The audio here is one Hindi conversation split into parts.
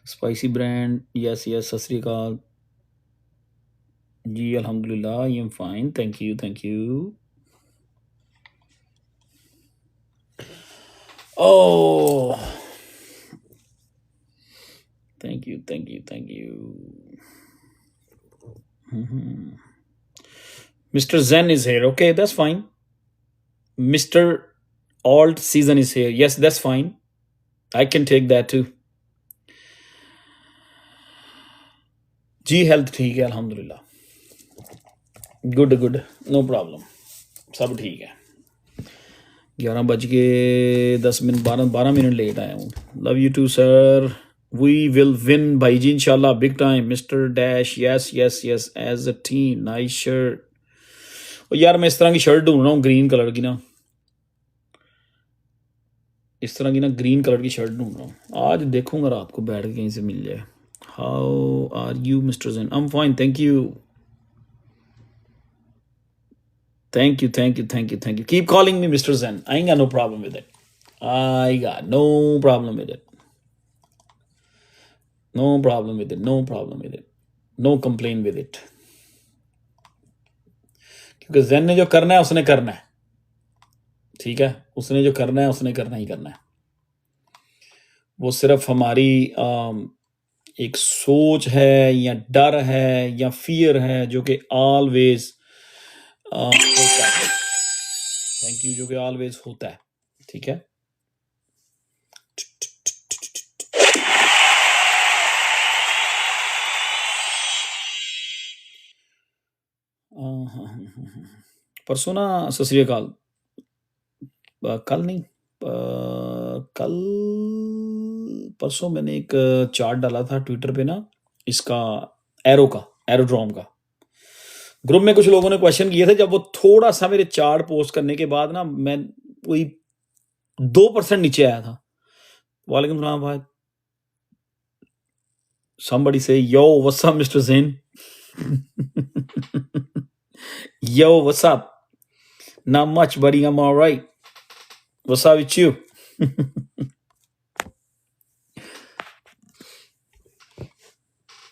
स्पाइसी ब्रांड, यस यस, सत श्री अकाल जी, अल्हम्दुलिल्लाह, आई am fine, thank you, thank you. Oh, thank you, thank you, thank you. Mr. Zen is here. Okay, that's fine. Mr. Alt season is here. Yes, that's fine. I can take that too. जी हेल्थ ठीक है, अल्हम्दुलिल्लाह। गुड गुड, नो प्रॉब्लम, सब ठीक है। 11 बज के 10 मिनट, 12 मिनट लेट आया हूँ। Love you too sir, we will win भाई जी इंशाल्लाह, big time. Mister dash, yes yes yes, as a team, nice shirt. और यार मैं इस तरह की शर्ट ढूंढ रहा हूँ, ग्रीन कलर की ना, इस तरह की ना ग्रीन कलर की शर्ट ढूंढ रहा हूँ। आज देखूंगा रात को बैठ के कहीं से मिल जाए। How are you mister Jain? I am fine, thank you, thank you, thank you, thank you, thank you. Keep calling me mister Jain, I got no problem with it. I got no problem with it. No problem with it. No problem with it. No complaint with it. क्योंकि जैन ने जो करना है उसने करना है, ठीक है? उसने जो करना है उसने करना ही करना है। वो सिर्फ हमारी एक सोच है या डर है या फियर है जो कि ऑलवेज होता है। थैंक यू, जो कि ऑलवेज होता है, ठीक है? परसों ना, सत श्री अकाल, कल नहीं, कल परसों मैंने एक चार्ट डाला था ट्विटर पे ना, इसका एरोड्रोम का। ग्रुप में कुछ लोगों ने क्वेश्चन किए थे, जब वो थोड़ा सा मेरे चार्ट पोस्ट करने के बाद ना, मैं कोई 2% नीचे आया था। वालेकुम सलाम भाई। Somebody say, yo, what's up, Mr. Zain? Yo, what's up? Not much, buddy. I'm all right. What's up with you?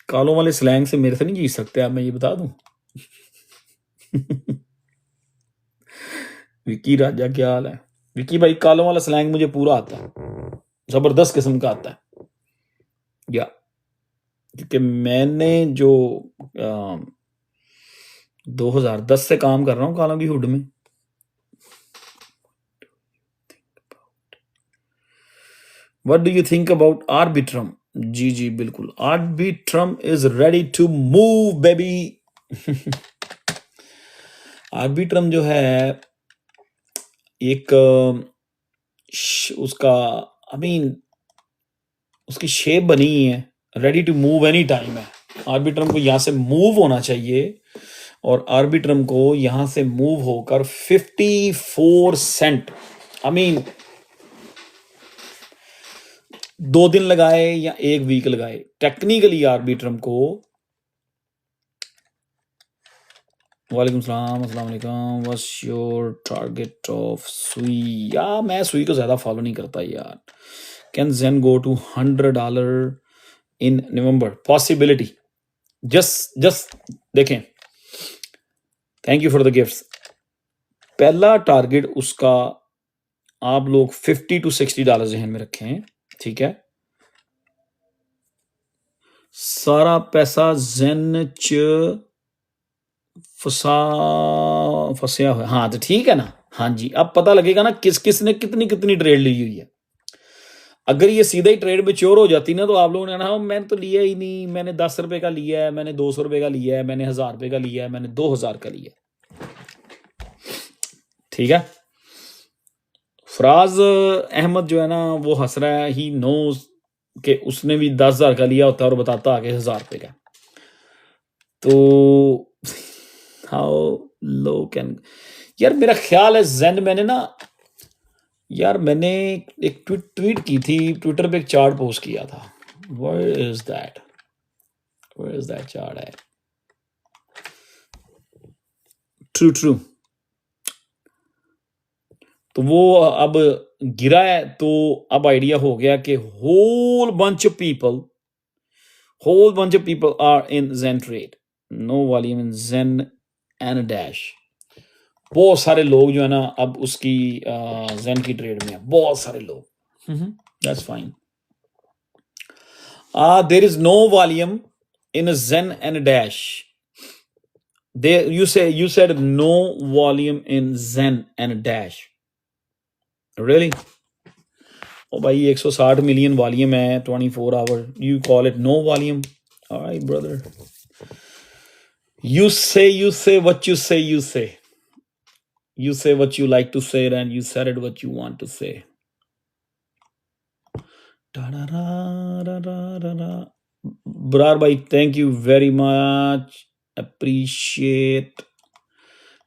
कालों वाले स्लैंग से मेरे से नहीं जीत सकते आप, मैं ये बता दूं। विकी राजा, क्या हाल है? विकी भाई, कालों वाला स्लैंग मुझे पूरा आता है, जबरदस्त किस्म का आता है। या क्योंकि मैंने जो 2010 से काम कर रहा हूँ कालों की हुड में। What do you think about Arbitrum? जी जी बिल्कुल, Arbitrum is ready to move baby. Arbitrum जो है एक उसका, आई मीन उसकी शेप बनी है, ready to move any time है। आर्बिट्रम को यहाँ से मूव होना चाहिए, और आर्बिट्रम को यहाँ से मूव होकर 54 सेंट, आई मीन 2 दिन लगाए या 1 वीक लगाए, टेक्निकली आर्बिट्रम को। वालेकुम सलाम, अस्सलाम वालेकुम। व्हाट्स योर टारगेट ऑफ सुई? या मैं सुई को ज़्यादा फॉलो नहीं करता यार। Can Zen go to $100 in November? Possibility, just देखें। Thank you for the gifts. पहला टारगेट उसका आप लोग $50 to $60 जहन में रखें, ठीक है? सारा पैसा ज़ेन च फंसा हुआ, हाँ तो ठीक है ना। हाँ जी, अब पता लगेगा ना किस किस ने कितनी कितनी ट्रेड ली हुई है। अगर ये सीधा ही ट्रेड मैच्योर हो जाती ना, तो आप लोगों ने ना, मैंने तो लिया ही नहीं, मैंने 10 रुपए का लिया है, मैंने 200 रुपए का लिया है, मैंने 1000 रुपए का लिया है, मैंने 2000 का लिया है, ठीक है? फराज अहमद जो है ना, वो हंस रहा है, ही नोज कि उसने भी 10,000 का लिया होता है और बताता आगे 1000 रुपए का। तो हाउ लो कैन, यार मेरा ख्याल है ज़ेन, मैंने ना यार मैंने एक ट्वीट की थी ट्विटर पे, एक चार्ट पोस्ट किया था। Where is that चार्ट है? ट्रू, तो वो अब गिरा है, तो अब आइडिया हो गया कि whole bunch of people whole bunch of people are in Zen trade. No volume in Zen and Dash. बहुत सारे लोग जो है ना अब उसकी Zen की ट्रेड में है, बहुत सारे लोग. That's fine. There is no volume in a Zen and a Dash. There you said no volume in Zen and a Dash. Really? Oh भाई 160 million volume है 24 hour. You call it no volume? All right, brother. You say what you say. You say what you like to say, and you said it what you want to say. Brar bhai, thank you very much. Appreciate.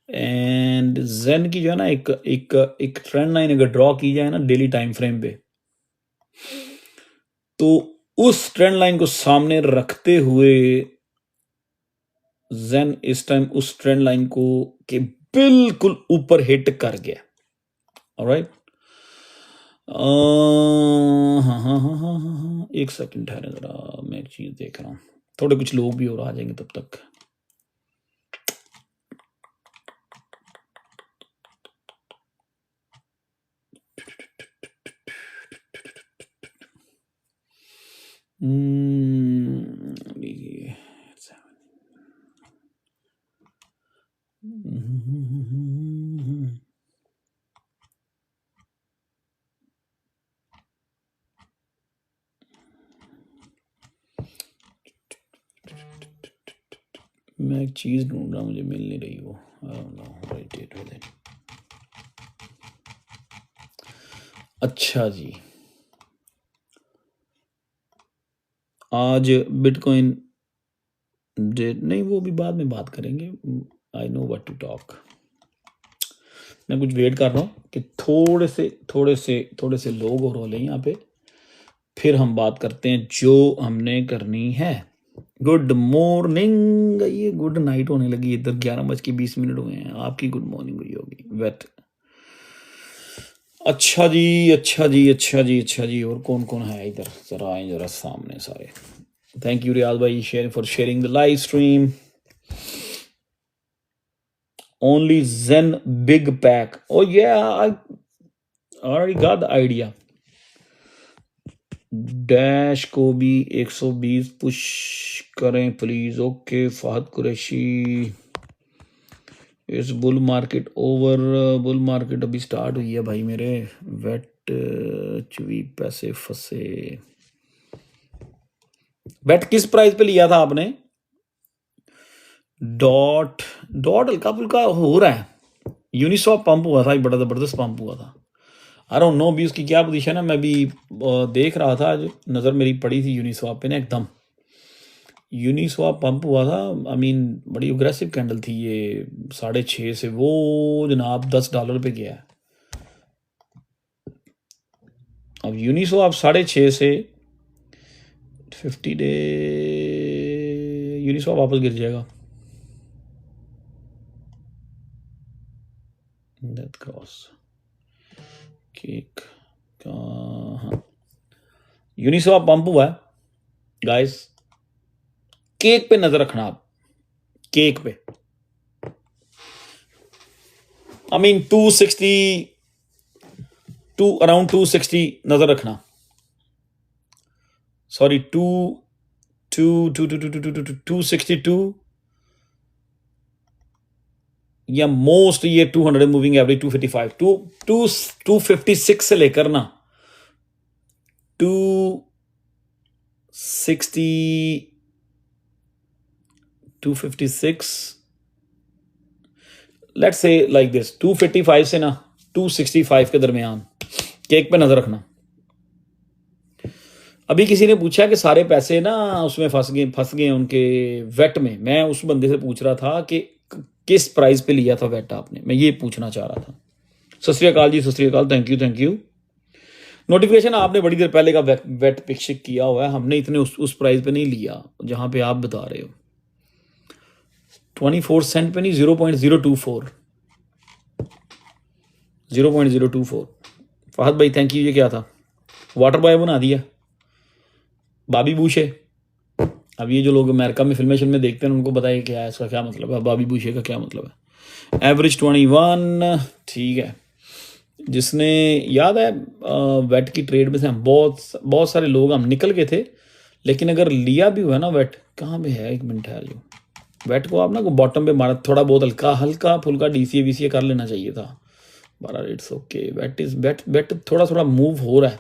And Zen की जो है ना एक ट्रेंड लाइन अगर ड्रॉ की जाए ना डेली टाइम फ्रेम पे, तो उस ट्रेंड लाइन को सामने रखते हुए जेन इस टाइम उस ट्रेंड लाइन को के बिल्कुल ऊपर हिट कर गया. ऑलराइट. हाँ, एक सेकंड ठहरे जरा, मैं एक चीज देख रहा हूँ. थोड़े कुछ लोग भी और आ जाएंगे तब तक. मैं एक चीज ढूंढ रहा हूँ, मुझे मिल नहीं रही वो. Right date with it. अच्छा जी, आज बिटकॉइन नहीं, वो भी बाद में बात करेंगे. I know what to talk. मैं कुछ वेट कर रहा हूँ कि थोड़े से लोग और हो लें यहाँ पे, फिर हम बात करते हैं जो हमने करनी है. Good morning. ये गुड नाइट होने लगी, इधर 11:20 हुए हैं. आपकी गुड मॉर्निंग हुई होगी. वेट. अच्छा जी. और कौन कौन है इधर, जरा आए जरा सामने सारे. थैंक यू रियाज भाई for sharing the live stream. Only Zen big pack. Oh yeah, I already got the idea. Dash को भी 120 पुश करें प्लीज. ओके फहद कुरैशी. इस bull market over. Bull market अभी स्टार्ट हुई है भाई मेरे. वेट चुवी पैसे फंसे. वेट किस प्राइस पे लिया था आपने? डॉट हल्का फुल्का हो रहा है. यूनिसॉप पंप हुआ था, बड़ा जबरदस्त पंप हुआ था. आई डोंट नो अभी उसकी क्या पोजीशन है. मैं भी देख रहा था, आज नज़र मेरी पड़ी थी यूनिसॉप पे ना. एकदम यूनिसॉप पंप हुआ था. आई मीन बड़ी अग्रेसिव कैंडल थी ये. 6.5 से वो जनाब $10 पे गया है. अब यूनिसॉप 6.5 से 50 डे यूनिसॉप वापस गिर जाएगा. डेथ क्रॉस केक का. हाँ, यूनिसॉप पंप हुआ है गाइस. केक पे नजर रखना आप. केक पे आई मीन 260 टू अराउंड 260 नजर रखना. सॉरी 262 या मोस्ट ये 200 मूविंग एवरेज 255 256 से लेकर ना 256 लेट्स से लाइक दिस 255 से ना 265 के दरमियान केक पे नजर रखना. अभी किसी ने पूछा कि सारे पैसे ना उसमें फंस गए उनके वेट में. मैं उस बंदे से पूछ रहा था कि किस प्राइस पे लिया था वेट आपने. मैं ये पूछना चाह रहा था. सत श्री अकाल जी. सत श्री अकाल. Thank you. नोटिफिकेशन आपने बड़ी देर पहले का वेट पिक्चर किया हुआ है. हमने इतने उस प्राइस पे नहीं लिया जहां पे आप बता रहे हो. 24 सेंट पे नहीं, 0.024. फहद भाई थैंक यू. ये क्या था? वाटर बॉय बना दिया. बाबी बूशे अब ये जो लोग अमेरिका में फिल्मेशन देखते हैं उनको बताइए क्या है, इसका क्या मतलब है, बॉबी बुशे का क्या मतलब है। एवरेज 21, ठीक है। जिसने याद है वेट की ट्रेड में से हम बहुत बहुत सारे लोग हम निकल गए थे, लेकिन अगर लिया भी हुआ ना वेट, कहाँ पे है, 1 मिनट है जो वेट को आप ना को बॉटम पे मारा, थोड़ा बहुत हल्का हल्का फुल्का डीसीए वीसीए कर लेना चाहिए था। 12 rates okay, wait is wait wait थोड़ा थोड़ा मूव हो रहा है।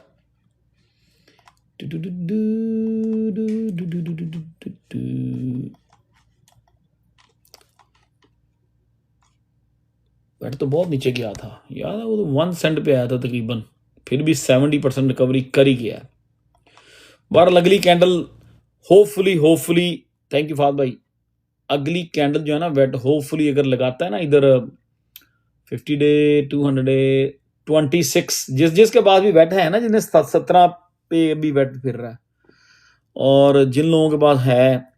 वेट तो बहुत नीचे गया था यार, वो तो 1 सेंट पे आया था तकरीबन, फिर भी 70% रिकवरी कर ही गया। बार अगली candle hopefully thank you Fahd भाई, अगली कैंडल जो है ना वेट होपफुली अगर लगाता है ना इधर 50 डे 200 डे 26, जिसके पास भी वेट है ना, जिन्हें 17 पे भी वेट फिर रहा है, और जिन लोगों के पास है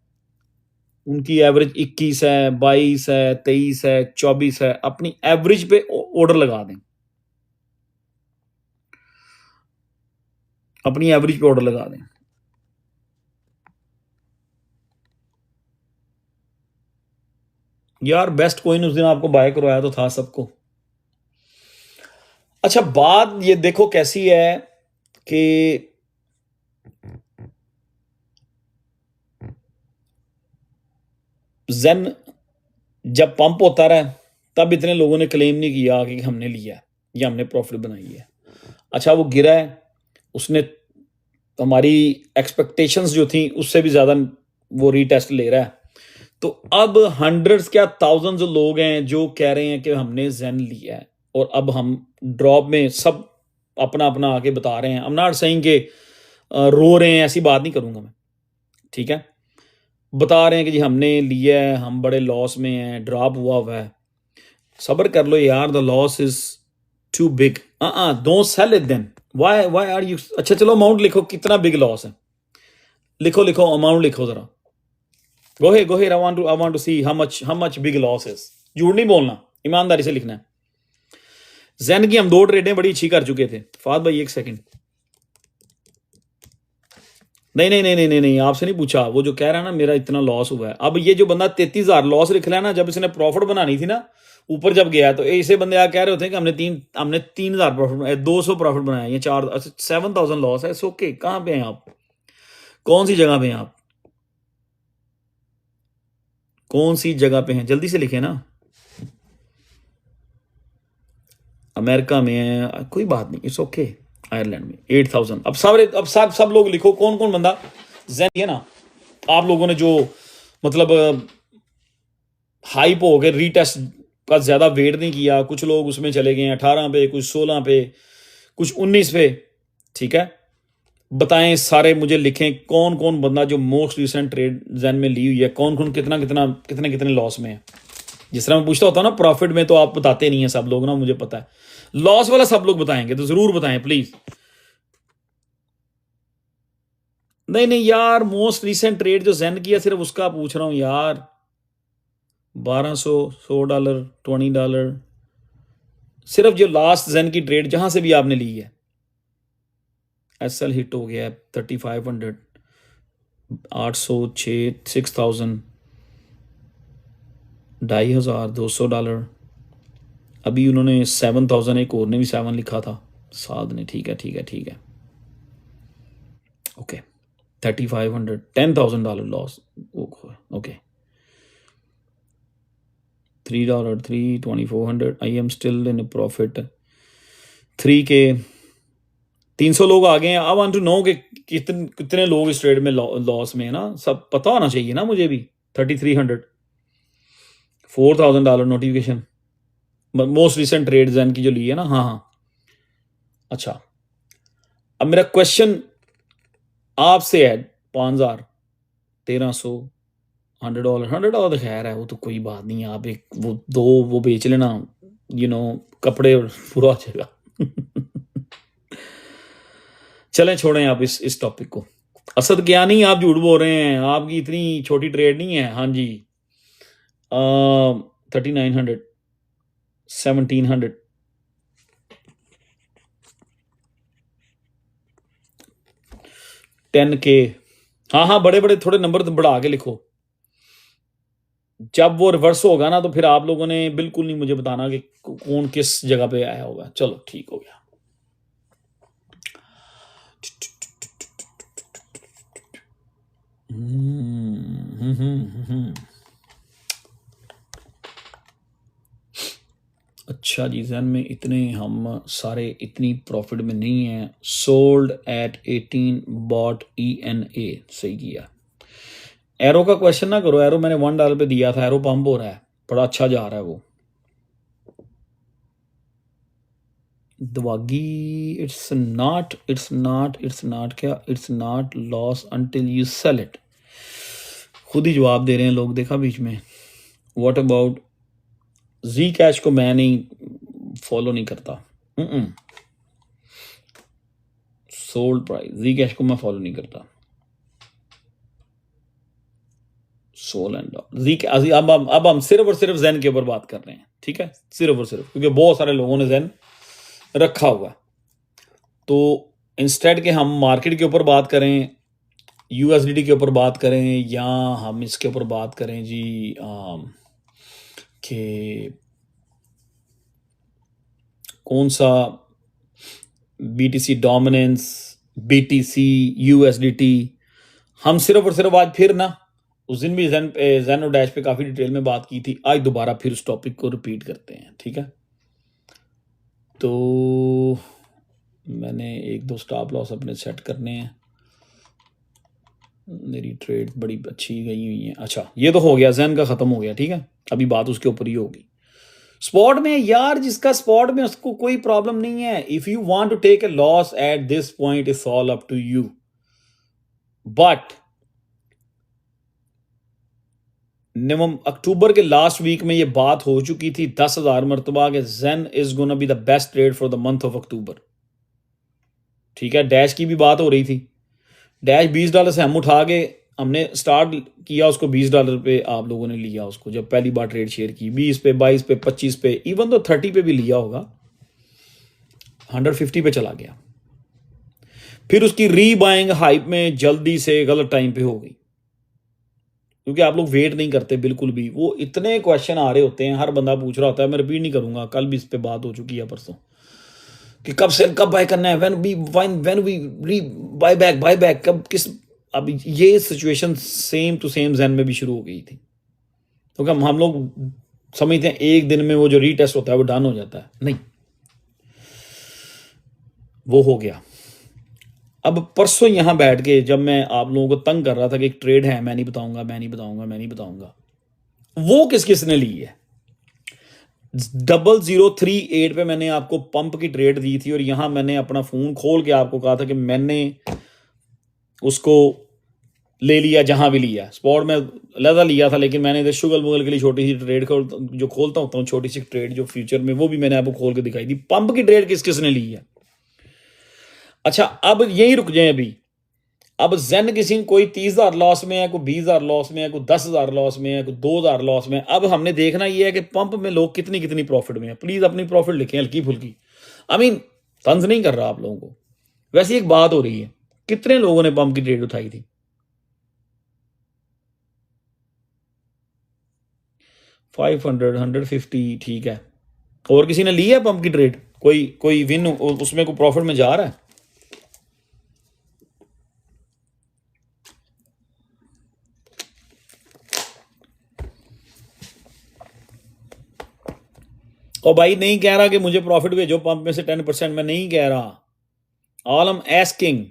उनकी एवरेज 21 है, 22 है, 23 है, 24 है, अपनी एवरेज पे ऑर्डर लगा दें, अपनी एवरेज पे ऑर्डर लगा दें। यार बेस्ट कोइन उस दिन आपको बाय करवाया तो था सबको। अच्छा बात ये देखो कैसी है कि जेन जब पंप होता रहा तब इतने लोगों ने क्लेम नहीं किया कि हमने लिया है या हमने प्रॉफिट बनाई है। अच्छा वो गिरा है, उसने हमारी एक्सपेक्टेशंस जो थी उससे भी ज़्यादा वो रीटेस्ट ले रहा है, तो अब हंड्रेड्स क्या थाउजेंड्स लोग हैं जो कह रहे हैं कि हमने जेन लिया है, और अब हम ड्रॉप में सब अपना अपना आके बता रहे हैं। आई एम नॉट सेइंग कि रो रहे हैं, ऐसी बात नहीं करूंगा मैं, ठीक है। बता रहे हैं कि जी हमने लिया है, हम बड़े लॉस में हैं, ड्रॉप हुआ है। सब्र कर लो यार, the loss is too big, don't sell it then, why are you. अच्छा चलो अमाउंट लिखो, कितना बिग लॉस है, लिखो अमाउंट लिखो जरा। गो ahead, I want to see how much big loss is। झूठ नहीं बोलना, ईमानदारी से लिखना है। जेन की हम 2 ट्रेडें बड़ी अच्छी कर चुके थे। फाद भाई 1 सेकंड, नहीं, आपसे नहीं पूछा, वो जो कह रहा है ना मेरा इतना लॉस हुआ है। अब ये जो बंदा 33,000 लॉस लिख रहा है ना, जब इसने प्रॉफिट बनानी थी ना ऊपर जब गया, तो ऐसे बंदे आ कह रहे होते हैं कि हमने 3,000 प्रॉफिट बनाया, 200 प्रॉफिट बनाया, ये 7,000 लॉस है। It's okay. कहाँ पे हैं आप, कौन सी जगह पे हैं आप, कौन सी जगह पे हैं, जल्दी से लिखे ना। अमेरिका में है, कोई बात नहीं, इट्स ओके। आयरलैंड में 8,000। अब सब लोग लिखो कौन कौन बंदा जेन है ना, आप लोगों ने जो मतलब हाइप हो गए, रीटेस्ट का ज्यादा वेट नहीं किया, कुछ लोग उसमें चले गए 18 पे, कुछ 16 पे, कुछ 19 पे, ठीक है। बताएं सारे, मुझे लिखें कौन कौन बंदा जो मोस्ट रिसेंट ट्रेड जेन में ली हुई है, कौन कौन कितना कितना कितने कितने लॉस में है। जिस तरह मैं पूछता होता ना प्रॉफिट में, तो आप बताते नहीं है सब लोग ना, मुझे पता है। लॉस वाला सब लोग बताएंगे तो जरूर बताएं प्लीज। नहीं यार, मोस्ट रिसेंट ट्रेड जो जेन किया सिर्फ उसका पूछ रहा हूं यार। 1200, $100, $20, सिर्फ जो लास्ट जेन की ट्रेड जहां से भी आपने ली है। एसएल हिट हो गया 3500, 800, 6,000, $2,500, $200। अभी उन्होंने 7,000, एक और ने भी 7 लिखा था, साद ने। ठीक है okay. 3,500, $10,000 loss. Okay $3, 2,400। I am still in profit 3K। 300 लोग आ गए हैं। आई वांट टू नो कि कितने लोग इस ट्रेड में लॉस में है ना, सब पता होना चाहिए ना मुझे भी। 3,300, $4,000 notification, most recent trade Jain की जो ली है ना। हाँ अच्छा, अब मेरा क्वेश्चन आपसे है 5,000, 1,300, $100, $100 तो खैर है, वो तो कोई बात नहीं है। आप एक वो बेच लेना, कपड़े पूरा हो जाएगा। चलें छोड़ें आप इस टॉपिक को। असद क्या नहीं, आप झूठ बोल रहे हैं, आपकी इतनी छोटी ट्रेड नहीं है। हाँ जी 3,900, 1,700, 10K, हाँ हाँ, बड़े बड़े थोड़े नंबर बढ़ा के लिखो। जब वो रिवर्स होगा ना तो फिर आप लोगों ने बिल्कुल नहीं मुझे बताना कि कौन किस जगह पे आया होगा। चलो ठीक हो गया। अच्छा जी, जैन में इतने हम सारे इतनी प्रॉफिट में नहीं है। सोल्ड एट 18, बॉट ENA, सही किया। एरो का क्वेश्चन ना करो, एरो मैंने $1 पे दिया था, एरो पंप हो रहा है, बड़ा अच्छा जा रहा है वो। दवागी, इट्स नॉट क्या, it's not loss until you sell it. खुद ही जवाब दे रहे हैं लोग, देखा बीच में। व्हाट अबाउट जी कैश को मैं नहीं फॉलो नहीं करता। सोल्ड प्राइस जी कैश को मैं फॉलो नहीं करता। सोल एंड जी, अब हम सिर्फ और सिर्फ जैन के ऊपर बात कर रहे हैं, ठीक है, सिर्फ और सिर्फ, क्योंकि बहुत सारे लोगों ने जैन रखा हुआ है। तो इंस्टेड के हम मार्केट के ऊपर बात करें, USDT के ऊपर बात करें, या हम इसके ऊपर बात करें जी कि कौन सा BTC डोमिनेंस, BTC, USDT, हम सिर्फ और सिर्फ आज फिर ना, उस दिन भी जैन और डैश पे काफ़ी डिटेल में बात की थी, आज दोबारा फिर उस टॉपिक को रिपीट करते हैं, ठीक है। तो मैंने 1-2 स्टॉप लॉस अपने सेट करने हैं। मेरी ट्रेड बड़ी अच्छी गई हुई है। अच्छा, ये तो हो गया, जैन का ख़त्म हो गया, ठीक है। अभी बात उसके ऊपर ही होगी। स्पॉट में यार, जिसका स्पॉट में उसको कोई प्रॉब्लम नहीं है। If you want to take a loss at this point, it's all up to you, but October के लास्ट वीक में ये बात हो चुकी थी 10,000 मरतबा के Zen is gonna be the best trade for the month of October, ठीक है। डैश की भी बात हो रही थी। डैश $20 से हम उठा के हमने स्टार्ट किया उसको $20 पे, आप लोगों ने लिया उसको जब पहली बार ट्रेड शेयर की, 20 पे, 22 पे, 25 पे, इवन तो 30 पे भी लिया होगा, 150 पे चला गया। फिर उसकी री बाइंग हाइप में जल्दी से गलत टाइम पे हो गई, क्योंकि आप लोग वेट नहीं करते बिल्कुल भी। वो इतने क्वेश्चन आ रहे होते हैं, हर बंदा पूछ रहा होता है, मैं रिपीट नहीं करूंगा, कल भी इस पे बात हो चुकी है परसों, कि कब सेल, कब बाय करना है, when we rebuy back कब, किस। अब ये situation same to same Zen में भी शुरू हो गई थी, क्योंकि हम लोग समझते हैं एक दिन में वो जो रीटेस्ट होता है वो डन हो जाता है, नहीं, वो हो गया। अब परसों यहाँ बैठ के जब मैं आप लोगों को तंग कर रहा था कि एक ट्रेड है, मैं नहीं बताऊंगा, वो किस किस ने ली है। 0038 पे मैंने आपको पंप की ट्रेड दी थी, और यहां मैंने अपना फोन खोल के आपको कहा था कि मैंने उसको ले लिया, जहां भी लिया, स्पॉट में अलहदा लिया था, लेकिन मैंने इधर शुगल मुगल के लिए छोटी सी ट्रेड जो खोलता होता हूँ, छोटी सी ट्रेड जो फ्यूचर में, वो भी मैंने आपको खोल के दिखाई थी। पंप की ट्रेड किस किस ने ली है। अच्छा, अब यही रुक जाए अभी। अब जैन किसी कोई 30,000 लॉस में है, कोई 20,000 लॉस में है, कोई 10,000 लॉस में है, कोई 2,000 लॉस में है। अब हमने देखना ये है कि पंप में लोग कितनी कितनी प्रॉफिट में है। प्लीज अपनी प्रॉफिट लिखें हल्की फुल्की। आई मीन तंज नहीं कर रहा आप लोगों को। वैसे एक बात हो रही है, कितने लोगों ने पंप की ट्रेड उठाई थी? 500, 150, ठीक है। और किसी ने ली है पंप की ट्रेड? कोई विन उसमें कोई प्रॉफिट में जा रहा है? और भाई नहीं कह रहा कि मुझे प्रॉफिट भेजो पंप में से 10%, मैं नहीं कह रहा। ऑल एम एस्किंग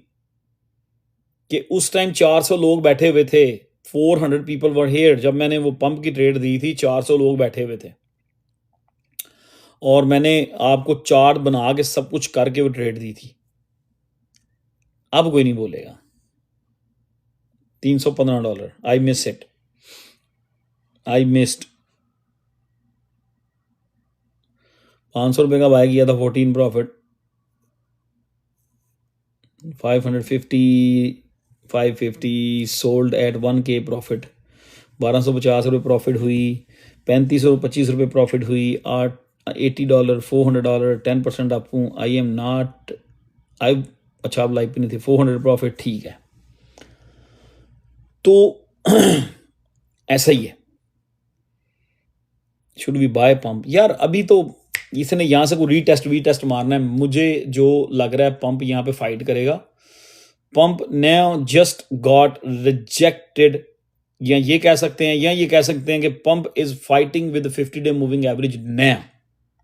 कि उस टाइम 400 लोग बैठे हुए थे, 400 पीपल वर हियर, जब मैंने वो पंप की ट्रेड दी थी 400 लोग बैठे हुए थे, और मैंने आपको चार्ट बना के सब कुछ करके वो ट्रेड दी थी। अब कोई नहीं बोलेगा। $315, I miss it, I missed. 500 रुपये का बाय किया था, 14 profit, 550 sold at 1K profit, 1250 रुपये प्रॉफिट हुई, 3525 रुपये प्रॉफिट हुई, $80, $400, 10% अप हूँ। आई एम नॉट, आई, अच्छा आप लाइव पे नहीं थे। 400 प्रॉफिट, ठीक है। तो ऐसा ही है। Should we buy pump? यार अभी तो इसने यहाँ से कोई रीटेस्ट मारना है, मुझे जो लग रहा है पंप यहाँ पे फाइट करेगा। Pump now just got rejected, या ये कह सकते हैं कि pump is fighting with 50-day moving average now.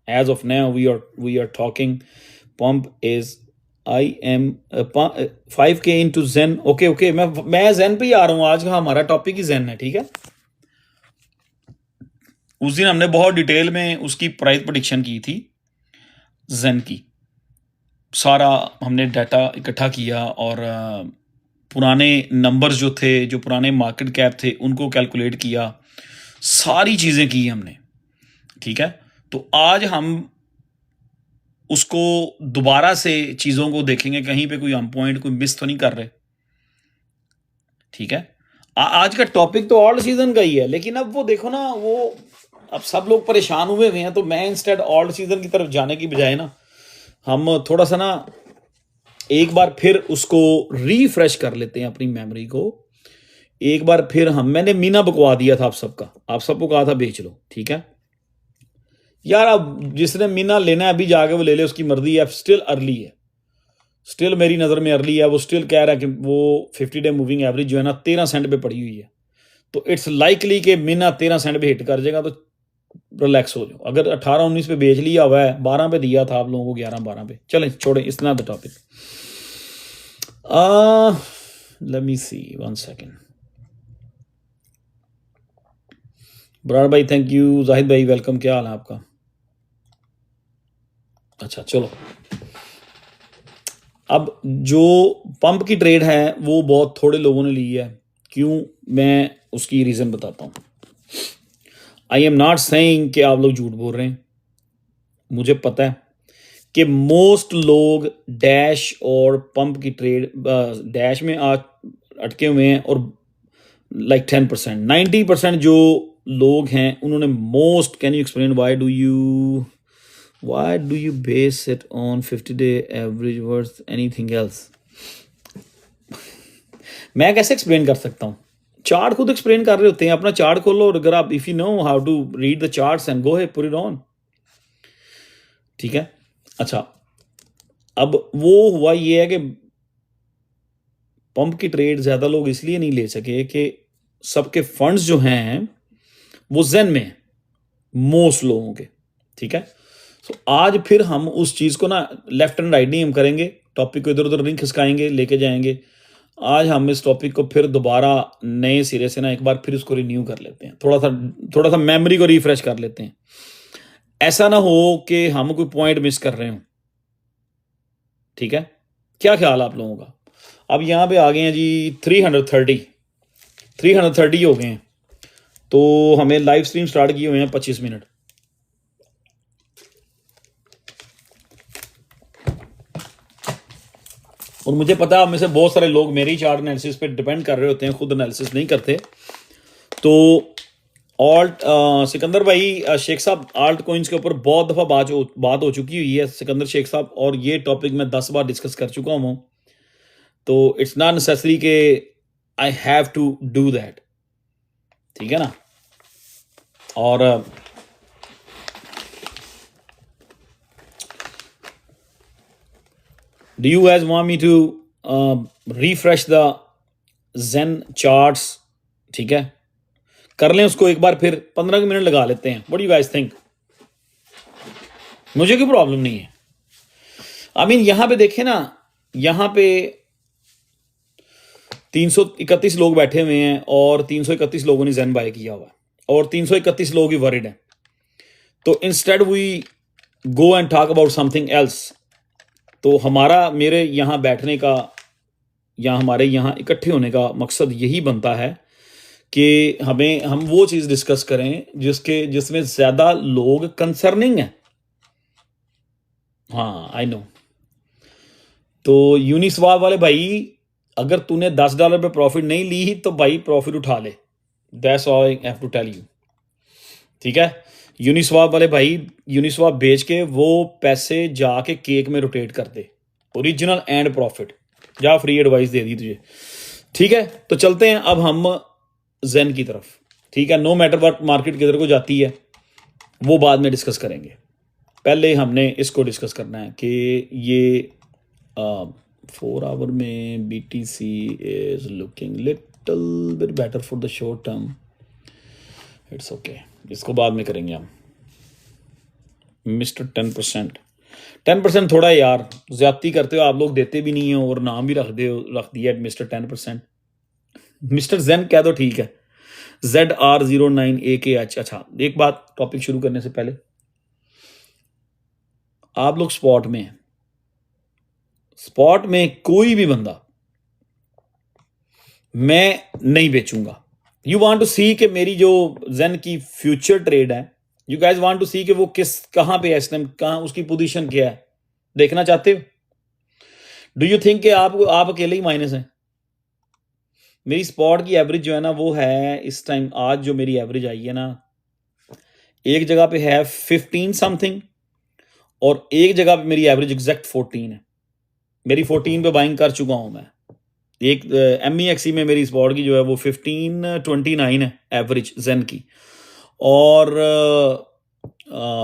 As of now we are talking, pump is I am 5K into Zen. Okay मैं जेन पे ही आ रहा हूँ आज। हमारा टॉपिक ही जेन है, ठीक है। उस दिन हमने बहुत डिटेल में उसकी प्राइस प्रेडिक्शन की थी जेन की। सारा हमने डाटा इकट्ठा किया और पुराने नंबर्स जो थे, जो पुराने मार्केट कैप थे, उनको कैलकुलेट किया, सारी चीज़ें की हमने, ठीक है। तो आज हम उसको दोबारा से चीज़ों को देखेंगे, कहीं पे कोई हम पॉइंट कोई मिस तो नहीं कर रहे, ठीक है। आज का टॉपिक तो ऑल्ट सीजन का ही है, लेकिन अब वो देखो ना, वो अब सब लोग परेशान हुए हैं, तो मैं इंस्टेड ऑल्ट सीजन की तरफ जाने की बजाय ना, हम थोड़ा सा ना एक बार फिर उसको रिफ्रेश कर लेते हैं अपनी मेमोरी को। एक बार फिर मैंने मीना बकवा दिया था आप सबको कहा था बेच लो, ठीक है यार। अब जिसने मीना लेना है अभी जाके वो ले ले, उसकी मर्जी है। स्टिल अर्ली है, स्टिल मेरी नज़र में अर्ली है। वो स्टिल कह रहा है कि वो 50-day मूविंग एवरेज जो है ना 13 सेंट पे पड़ी हुई है, तो इट्स लाइकली कि मीना 13 सेंट पे हिट कर जाएगा। तो रिलैक्स हो जाओ। अगर 18-19 पे बेच लिया हुआ है, 12 पे दिया था आप लोगों को, 11-12 पे, चलें छोड़ें, it's not the topic. Let me see 1 second. Brar भाई थैंक यू, जाहिद भाई वेलकम, क्या हाल है आपका? अच्छा चलो, अब जो पंप की ट्रेड है वो बहुत थोड़े लोगों ने ली है। क्यों, मैं उसकी रीज़न बताता हूँ। आई एम नॉट सेइंग कि आप लोग झूठ बोल रहे हैं, मुझे पता है कि मोस्ट लोग डैश और पंप की ट्रेड डैश में अटके हुए हैं, और लाइक 10%, 90% जो लोग हैं उन्होंने most, can you explain why do you base it on 50-day average worth anything else? मैं कैसे एक्सप्लेन कर सकता हूँ? चार्ट खुद एक्सप्लेन कर रहे होते हैं। अपना चार्ट खोलो, और अगर आप if you know how to read the charts and go put it on, ठीक है। अच्छा, अब वो हुआ ये है कि पंप की ट्रेड ज्यादा लोग इसलिए नहीं ले सके कि सबके फंड्स जो हैं वो जेन में है, मोस्ट लोगों के, ठीक है। तो आज फिर हम उस चीज़ को ना लेफ्ट एंड राइट नहीं हम करेंगे, टॉपिक को इधर उधर नहीं खिसकाएंगे, लेके जाएंगे। आज हम इस टॉपिक को फिर दोबारा नए सिरे से ना एक बार फिर उसको रिन्यू कर लेते हैं, थोड़ा सा मेमोरी को रिफ्रेश कर लेते हैं। ऐसा ना हो कि हम कोई पॉइंट मिस कर रहे हो, ठीक है। क्या ख्याल आप लोगों का? अब यहाँ पे आ गए हैं जी 330 हो गए हैं, तो हमें लाइव स्ट्रीम स्टार्ट किए हुए हैं 25 मिनट। और मुझे पता है में से बहुत सारे लोग मेरी चार्ट एनालिसिस पे डिपेंड कर रहे होते हैं, खुद एनालिसिस नहीं करते। तो ऑल्ट सिकंदर भाई, शेख साहब, आल्ट कोइंस के ऊपर बहुत दफ़ा बात हो चुकी हुई है सिकंदर शेख साहब, और ये टॉपिक मैं 10 बार डिस्कस कर चुका हूँ। तो इट्स नॉट नेसेसरी कि I have to do that, ठीक है ना। और do you guys want me to refresh the zen charts? ठीक है, कर लें उसको एक बार फिर, 15 मिनट लगा लेते हैं। what do you guys think? मुझे कोई प्रॉब्लम नहीं है। आई मीन यहाँ पे देखें ना, यहाँ पे 331 लोग बैठे हुए हैं, और 331 लोगों ने जेन बाय किया हुआ है, और 331 लोग ही वरिड हैं। तो instead we go and talk about something else. तो मेरे यहाँ बैठने का या हमारे यहाँ इकट्ठे होने का मकसद यही बनता है कि हम वो चीज़ डिस्कस करें जिसमें ज़्यादा लोग कंसर्निंग हैं। हाँ आई नो। तो यूनिस्वाप वाले भाई, अगर तूने $10 पे प्रॉफिट नहीं ली तो भाई प्रॉफिट उठा ले, that's all I have to tell you, ठीक है। यूनिस्वाप वाले भाई, यूनिस्वाप बेच के वो पैसे जाके केक में रोटेट कर दे, ओरिजिनल एंड प्रॉफिट। जा फ्री एडवाइस दे दी तुझे। ठीक है, तो चलते हैं अब हम जेन की तरफ। ठीक है, नो मैटर व्हाट मार्केट किधर को जाती है वो बाद में डिस्कस करेंगे, पहले हमने इसको डिस्कस करना है कि ये 4 आवर में BTC is looking little bit better for the short term. It's okay, इसको बाद में करेंगे हम। मिस्टर 10% थोड़ा है यार, ज्यादती करते हो आप लोग, देते भी नहीं हो और नाम भी रख दिया मिस्टर 10%। मिस्टर जेन कह दो, ठीक है, ZR09AKH। अच्छा, एक बात टॉपिक शुरू करने से पहले, आप लोग स्पॉट में कोई भी बंदा मैं नहीं बेचूंगा। यू वांट टू सी कि मेरी जो जेन की फ्यूचर ट्रेड है, यू गाइस वांट टू सी कि वो कहां पे है इस टाइम, कहां उसकी पोजीशन क्या है, देखना चाहते हो? डू यू थिंक कि आप अकेले ही माइनस हैं? मेरी स्पॉट की एवरेज जो है ना वो है इस टाइम, आज जो मेरी एवरेज आई है ना, एक जगह पे है 15 समथिंग और एक जगह पे मेरी एवरेज एग्जैक्ट 14 है। मेरी 14 पे बाइंग कर चुका हूं मैं। एक MEXC में मेरी स्पॉट की जो है वो 1529 है एवरेज जेन की, और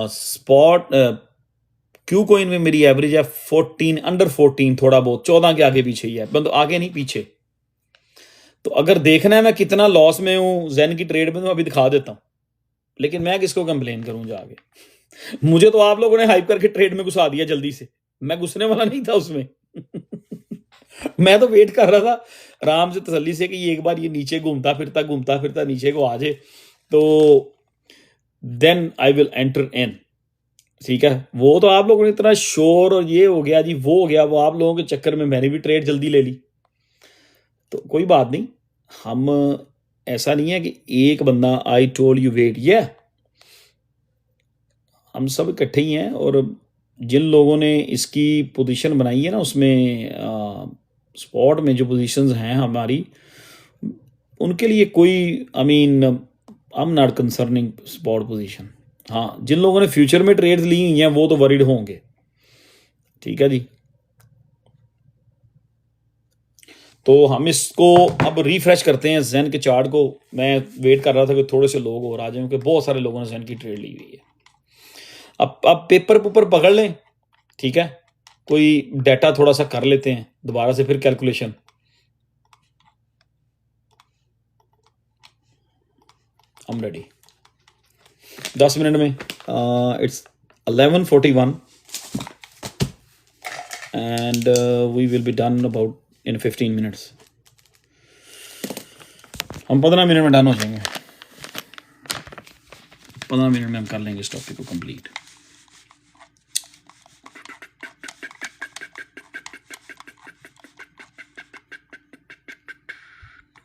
स्पॉट क्यू कोइन में मेरी एवरेज है 14, अंडर 14, थोड़ा बहुत 14 के आगे पीछे ही है, मतलब आगे नहीं पीछे। तो अगर देखना है मैं कितना लॉस में हूं जेन की ट्रेड में, तो अभी दिखा देता हूं, लेकिन मैं किसको कंप्लेन करूं जाके। मुझे तो आप लोगों ने हाइप करके ट्रेड में घुसा दिया जल्दी से, मैं घुसने वाला नहीं था उसमें। मैं तो वेट कर रहा था आराम से तसल्ली से कि ये एक बार ये नीचे घूमता फिरता नीचे को आ जाए, तो then I will enter in. ठीक है, वो तो आप लोगों ने इतना शोर और ये हो गया जी वो हो गया, वो आप लोगों के चक्कर में मैंने भी ट्रेड जल्दी ले ली, तो कोई बात नहीं। हम ऐसा नहीं है कि एक बंदा आई टोल्ड यू वेट, ये हम सब इकट्ठे ही हैं, और जिन लोगों ने इसकी पोजीशन बनाई है ना, उसमें स्पॉट में जो पोजीशंस हैं हमारी, उनके लिए कोई I mean I am not concerning spot position. हाँ, जिन लोगों ने फ्यूचर में ट्रेड्स ली हुई हैं वो तो वरीड होंगे। ठीक है जी, तो हम इसको अब रिफ्रेश करते हैं जेन के चार्ट को। मैं वेट कर रहा था कि थोड़े से लोग और आ जाएं, क्योंकि बहुत सारे लोगों ने जेन की ट्रेड ली हुई है। अब पेपर पकड़ लें, ठीक है, कोई डाटा थोड़ा सा कर लेते हैं दोबारा से फिर कैलकुलेशन। हम रेडी 10 मिनट में। It's 11:41 and we will be done about in 15 minutes. हम 15 मिनट में डन हो जाएंगे, 15 मिनट में हम कर लेंगे इस टॉपिक को कंप्लीट।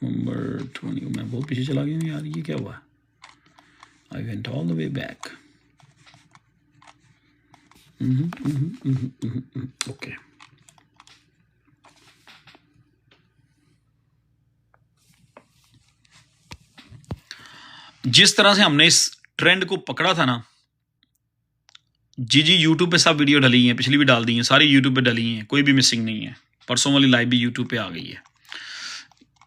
नंबर 20, मैं बहुत पीछे चला गया यार, ये क्या हुआ? I went all the way back. Okay, जिस तरह से हमने इस ट्रेंड को पकड़ा था ना जी, यूट्यूब पे सब वीडियो डली हैं, पिछली भी डाल दी हैं, सारी यूट्यूब पे डली हैं, कोई भी मिसिंग नहीं है। परसों वाली लाइव भी यूट्यूब पे आ गई है।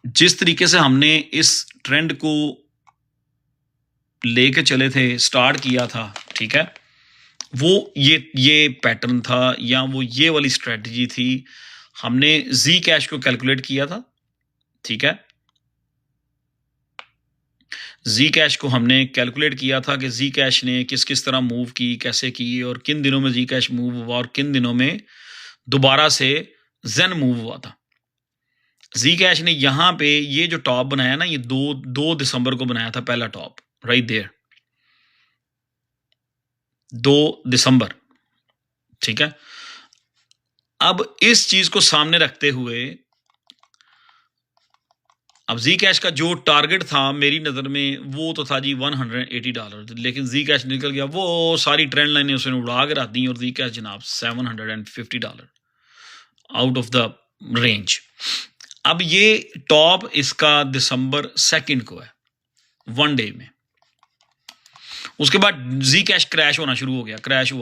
जिस तरीके से हमने इस ट्रेंड को लेके चले थे, स्टार्ट किया था, ठीक है, वो ये पैटर्न था या वो ये वाली स्ट्रेटजी थी। हमने जी कैश को कैलकुलेट किया था, ठीक है, जी कैश को हमने कैलकुलेट किया था कि जी कैश ने किस तरह मूव की, कैसे की, और किन दिनों में जी कैश मूव हुआ और किन दिनों में दोबारा से जेन मूव हुआ था। जी कैश ने यहां पे ये जो टॉप बनाया ना, ये 2 दिसंबर को बनाया था पहला टॉप, राइट देयर, 2 दिसंबर, ठीक है। अब इस चीज को सामने रखते हुए, अब जी कैश का जो टारगेट था मेरी नज़र में वो तो था जी $180, लेकिन जी कैश निकल गया, वो सारी ट्रेंड लाइनें उसने उड़ा के रख दी और जी कैश जनाब $750 आउट ऑफ द रेंज। अब ये टॉप इसका दिसंबर 2 को है, 1 डे में। उसके बाद जी कैश क्रैश होना शुरू हो गया, क्रैश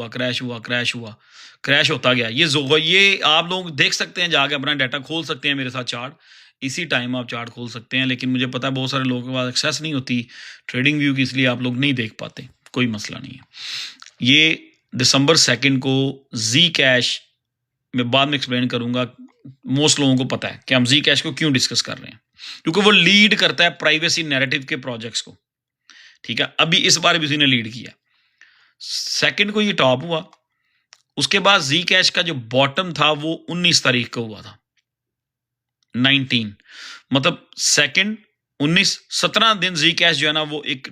होता गया। ये आप लोग देख सकते हैं, जाके अपना डाटा खोल सकते हैं, मेरे साथ चार्ट। इसी टाइम आप चार्ट खोल सकते हैं, लेकिन मुझे पता है बहुत सारे लोगों के पास एक्सेस नहीं होती ट्रेडिंग व्यू की, इसलिए आप लोग नहीं देख पाते, कोई मसला नहीं है। ये दिसंबर 2 को जी कैश मैं बाद में एक्सप्लेन करूंगा। मोस्ट लोगों को पता है कि हम जी कैश को क्यों डिस्कस कर रहे हैं, क्योंकि वो लीड करता है प्राइवेसी नैरेटिव के प्रोजेक्ट्स को, ठीक है। अभी इस बार भी उसी ने लीड किया। 2 को ये टॉप हुआ, उसके बाद जी कैश का जो बॉटम था वो 19 तारीख को हुआ था, 19 मतलब 2 19 17 दिन जी कैश जो है ना वो एक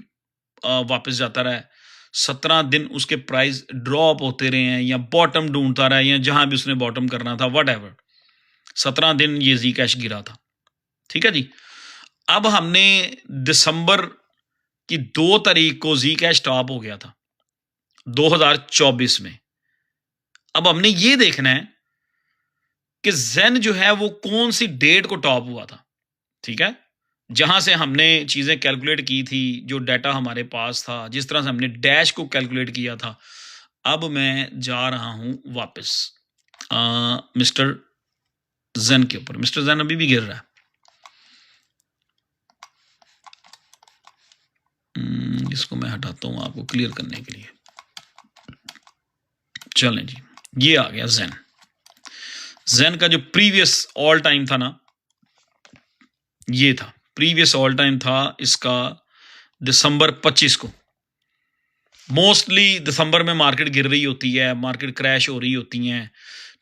वापस जाता रहा है। 17 दिन उसके प्राइस ड्रॉप होते रहे हैं या बॉटम ढूंढता रहा है या जहां भी उसने बॉटम करना था, व्हाटएवर। 17 दिन ये जी कैश गिरा था, ठीक है जी। अब हमने दिसंबर की 2 तारीख को जी कैश टॉप हो गया था 2024 में। अब हमने ये देखना है कि जेन जो है वो कौन सी डेट को टॉप हुआ था, ठीक है। जहां से हमने चीजें कैलकुलेट की थी, जो डाटा हमारे पास था, जिस तरह से हमने डैश को कैलकुलेट किया था। अब मैं जा रहा हूं वापस मिस्टर जेन के ऊपर। मिस्टर जेन अभी भी गिर रहा है। इसको मैं हटाता हूं आपको क्लियर करने के लिए। चलें जी, ये आ गया जेन। जेन का जो प्रीवियस ऑल टाइम था ना, ये था प्रीवियस ऑल टाइम था इसका दिसंबर 25 को। मोस्टली दिसंबर में मार्केट गिर रही होती है, मार्केट क्रैश हो रही होती है,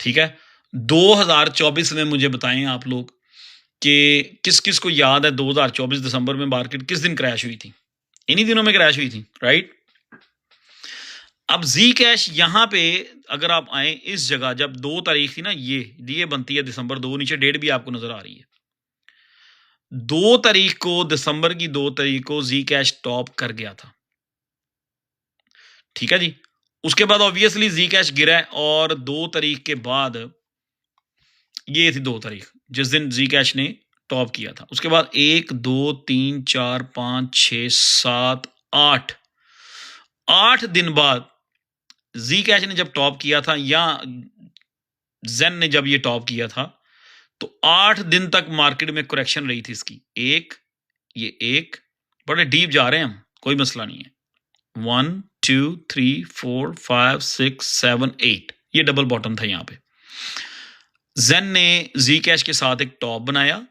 ठीक है। 2024 में मुझे बताएं आप लोग कि किस किस को याद है 2024 दिसंबर में मार्केट किस दिन क्रैश हुई थी? इन्हीं दिनों में क्रैश हुई थी, राइट। अब जी कैश यहां पे अगर आप आए इस जगह, जब 2 तारीख थी ना, ये बनती है दिसंबर 2, नीचे डेट भी आपको नजर आ रही है। 2 तारीख को, दिसंबर की 2 तारीख को जी कैश टॉप कर गया था, ठीक है जी। उसके बाद ऑब्वियसली जी कैश गिरा है, और 2 तारीख के बाद ये थी 2 तारीख जिस दिन जी कैश ने टॉप किया था। उसके बाद 1 2 3 4 5 6 7 8 दिन बाद जी कैश ने जब टॉप किया था, या जेन ने जब ये टॉप किया था, तो 8 दिन तक मार्केट में करेक्शन रही थी इसकी। एक बड़े डीप जा रहे हैं हम, कोई मसला नहीं है। 1 2 3 4 5 6 7 8 ये डबल बॉटम था यहां पे। जेन ने जी कैश के साथ एक टॉप बनाया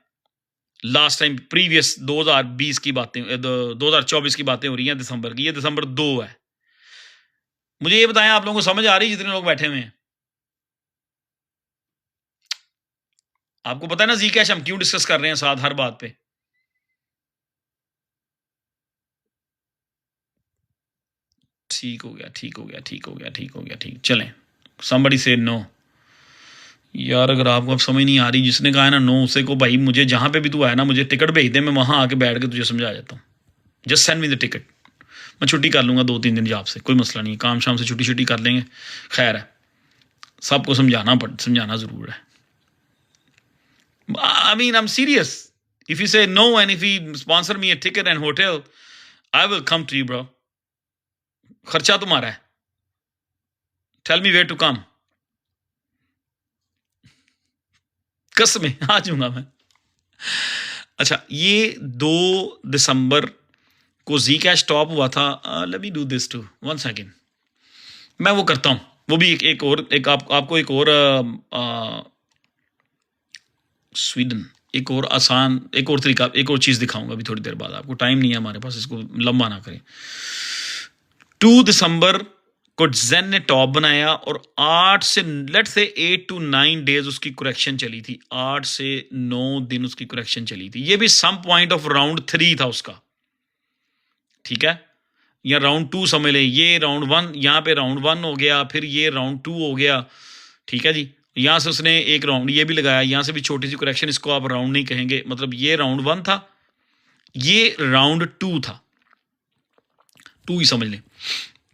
लास्ट टाइम, प्रीवियस 2020 की बातें, 2024 की बातें हो रही हैं दिसंबर की। ये दिसंबर 2 है। मुझे ये बताएं, आप लोगों को समझ आ रही है जितने लोग बैठे हुए हैं? आपको पता है ना जी कैश हम क्यों डिस्कस कर रहे हैं साथ हर बात पे? ठीक हो गया, ठीक। चलें, somebody say no। यार अगर आपको अब समझ नहीं आ रही, जिसने कहा है ना नो, उसे को भाई मुझे जहां पे भी तू आया ना, मुझे टिकट भेज दे, मैं वहां आके बैठ के तुझे समझा जाता हूँ। Just send me the ticket, मैं छुट्टी कर लूंगा 2-3 दिन जॉब से, कोई मसला नहीं। काम शाम से छुट्टी कर लेंगे, खैर है। सबको समझाना जरूर है। I mean, I'm serious. If you say no and if you sponsor me a ticket and hotel, I will come to you, bro. खर्चा तुम्हारा है। Tell me where to come. कसम आ जाऊंगा मैं। अच्छा, ये 2 दिसंबर को जी कैश टॉप हुआ था। Let me do this too, 1 second. मैं वो करता हूं, वो भी आपको एक और स्वीडन, एक और आसान, एक और तरीका, एक और चीज दिखाऊंगा अभी थोड़ी देर बाद। आपको टाइम नहीं है हमारे पास, इसको लंबा ना करें। 2 दिसंबर को जेन ने टॉप बनाया और 8 से लेट्स से 8 to 9 डेज उसकी करेक्शन चली थी। 8 से 9 दिन उसकी करेक्शन चली थी। ये भी सम पॉइंट ऑफ राउंड 3 था उसका, ठीक है, या राउंड 2 समझ ले। ये राउंड 1, यहाँ पे राउंड 1 हो गया, फिर ये राउंड 2 हो गया, ठीक है जी। यहां से उसने एक राउंड ये भी लगाया, यहां से भी छोटी सी करेक्शन, इसको आप राउंड नहीं कहेंगे, मतलब ये राउंड 1 था, ये राउंड 2 था, 2 ही समझ लें।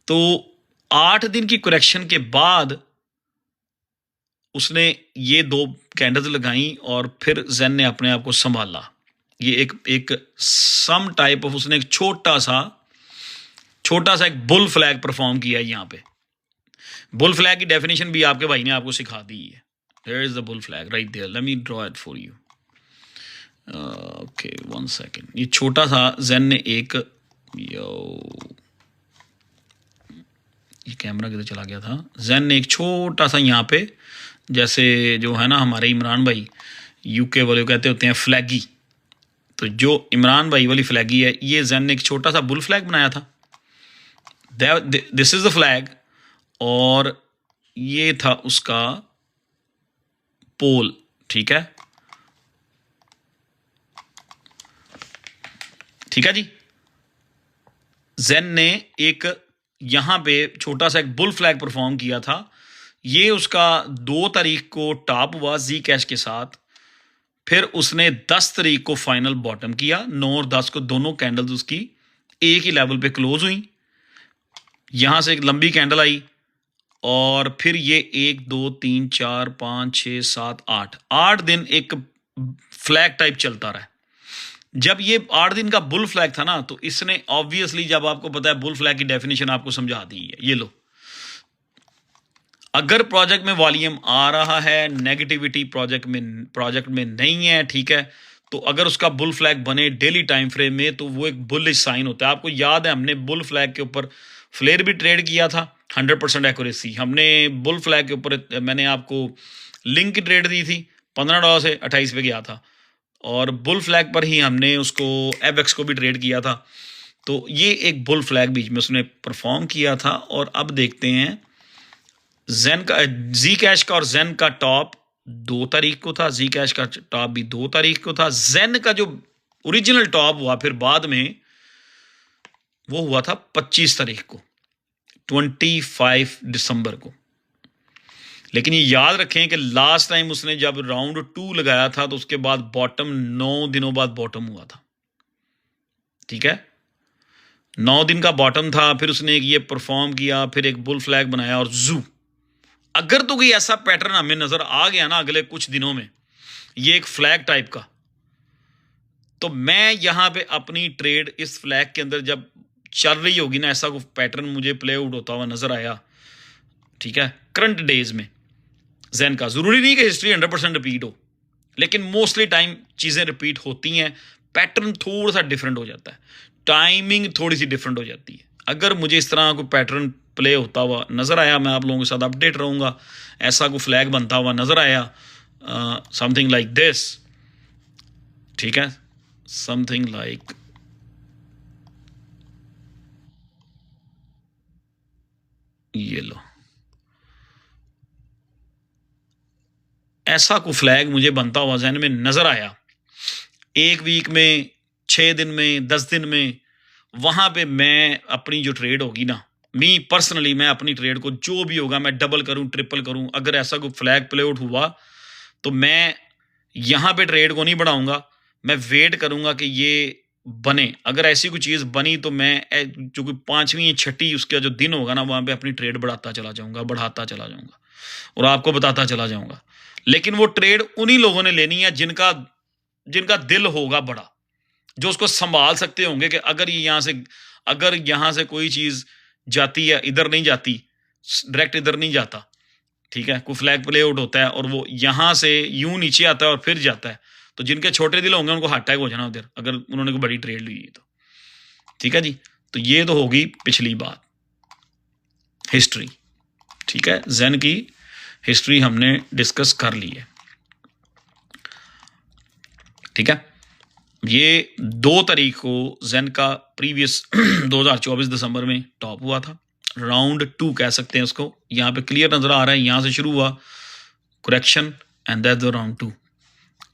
तो 8 दिन की करेक्शन के बाद उसने ये 2 कैंडल्स लगाई और फिर जेन ने अपने आप को संभाला। ये एक सम टाइप ऑफ, उसने एक छोटा सा एक बुल फ्लैग परफॉर्म किया यहां पे। बुल फ्लैग की डेफिनेशन भी आपके भाई ने आपको सिखा दी है। There is the bull flag right there. Let me draw it for you. Okay 1 second, ये छोटा सा जेन ने एक ये कैमरा किधर चला गया था, जेन ने एक छोटा सा यहाँ पे, जैसे जो है ना हमारे इमरान भाई यूके वाले कहते होते हैं फ्लैगी, तो जो इमरान भाई वाली फ्लैगी है, ये जेन ने एक छोटा सा बुल फ्लैग बनाया था, दिस इज द फ्लैग, और ये था उसका पोल। ठीक है, ठीक है जी। जेन ने एक यहां पे छोटा सा एक बुल फ्लैग परफॉर्म किया था, ये उसका 2 तारीख को टॉप हुआ जी कैश के साथ, फिर उसने 10 तारीख को फाइनल बॉटम किया, 9 और 10 को दोनों कैंडल्स उसकी एक ही लेवल पे क्लोज हुई, यहां से एक लंबी कैंडल आई, और फिर ये 1 2 3 4 5 6 7 8 दिन एक फ्लैग टाइप चलता रहा। जब ये 8 दिन का बुल फ्लैग था ना, तो इसने ऑब्वियसली, जब आपको पता है बुल फ्लैग की डेफिनेशन आपको समझा दी है, ये लो, अगर प्रोजेक्ट में वॉल्यूम आ रहा है, नेगेटिविटी प्रोजेक्ट में नहीं है, ठीक है, तो अगर उसका बुल फ्लैग बने डेली टाइम फ्रेम में, तो वो एक बुलिश साइन होता है। आपको याद है हमने बुल फ्लैग के ऊपर फ्लेयर भी ट्रेड किया था, 100% एक्यूरेसी। हमने बुल फ्लैग के ऊपर मैंने आपको लिंक की ट्रेड दी थी, $15 से 28 पे गया था, और बुल फ्लैग पर ही हमने उसको एवेक्स को भी ट्रेड किया था। तो ये एक बुल फ्लैग बीच में उसने परफॉर्म किया था। और अब देखते हैं जेन का, जी कैश का और जेन का टॉप 2 तारीख को था, जी कैश का टॉप भी 2 तारीख को था, जेन का जो ओरिजिनल टॉप हुआ फिर बाद में वो हुआ था 25 तारीख को, 25 दिसंबर को। लेकिन ये याद रखें कि लास्ट टाइम उसने जब राउंड 2 लगाया था, तो उसके बाद बॉटम 9 दिनों बाद बॉटम हुआ था। ठीक है, 9 दिन का बॉटम था, फिर उसने एक ये परफॉर्म किया, फिर एक बुल फ्लैग बनाया, और जू, अगर तो कोई ऐसा पैटर्न हमें नजर आ गया ना अगले कुछ दिनों में, ये एक फ्लैग टाइप का, तो मैं यहां पे अपनी ट्रेड इस फ्लैग के अंदर जब चल रही होगी ना, ऐसा कोई पैटर्न मुझे प्ले आउट होता हुआ नजर आया, ठीक है, करंट डेज में जेन का, जरूरी नहीं कि हिस्ट्री 100% रिपीट हो, लेकिन मोस्टली टाइम चीजें रिपीट होती हैं, पैटर्न थोड़ा सा डिफरेंट हो जाता है, टाइमिंग थोड़ी सी डिफरेंट हो जाती है। अगर मुझे इस तरह कोई पैटर्न प्ले होता हुआ नजर आया, मैं आप लोगों के साथ अपडेट रहूंगा। ऐसा कोई फ्लैग बनता हुआ नजर आया, समथिंग लाइक दिस, ठीक है, समथिंग लाइक ये लो, ऐसा कोई फ्लैग मुझे बनता हुआ जहन में नजर आया, 1 वीक में, 6 दिन में, 10 दिन में, वहां पे मैं अपनी जो ट्रेड होगी ना, मी पर्सनली मैं अपनी ट्रेड को जो भी होगा मैं डबल करूं, ट्रिपल करूं। अगर ऐसा कोई फ्लैग प्ले आउट हुआ तो मैं यहां पे ट्रेड को नहीं बढ़ाऊंगा, मैं वेट करूंगा कि ये बने। अगर ऐसी कोई चीज बनी तो मैं जो कोई 5वीं 6ठी उसका जो दिन होगा ना, वहां पे अपनी ट्रेड बढ़ाता चला जाऊंगा, बढ़ाता चला जाऊंगा, और आपको बताता चला जाऊंगा। लेकिन वो ट्रेड उन्हीं लोगों ने लेनी है जिनका जिनका दिल होगा बड़ा, जो उसको संभाल सकते होंगे कि अगर यहां से कोई चीज जाती है, इधर नहीं जाती, डायरेक्ट इधर नहीं जाता, ठीक है, कोई फ्लैग प्ले आउट होता है और वो यहां से यूं नीचे आता है और फिर जाता है, तो जिनके छोटे दिल होंगे उनको हार्ट अटैक हो जाना उधर, अगर उन्होंने कोई बड़ी ट्रेड ली है तो। ठीक है जी, तो ये तो होगी पिछली बात, हिस्ट्री। ठीक है, जेन की हिस्ट्री हमने डिस्कस कर ली है। ठीक है, ये 2 तारीख को जेन का प्रीवियस 2024 दिसंबर में टॉप हुआ था, राउंड 2 कह सकते हैं उसको, यहाँ पे क्लियर नजर आ रहा है, यहाँ से शुरू हुआ correction and that the round 2,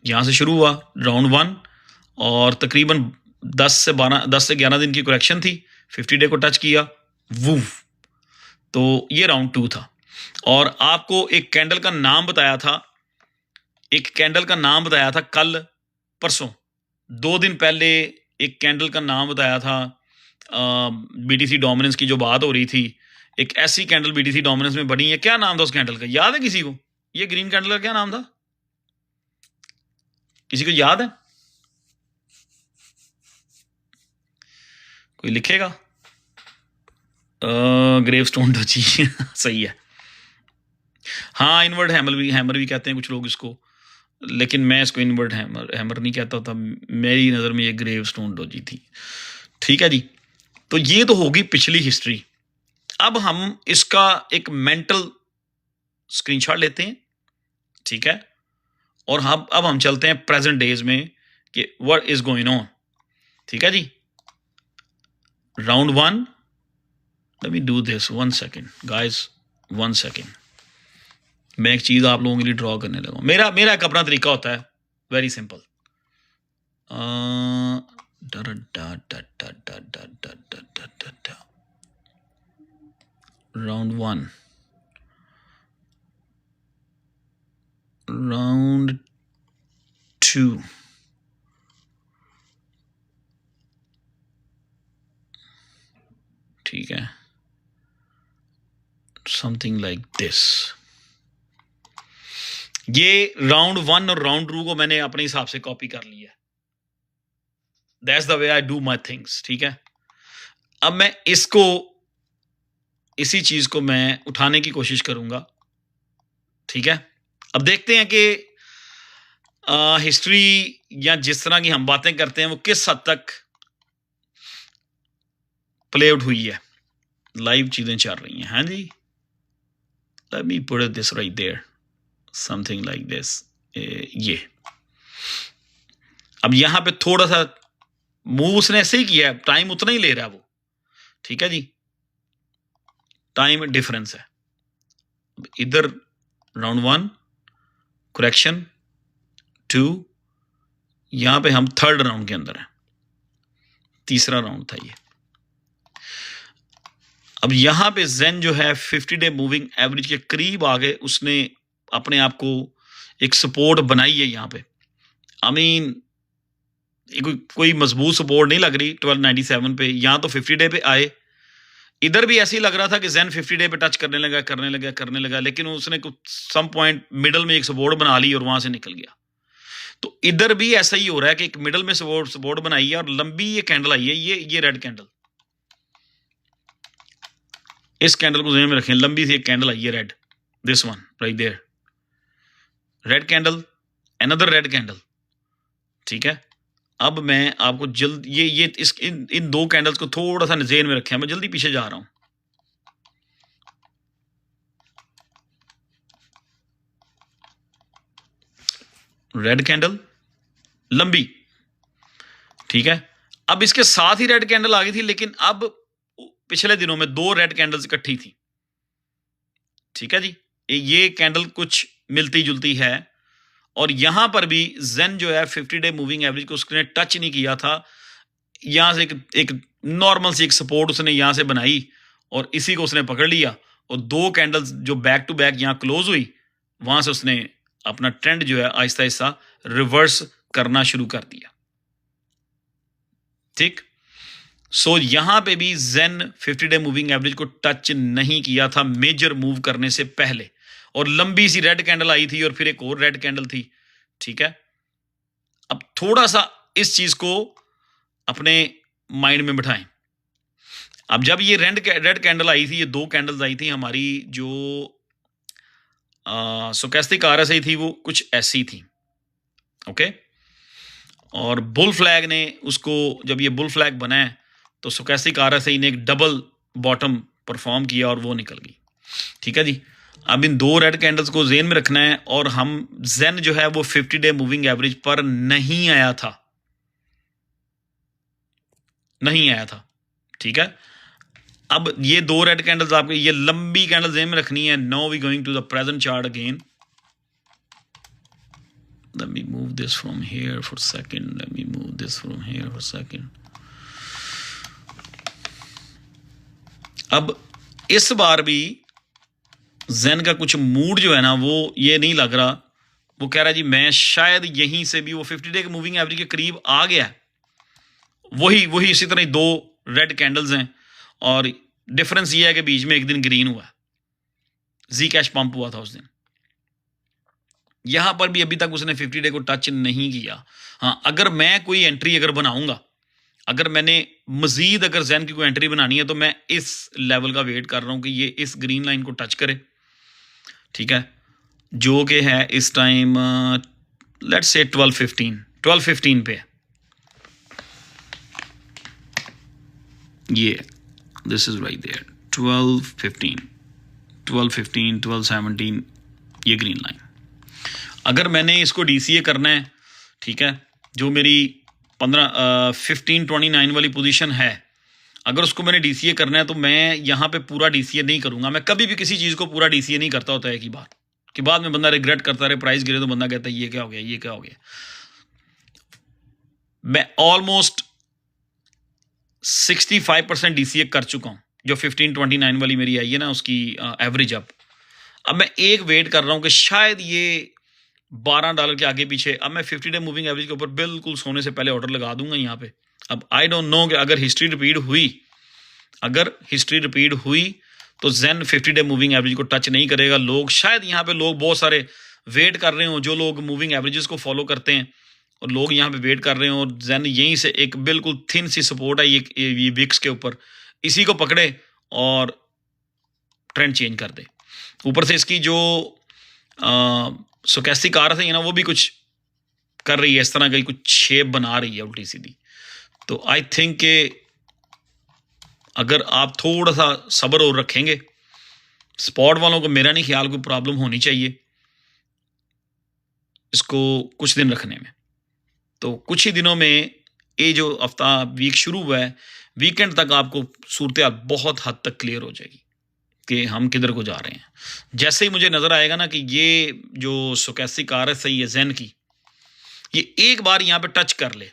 यहाँ से शुरू हुआ राउंड 1, और तकरीबन 10 से 11 दिन की करेक्शन थी, 50 डे को टच किया, वूव, तो ये राउंड 2 था। और आपको एक कैंडल का नाम बताया था, कल परसों 2 दिन पहले एक कैंडल का नाम बताया था, बीटीसी डोमिनेंस की जो बात हो रही थी, एक ऐसी कैंडल बीटीसी डोमिनेंस में बनी है, क्या नाम था उस कैंडल का, याद है किसी को? ये ग्रीन कैंडल का क्या नाम था, किसी को याद है? कोई लिखेगा? ग्रेवस्टोन डची सही है। हाँ, इनवर्ड हैमर भी कहते हैं कुछ लोग इसको, लेकिन मैं इसको इन्वर्ट हैमर नहीं कहता था, मेरी नज़र में ये ग्रेव स्टोन डोजी थी। ठीक है जी, तो ये तो होगी पिछली हिस्ट्री। अब हम इसका एक मेंटल स्क्रीनशॉट लेते हैं, ठीक है, और अब हम चलते हैं प्रेजेंट डेज में कि व्हाट इज गोइंग ऑन। ठीक है जी, round 1, let me do this, 1 second guys, 1 second. मैं एक चीज़ आप लोगों के लिए ड्रॉ करने लगा हूं। मेरा एक अपना तरीका होता है, वेरी सिंपल। राउंड 1, राउंड 2, ठीक है, समथिंग लाइक दिस। ये राउंड 1 और राउंड 2 को मैंने अपने हिसाब से कॉपी कर लिया। That's the way I do my things. ठीक है, अब मैं इसको, इसी चीज को मैं उठाने की कोशिश करूंगा। ठीक है, अब देखते हैं कि हिस्ट्री या जिस तरह की हम बातें करते हैं वो किस हद तक प्ले आउट हुई है। लाइव चीजें चल रही हैं। हाँ जी, let me put it this right there, something like this. ये अब यहां पे थोड़ा सा मूव उसने ऐसे ही किया है, टाइम उतना ही ले रहा है वो। ठीक है जी, टाइम डिफरेंस है। इधर राउंड 1 करेक्शन 2, यहां पे हम थर्ड राउंड के अंदर है, तीसरा राउंड था ये। अब यहां पे जेन जो है 50 डे मूविंग एवरेज के करीब आ गए, उसने अपने आप को एक सपोर्ट बनाई है यहां पे। आई मीन कोई मजबूत सपोर्ट नहीं लग रही 1297 पे, यहां तो 50 डे पे आए। इधर भी ऐसे ही लग रहा था कि जेन 50 डे पे टच करने लगा, लेकिन उसने कुछ सम पॉइंट मिडल में एक सपोर्ट बना ली और वहां से निकल गया। तो इधर भी ऐसा ही हो रहा है कि एक मिडल में सपोर्ट बनाई है और लंबी ये कैंडल आई है, ये रेड कैंडल। इस कैंडल को ध्यान में रखें, लंबी सी एक कैंडल आई है red, this one right there, red candle, another red candle. ठीक है, अब मैं आपको जल्द ये इन दो कैंडल्स को थोड़ा सा ज़हन में रखें, मैं जल्दी पीछे जा रहा हूं। रेड कैंडल लंबी, ठीक है, अब इसके साथ ही रेड कैंडल आ गई थी, लेकिन अब पिछले दिनों में 2 रेड कैंडल्स इकट्ठी थी। ठीक है जी, ये कैंडल कुछ मिलती जुलती है, और यहां पर भी जेन जो है 50 डे मूविंग एवरेज को उसने टच नहीं किया था। यहां से एक नॉर्मल सी एक सपोर्ट उसने यहां से बनाई और इसी को उसने पकड़ लिया, और 2 कैंडल्स जो बैक टू बैक यहां क्लोज हुई, वहां से उसने अपना ट्रेंड जो है आहिस्ता आहिस्ता रिवर्स करना शुरू कर दिया। ठीक, सो यहां पे भी जेन 50 डे मूविंग एवरेज को टच नहीं किया था मेजर मूव करने से पहले, और लंबी सी रेड कैंडल आई थी और फिर एक और रेड कैंडल थी। ठीक है, अब थोड़ा सा इस चीज को अपने माइंड में बिठाएं। अब जब ये रेड कैंडल आई थी, ये 2 कैंडल्स आई थी हमारी, जो स्टोचैस्टिक आरएसआई थी वो कुछ ऐसी थी। ओके, और बुल फ्लैग ने उसको, जब ये बुल फ्लैग बना है तो स्टोचैस्टिक आरएसआई ने एक डबल बॉटम परफॉर्म किया और वो निकल गई। ठीक है जी, अब इन 2 रेड कैंडल्स को जेन में रखना है, और हम जेन जो है वो 50 डे मूविंग एवरेज पर नहीं आया था, नहीं आया था। ठीक है, अब ये 2 रेड कैंडल्स आपके, ये लंबी कैंडल जेन में रखनी है। Now we going to the present chart again. Let me move this from here for a second. Let me move this from here for a second. अब इस बार भी जेन का कुछ मूड जो है ना, वो ये नहीं लग रहा, वो कह रहा है जी मैं शायद यहीं से भी वो 50 डे के मूविंग एवरेज के करीब आ गया है। वही इसी तरह 2 रेड कैंडल्स हैं, और डिफरेंस ये है कि बीच में एक दिन ग्रीन हुआ, जी कैश पंप हुआ था उस दिन। यहां पर भी अभी तक उसने 50 डे को टच नहीं किया। हाँ, अगर मैं कोई एंट्री अगर बनाऊंगा, अगर मैंने मजीद अगर जेन की कोई एंट्री बनानी है, तो मैं इस लेवल का वेट कर रहा हूं कि ये इस ग्रीन लाइन को टच करे। ठीक है, जो कि है इस टाइम लेट्स से 12-15 पे ये, दिस इज राइट देयर 12-15, 12-17, ये ग्रीन लाइन। अगर मैंने इसको DCA करना है, ठीक है, जो मेरी 15-29 वाली पोजीशन है, अगर उसको मैंने DCA करना है तो मैं यहाँ पे पूरा DCA नहीं करूँगा। मैं कभी भी किसी चीज़ को पूरा DCA नहीं करता होता है कि बात कि बाद में बंदा रिग्रेट करता रहे, प्राइस गिरे तो बंदा कहता है ये क्या हो गया, ये क्या हो गया। मैं ऑलमोस्ट 65% DCA कर चुका हूँ, जो 15-29 वाली मेरी आई है ना, उसकी एवरेज। अब मैं एक वेट कर रहा हूँ कि शायद ये $12 के आगे पीछे, अब मैं 50 डे मूविंग एवरेज के ऊपर बिल्कुल सोने से पहले ऑर्डर लगा दूंगा यहाँ पे। अब आई डोंट नो कि अगर हिस्ट्री रिपीट हुई तो जेन 50 डे मूविंग एवरेज को टच नहीं करेगा। लोग शायद यहाँ पे लोग बहुत सारे वेट कर रहे हो, जो लोग मूविंग एवरेजेस को फॉलो करते हैं, और लोग यहाँ पे वेट कर रहे हो, और जेन यहीं से एक बिल्कुल थिन सी सपोर्ट है ये विक्स के ऊपर, इसी को पकड़े और ट्रेंड चेंज कर दे। ऊपर से इसकी जो स्टोचैस्टिक आर है ना, वो भी कुछ कर रही है, इस तरह की कुछ शेप बना रही है उल्टी सीधी। तो आई थिंक के अगर आप थोड़ा सा सब्र और रखेंगे, स्पॉट वालों को मेरा नहीं ख्याल कोई प्रॉब्लम होनी चाहिए इसको कुछ दिन रखने में। तो कुछ ही दिनों में ये जो हफ्ता वीक शुरू हुआ है, वीकेंड तक आपको सूरत बहुत हद तक क्लियर हो जाएगी कि हम किधर को जा रहे हैं। जैसे ही मुझे नजर आएगा ना कि ये जो स्टोचैस्टिक आर एस आई है जेन की, ये एक बार यहाँ पे टच कर ले,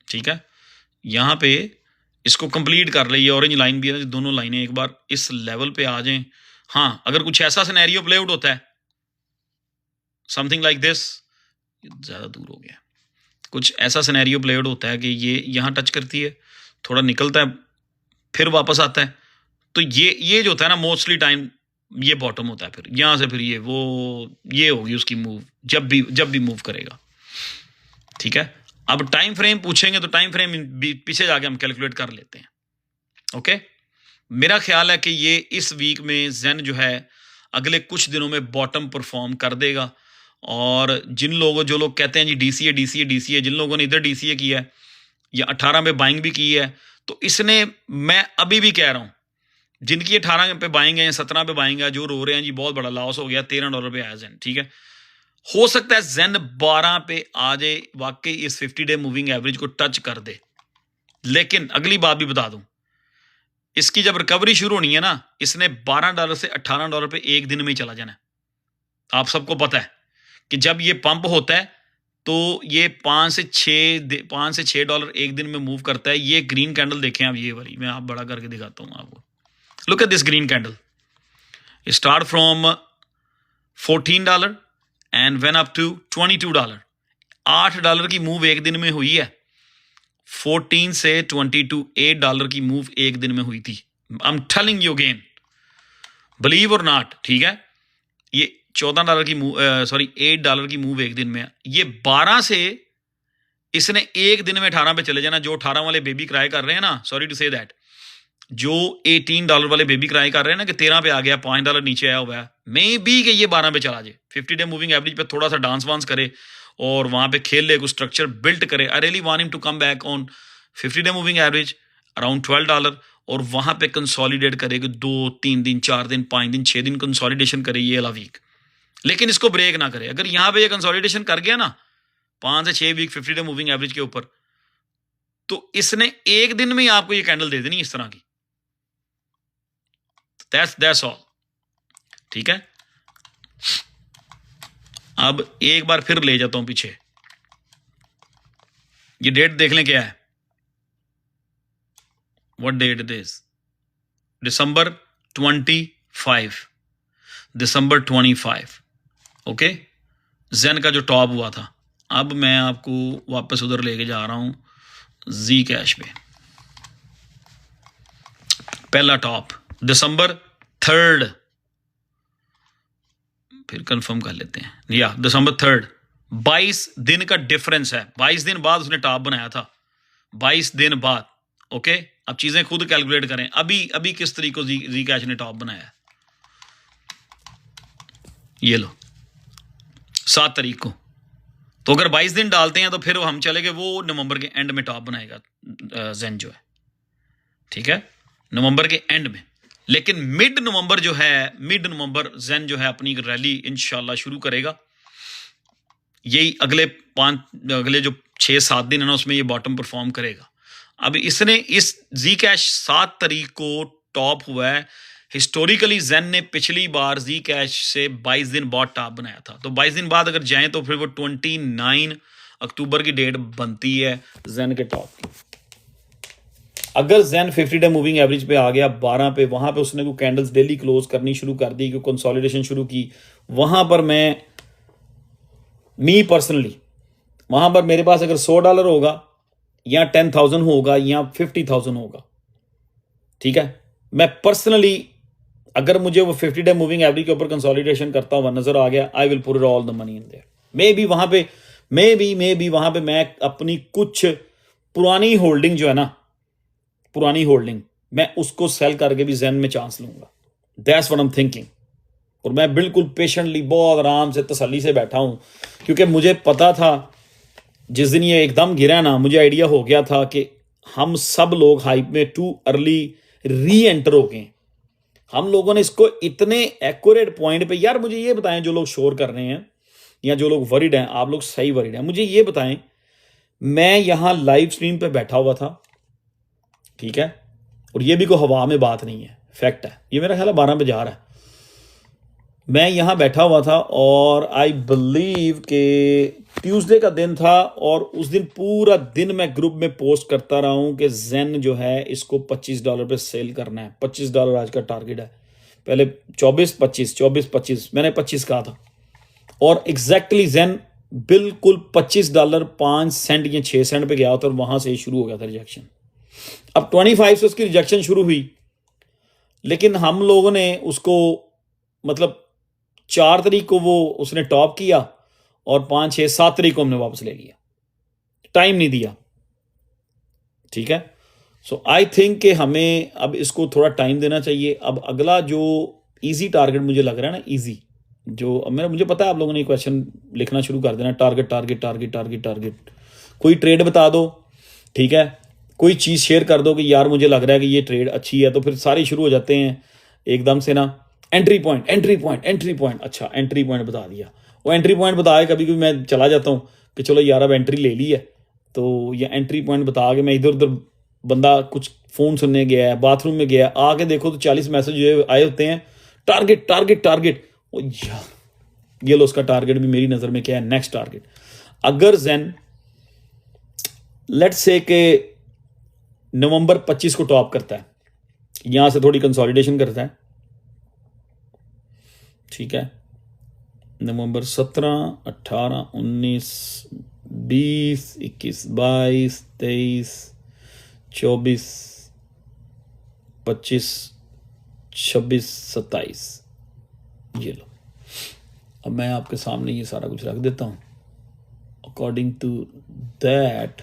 ठीक है, यहाँ पे इसको कंप्लीट कर ले, ये ऑरेंज लाइन भी है, दोनों लाइनें एक बार इस लेवल पे आ जाएं। हाँ, अगर कुछ ऐसा सिनेरियो प्ले आउट होता है, समथिंग लाइक दिस, ज्यादा दूर हो गया, कुछ ऐसा सिनेरियो प्ले आउट होता है कि ये यहाँ टच करती है, थोड़ा निकलता है, फिर वापस आता है, तो ये जो होता है ना, मोस्टली टाइम ये बॉटम होता है। फिर यहाँ से फिर ये होगी उसकी मूव, जब भी मूव करेगा, ठीक है। अब टाइम फ्रेम पूछेंगे तो टाइम फ्रेम पीछे जाके हम कैलकुलेट कर लेते हैं। ओके, मेरा ख्याल है कि ये इस वीक में जेन जो है अगले कुछ दिनों में बॉटम परफॉर्म कर देगा। और जो लोग कहते हैं जी DCA, जिन लोगों ने इधर DCA किया है या 18 में बाइंग भी की है, तो इसने, मैं अभी भी कह रहा हूं, जिनकी 18 पे बाइंग है या 17 पे बाइंग है, जो रो रहे हैं जी बहुत बड़ा लॉस हो गया, $13 पे आया जेन, ठीक है, हो सकता है जेन 12 पे आ जाए, वाकई इस 50 डे मूविंग एवरेज को टच कर दे। लेकिन अगली बात भी बता दूं, इसकी जब रिकवरी शुरू होनी है ना, इसने $12 से $18 पे एक दिन में ही चला जाना है। आप सबको पता है कि जब ये पंप होता है तो ये $5 से $6 एक दिन में मूव करता है। ये ग्रीन कैंडल देखें आप, ये वाली मैं आप बड़ा करके दिखाता हूं आपको। Look at this green candle, start from $14 and when up to $22। $8 की मूव एक दिन में हुई है। 14 से 22, $8 की मूव एक दिन में हुई थी। I am telling you again, believe और नॉट, ठीक है। ये $14 की मूव, सॉरी $8 की मूव एक दिन में। ये 12 से इसने एक दिन में 18 पे चले जाना। जो 18 वाले बेबी क्राई कर रहे हैं ना, सॉरी टू से दैट, जो $18 वाले बेबी क्राई कर रहे हैं ना कि 13 पे आ गया, $5 नीचे आया हुआ है, मे बी कि ये 12 पे चला जाए, 50 डे मूविंग एवरेज पे थोड़ा सा डांस वांस करे और वहां पे खेल ले, कुछ स्ट्रक्चर बिल्ड करे। I really want him to come back on 50 day moving average around $12 और वहां पे कंसोलिडेट करे कि 2-3 दिन, 4 दिन, 5 दिन, 6 दिन कंसोलिडेशन करे ये वाला वीक, लेकिन इसको ब्रेक ना करे। अगर यहां पे ये कंसोलिडेशन कर गया ना 5 से 6 वीक 50 डे मूविंग एवरेज के ऊपर, तो इसने एक दिन में ही आपको ये कैंडल दे देनी इस तरह की। That's all, ठीक है। अब एक बार फिर ले जाता हूं पीछे, ये डेट देख लें क्या है, what date it is, December 25। Okay, Zen का जो टॉप हुआ था। अब मैं आपको वापस उधर लेके जा रहा हूं जी कैश पे। पहला टॉप December 3, फिर कंफर्म कर लेते हैं, या December 3, 22 दिन का डिफरेंस है। 22 दिन बाद उसने टॉप बनाया था, 22 दिन बाद। ओके, अब चीजें खुद कैलकुलेट करें, अभी किस तरीके से जी कैश ने टॉप बनाया। ये लो 7 तारीख को। तो अगर 22 दिन डालते हैं तो फिर हम चले गए, वो नवंबर के एंड में टॉप बनाएगा जेन जो है, ठीक है, नवंबर के एंड में। लेकिन मिड नवंबर जो है, मिड नवंबर जेन जो है अपनी रैली इंशाल्लाह शुरू करेगा। यही अगले जो 6-7 दिन है ना, उसमें ये बॉटम परफॉर्म करेगा। अब इसने इस जी कैश 7 तारीख को टॉप हुआ है। हिस्टोरिकली जेन ने पिछली बार जी कैश से 22 दिन बाद टॉप बनाया था। तो 22 दिन बाद अगर जाएं तो फिर वो 29 अक्टूबर की डेट बनती है जेन के टॉप की। अगर जेन 50 डे मूविंग एवरेज पे आ गया 12 पे, वहां पे उसने कोई कैंडल्स डेली क्लोज करनी शुरू कर दी, कोई कंसोलिडेशन शुरू की, वहां पर मी पर्सनली वहां पर मेरे पास अगर $100 होगा या 10,000 होगा या 50,000 होगा, ठीक है, मैं पर्सनली अगर मुझे वो 50 डे मूविंग एवरेज के ऊपर कंसोलिडेशन करता हुआ नजर आ गया, I will put all the money in their. May be वहां पे मैं अपनी कुछ पुरानी होल्डिंग जो है ना, पुरानी होल्डिंग, मैं उसको सेल करके भी जेन में चांस लूंगा। That's what I am thinking. और मैं बिल्कुल पेशेंटली बहुत आराम से तसल्ली से बैठा हूं, क्योंकि मुझे पता था जिस दिन ये एकदम गिरा ना, मुझे आइडिया हो गया था कि हम सब लोग हाइप में टू अर्ली री एंटर हो गए। हम लोगों ने इसको इतने एक्यूरेट पॉइंट पे, यार मुझे ये बताएं जो लोग शोर कर रहे हैं या जो लोग वरीड हैं, आप लोग सही वरीड हैं, मुझे ये बताएं, मैं यहां लाइव स्ट्रीम पे बैठा हुआ था, ठीक है, और ये भी कोई हवा में बात नहीं है, फैक्ट है, ये मेरा ख्याल है 12 पे जा रहा है। मैं यहां बैठा हुआ था और आई बिलीव के ट्यूसडे का दिन था, और उस दिन पूरा दिन मैं ग्रुप में पोस्ट करता रहा हूं कि जेन जो है इसको $25 पे सेल करना है। $25 आज का टारगेट है। पहले 24-25 मैंने 25 कहा था, और एग्जैक्टली जेन बिल्कुल $25 5 सेंट या 6 सेंट पे गया था, और वहां से शुरू हो गया था रिजेक्शन। अब 25 से उसकी रिजेक्शन शुरू हुई, लेकिन हम लोगों ने उसको मतलब 4 तारीख को वो उसने टॉप किया, और 5, 6, 7 तारीख को हमने वापस ले लिया, टाइम नहीं दिया, ठीक है। सो आई थिंक कि हमें अब इसको थोड़ा टाइम देना चाहिए। अब अगला जो इजी टारगेट मुझे लग रहा है ना, इजी जो मुझे पता है आप लोगों ने क्वेश्चन लिखना शुरू कर देना, target target target target target, कोई ट्रेड बता दो, ठीक है, कोई चीज़ शेयर कर दो कि यार मुझे लग रहा है कि ये ट्रेड अच्छी है, तो फिर सारे शुरू हो जाते हैं एकदम से ना, entry point entry point entry point, अच्छा एंट्री पॉइंट बता दिया, वो एंट्री पॉइंट बताए, कभी कभी मैं चला जाता हूँ कि चलो यार अब एंट्री ले ली है, तो ये एंट्री पॉइंट बता के मैं इधर उधर, बंदा कुछ फ़ोन सुनने गया है, बाथरूम में गया, आके देखो तो 40 मैसेज आए होते हैं, टारगेट टारगेट टारगेट, ओ यार ये लो, उसका टारगेट भी मेरी नज़र में क्या है, नेक्स्ट टारगेट। अगर जेन लेट्स से के नवंबर 25 को टॉप करता है, यहां से थोड़ी कंसोलिडेशन करता है, ठीक है, नवंबर 17, 18, 19, 20, 21, 22, 23, 24, 25, 26, 27, ये लो। अब मैं आपके सामने ये सारा कुछ रख देता हूं। अकॉर्डिंग टू दैट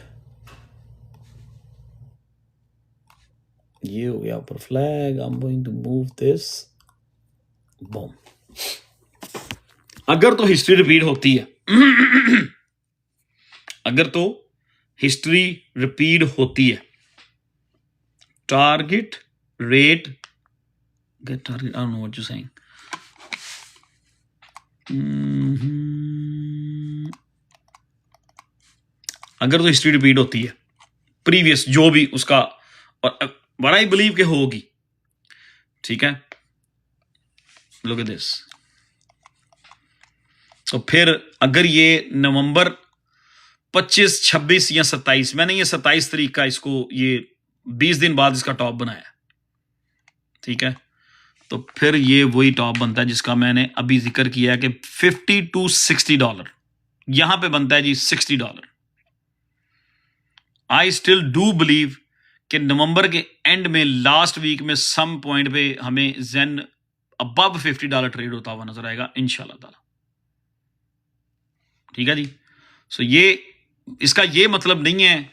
ये हो गया ऊपर flag, I am going to move this, boom. अगर तो हिस्ट्री रिपीट होती है अगर तो हिस्ट्री रिपीट होती है, target rate get target, I don't know what you saying, अगर तो हिस्ट्री रिपीट होती है प्रीवियस जो भी उसका, और व्हाट आई बिलीव के होगी, ठीक है, लुक एट दिस। तो फिर अगर ये नवंबर 25, 26 या 27, मैंने ये 27 तारीख का इसको, ये 20 दिन बाद इसका टॉप बनाया, ठीक है, तो फिर ये वही टॉप बनता है जिसका मैंने अभी जिक्र किया है कि $50 to $60 यहां पे बनता है जी, $60। आई स्टिल डू बिलीव कि नवंबर के एंड में लास्ट वीक में सम पॉइंट पे हमें जेन अबव $50 ट्रेड होता हुआ नजर आएगा इंशाल्लाह ताला, ठीक है जी। सो ये इसका ये मतलब नहीं है,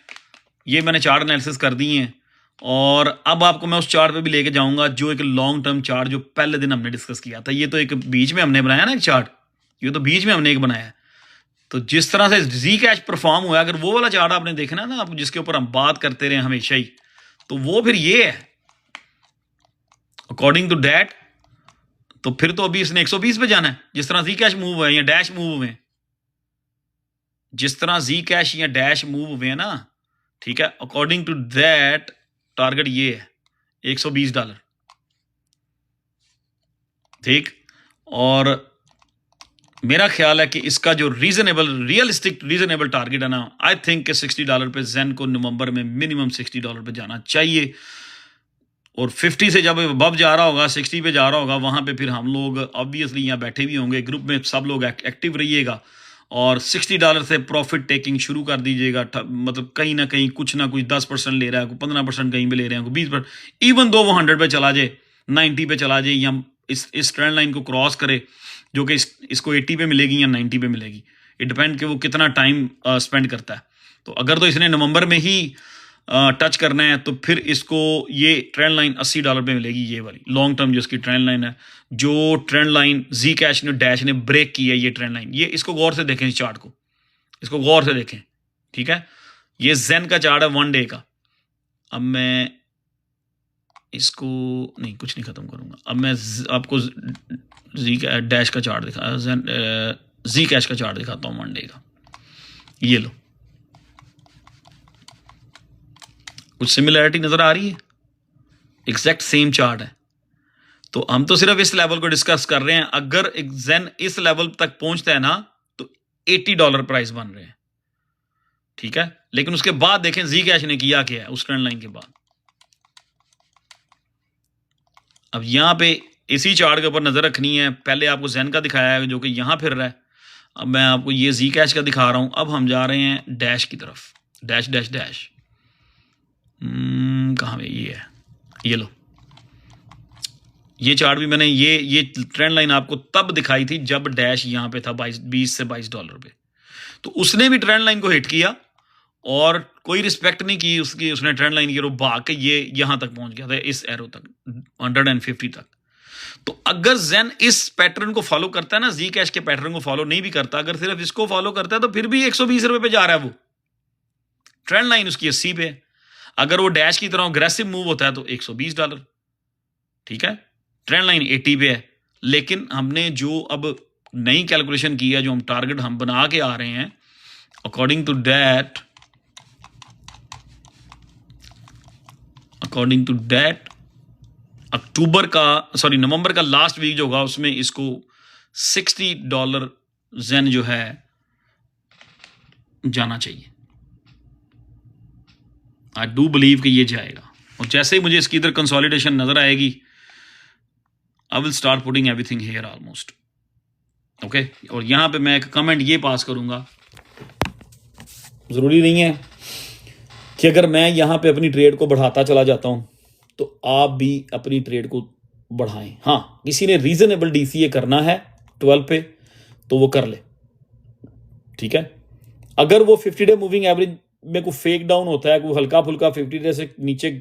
ये मैंने चार्ट एनालिसिस कर दी है, और अब आपको मैं उस चार्ट पे भी लेके जाऊंगा जो एक लॉन्ग टर्म चार्ट जो पहले दिन हमने डिस्कस किया था। ये तो एक बीच में हमने बनाया ना एक चार्ट, ये तो बीच में हमने एक बनाया है, तो जिस तरह से जी कैश परफॉर्म हुआ, अगर वो वाला चार्ट आपने देखना ना, आप जिसके ऊपर हम बात करते रहे हमेशा ही, तो वो फिर ये है अकॉर्डिंग टू डैट। तो फिर तो अभी इसने 120 पे जाना है, जिस तरह जी कैश मूव हुए या डैश मूव हुए, जिस तरह जी कैश या डैश मूव हुए ना, ठीक है, अकॉर्डिंग टू दैट टारगेट ये है $120, ठीक। और मेरा ख्याल है कि इसका जो रियलिस्टिक रीजनेबल टारगेट है ना, आई थिंक कि $60 पे जेन को नवंबर में मिनिमम $60 पे जाना चाहिए। और 50 से जब अब जा रहा होगा, 60 पे जा रहा होगा, वहां पे फिर हम लोग ऑब्वियसली यहाँ बैठे भी होंगे, ग्रुप में सब लोग एक्टिव रहिएगा और $60 से प्रॉफिट टेकिंग शुरू कर दीजिएगा। मतलब कहीं ना कहीं कुछ ना कुछ 10% ले रहा है, 15% कहीं पे ले रहे हैं, 20%, इवन दो वो 100 पे चला जाए, 90 पे चला जाए, या इस ट्रेंड लाइन को क्रॉस करे, जो कि इसको 80 पे मिलेगी या 90 पे मिलेगी, इट डिपेंड कि वो कितना टाइम स्पेंड करता है। तो अगर तो इसने नवंबर में ही टच करना है, तो फिर इसको ये ट्रेंड लाइन $80 पे मिलेगी, ये वाली लॉन्ग टर्म जो इसकी ट्रेंड लाइन है, जो ट्रेंड लाइन जी कैश ने डैश ने ब्रेक की है, ये ट्रेंड लाइन, ये इसको गौर से देखें, इस चार्ट को, इसको गौर से देखें, ठीक है। ये जेन का चार्ट है 1 डे का। अब मैं इसको नहीं, कुछ नहीं खत्म करूंगा, अब मैं आपको जी डैश का चार्ट दिखा, जी कैश का चार्ट दिखाता हूँ 1 डे का। ये लो, कुछ सिमिलैरिटी नजर आ रही है, एग्जैक्ट सेम चार्ट है। तो हम तो सिर्फ इस लेवल को डिस्कस कर रहे हैं। अगर जेन इस लेवल तक पहुंचता है ना, तो $80 प्राइस बन रहे हैं, ठीक है। लेकिन उसके बाद देखें जी कैश ने किया क्या है उस ट्रेंड लाइन के बाद। अब यहां पे इसी चार्ट के ऊपर नजर रखनी है। पहले आपको जेन का दिखाया है जो कि यहां फिर रहा है, अब मैं आपको ये जी कैश का दिखा रहा हूं। अब हम जा रहे हैं डैश की तरफ, डैश डैश डैश, कहाँ पे ये है, ये लो। ये चार्ट भी मैंने ये ट्रेंड लाइन आपको तब दिखाई थी जब डैश यहाँ पे था 20 से $22 पे। तो उसने भी ट्रेंड लाइन को हिट किया और कोई रिस्पेक्ट नहीं की उसकी, उसने ट्रेंड लाइन की, भाग के ये यहाँ तक पहुंच गया था, इस एरो तक, 150 तक। तो अगर जेन इस पैटर्न को फॉलो करता है ना, जी कैश के पैटर्न को फॉलो नहीं भी करता, अगर सिर्फ इसको फॉलो करता है, तो फिर भी $120 पे जा रहा है वो। ट्रेंड लाइन उसकी 80 पे है। अगर वो डैश की तरह अग्रेसिव मूव होता है तो $120, ठीक है। ट्रेंड लाइन 80 पे है। लेकिन हमने जो अब नई कैलकुलेशन की है, जो हम टारगेट हम बना के आ रहे हैं, अकॉर्डिंग टू दैट नवंबर का लास्ट वीक जो होगा उसमें इसको $60 जेन जो है जाना चाहिए। आई डू बिलीव कि ये जाएगा। और जैसे ही मुझे इसकी इधर कंसोलिडेशन नजर आएगी, I will start putting everything here almost, okay. और यहां पे मैं एक कमेंट ये पास करूंगा, जरूरी नहीं है कि अगर मैं यहां पे अपनी ट्रेड को बढ़ाता चला जाता हूं तो आप भी अपनी ट्रेड को बढ़ाएं। हाँ, किसी ने रीजनेबल डीसीए करना है 12 पे तो वो कर ले, ठीक है। अगर वो 50 डे मूविंग एवरेज में कोई फेक डाउन होता है, कोई हल्का फुल्का 50 डे से नीचे,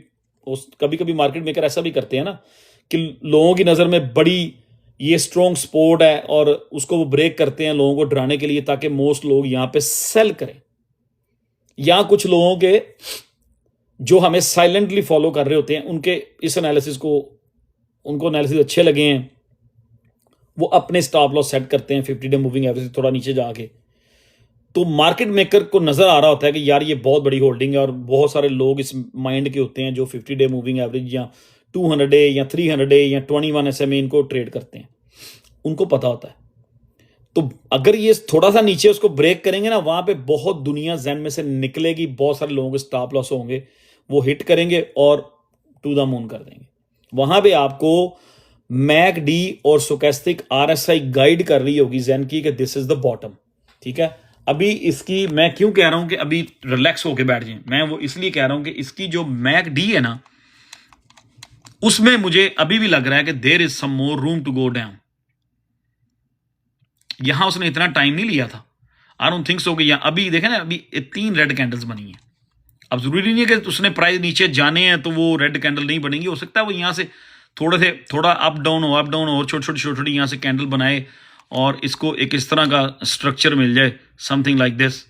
कभी कभी मार्केट मेकर ऐसा भी करते हैं ना कि लोगों की नज़र में बड़ी ये स्ट्रॉन्ग सपोर्ट है और उसको वो ब्रेक करते हैं लोगों को डराने के लिए, ताकि मोस्ट लोग यहाँ पे सेल करें। या कुछ लोगों के जो हमें साइलेंटली फॉलो कर रहे होते हैं, उनके इस एनालिसिस को, उनको एनालिसिस अच्छे लगे हैं, वो अपने स्टॉप लॉस सेट करते हैं 50 डे मूविंग एवरेज से थोड़ा नीचे जाके। तो मार्केट मेकर को नजर आ रहा होता है कि यार ये बहुत बड़ी होल्डिंग है, और बहुत सारे लोग इस माइंड के होते हैं जो 50 डे मूविंग एवरेज या 200 डे या 300 डे या 21 SMA इनको ट्रेड करते हैं, उनको पता होता है। तो अगर ये थोड़ा सा नीचे उसको ब्रेक करेंगे ना, वहां पे बहुत दुनिया जेन में से निकलेगी, बहुत सारे लोगों के स्टॉप लॉस होंगे, वो हिट करेंगे और टू द मून कर देंगे। वहां पे आपको मैकडी और स्टोकेस्टिक RSI गाइड कर रही होगी जेन की कि दिस इज द बॉटम, ठीक है। अभी इसकी मैं क्यों कह रहा हूं कि अभी रिलैक्स होके बैठ जाए, मैं वो इसलिए कह रहा हूं कि इसकी जो मैकडी है ना, उसमें मुझे अभी भी लग रहा है कि there is some more room to go down. यहां उसने इतना टाइम नहीं लिया था, आई डोंट थिंक सो कि यहां अभी देखें ना, अभी 3 रेड कैंडल्स बनी है। अब जरूरी नहीं है कि उसने प्राइस नीचे जाने हैं तो वो रेड कैंडल नहीं बनेगी, हो सकता है वो यहां से थोड़ा अप डाउन हो और छोटी छोटी यहां से कैंडल बनाए और इसको एक इस तरह का स्ट्रक्चर मिल जाए, समथिंग लाइक दिस,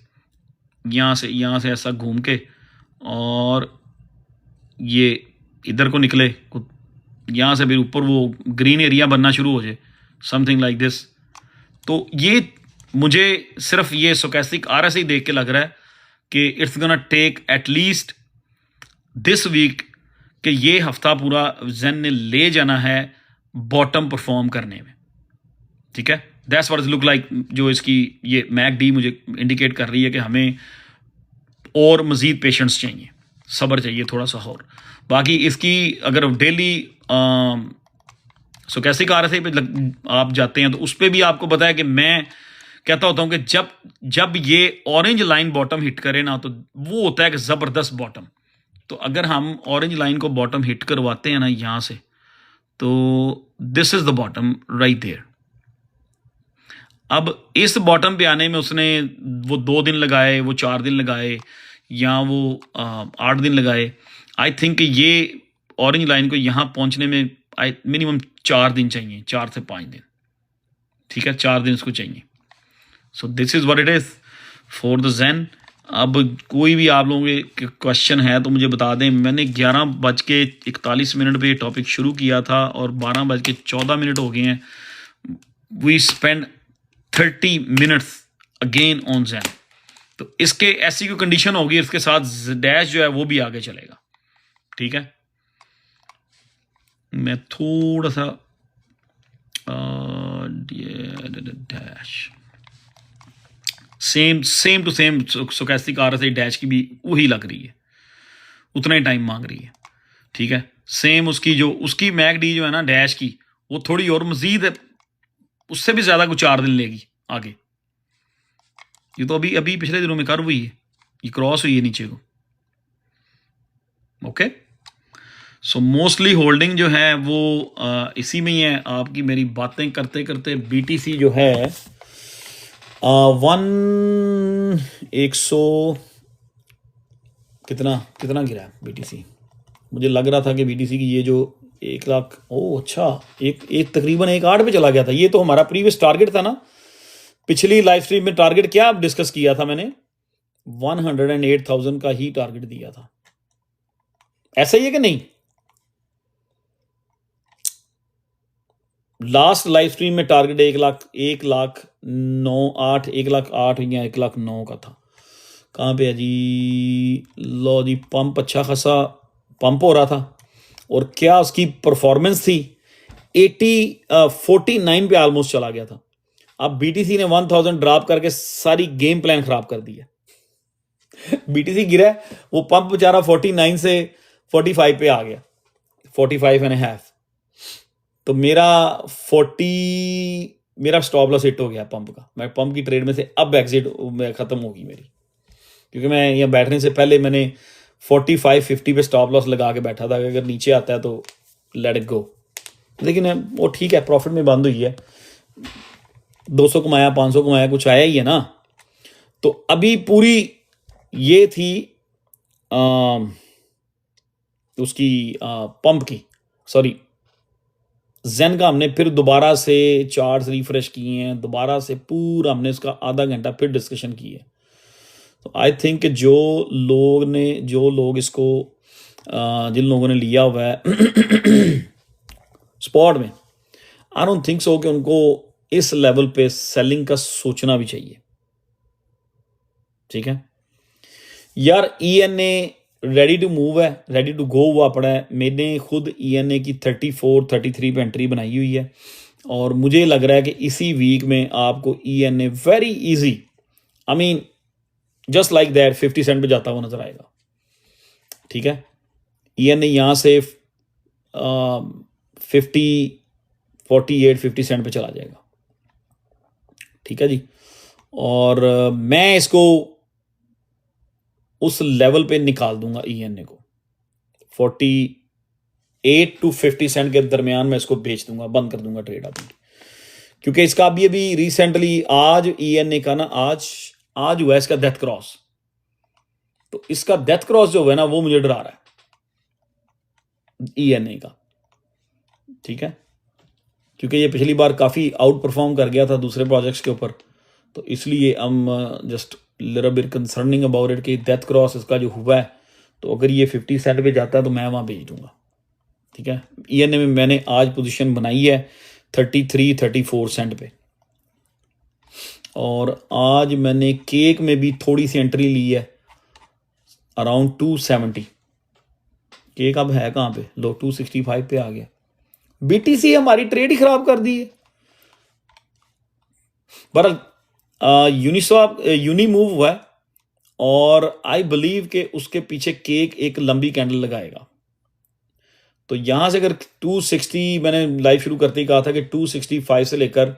यहाँ से ऐसा घूम के और ये इधर को निकले, यहाँ से भी ऊपर वो ग्रीन एरिया बनना शुरू हो जाए, समथिंग लाइक दिस। तो ये मुझे सिर्फ ये स्टोकेस्टिक RSI देख के लग रहा है कि it's gonna take at least this week, कि ये हफ्ता पूरा जेन ने ले जाना है बॉटम परफॉर्म करने में, ठीक है। That's what it look like. जो इसकी ये मैकडी मुझे इंडिकेट कर रही है कि हमें और मज़ीद पेशेंस चाहिए, सब्र चाहिए थोड़ा सा और। बाकी इसकी अगर डेली स्टोकेस्टिक RSI पे आप जाते हैं तो उस पर भी आपको पता है कि मैं कहता होता हूँ कि जब ये ऑरेंज लाइन बॉटम हिट करे ना, तो वो होता है कि ज़बरदस्त बॉटम। तो अगर हम ऑरेंज लाइन को बॉटम हिट करवाते हैं ना यहाँ से, तो this is the bottom right there. अब इस बॉटम पे आने में उसने वो 2 दिन लगाए, वो 4 दिन लगाए, या वो 8 दिन लगाए। आई थिंक ये ऑरेंज लाइन को यहाँ पहुँचने में मिनिमम 4 दिन चाहिए, 4 से 5 दिन, ठीक है, 4 दिन इसको चाहिए। So this is what it is for the Zen. अब कोई भी आप लोगों के क्वेश्चन है तो मुझे बता दें। मैंने 11:41 पे टॉपिक शुरू किया था और 12:14 हो गए हैं। We spend 30 minutes again on Zen. तो इसके ऐसी कोई कंडीशन होगी, इसके साथ डैश जो है वो भी आगे चलेगा, ठीक है। मैं थोड़ा सा dash same to same stochastic RSI dash की भी वही लग रही है, उतना ही टाइम मांग रही है, ठीक है। सेम उसकी मैकडी जो है ना डैश की, वो थोड़ी और मजीद है, उससे भी ज़्यादा कुछ 4 दिन लेगी आगे। ये तो अभी पिछले दिनों में कर हुई है, ये क्रॉस हुई है नीचे को, ओके। सो मोस्टली होल्डिंग जो है वो इसी में ही है। आपकी मेरी बातें करते करते BTC जो है 100 कितना गिरा है BTC। मुझे लग रहा था कि BTC की ये जो 1 लाख, ओ अच्छा, एक तकरीबन 1.8 पे चला गया था। ये तो हमारा प्रीवियस टारगेट था ना, पिछली लाइव स्ट्रीम में टारगेट क्या डिस्कस किया था मैंने, 108,000 का ही टारगेट दिया था। ऐसा ही है कि नहीं? लास्ट लाइव स्ट्रीम में टारगेट 1,09,8 1,08 या 1,09 का था। कहाँ पे है जी? लो जी, पंप अच्छा खासा पंप हो रहा था। और क्या उसकी परफॉर्मेंस थी, 49 पे ऑलमोस्ट चला गया था। अब BTC ने 1000 ड्रॉप करके सारी गेम प्लान खराब कर दिया। BTC गिरा, वो पंप बेचारा 49 से 45 पे आ गया, 45.5। तो मेरा स्टॉप लॉस हिट हो गया पंप का। मैं पंप की ट्रेड में से अब एग्जिट खत्म होगी मेरी, क्योंकि मैं यहाँ बैठने से पहले मैंने 45-50 पे स्टॉप लॉस लगा के बैठा था कि अगर नीचे आता है तो लेट इट गो। लेकिन वो ठीक है, प्रॉफिट में बंद हुई है, 200 कमाया, 500 कमाया, कुछ आया ही है ना। तो अभी पूरी ये थी उसकी पंप की, सॉरी जेन का। हमने फिर दोबारा से चार्ट्स रिफ्रेश किए हैं, दोबारा से पूरा हमने इसका आधा घंटा फिर डिस्कशन की है। तो आई थिंक जो लोग इसको जिन लोगों ने लिया हुआ है स्पॉट में, आई डोंट थिंक सो कि उनको इस लेवल पे सेलिंग का सोचना भी चाहिए, ठीक है यार। ENA रेडी टू मूव है, रेडी टू गो हुआ पड़ा है। मैंने खुद ENA की 34-33 पे एंट्री बनाई हुई है, और मुझे लग रहा है कि इसी वीक में आपको ENA very easy, I mean just like that 50 cent पे जाता हुआ नजर आएगा, ठीक है। ENA यहाँ से 50 सेंट पे चला जाएगा, ठीक है जी। और मैं इसको उस लेवल पे निकाल दूंगा ENA को, 48 to 50 सेंट के दरमियान मैं इसको बेच दूंगा, बंद कर दूंगा ट्रेड अभी। क्योंकि इसका अभी रिसेंटली आज ENA का ना आज हुआ इसका डेथ क्रॉस। तो इसका डेथ क्रॉस जो हुआ ना, वो मुझे डरा रहा है ENA का, ठीक है। क्योंकि ये पिछली बार काफ़ी आउट परफॉर्म कर गया था दूसरे प्रोजेक्ट्स के ऊपर, तो इसलिए हम just little bit concerning about it कि डेथ क्रॉस इसका जो हुआ है, तो अगर ये 50 सेंट पे जाता है तो मैं वहाँ भेज दूंगा। ठीक है, ENA में मैंने आज पोजीशन बनाई है 33-34 सेंट पे, और आज मैंने केक में भी थोड़ी सी एंट्री ली है अराउंड 270। केक अब है कहाँ पे, लो 265 पे आ गया। BTC हमारी ट्रेड ही खराब कर दी है। पर यूनिस्वाप यूनी मूव हुआ है, और आई बिलीव कि उसके पीछे केक एक लंबी कैंडल लगाएगा। तो यहां से अगर 260, मैंने लाइव शुरू करते ही कहा था कि 265 से लेकर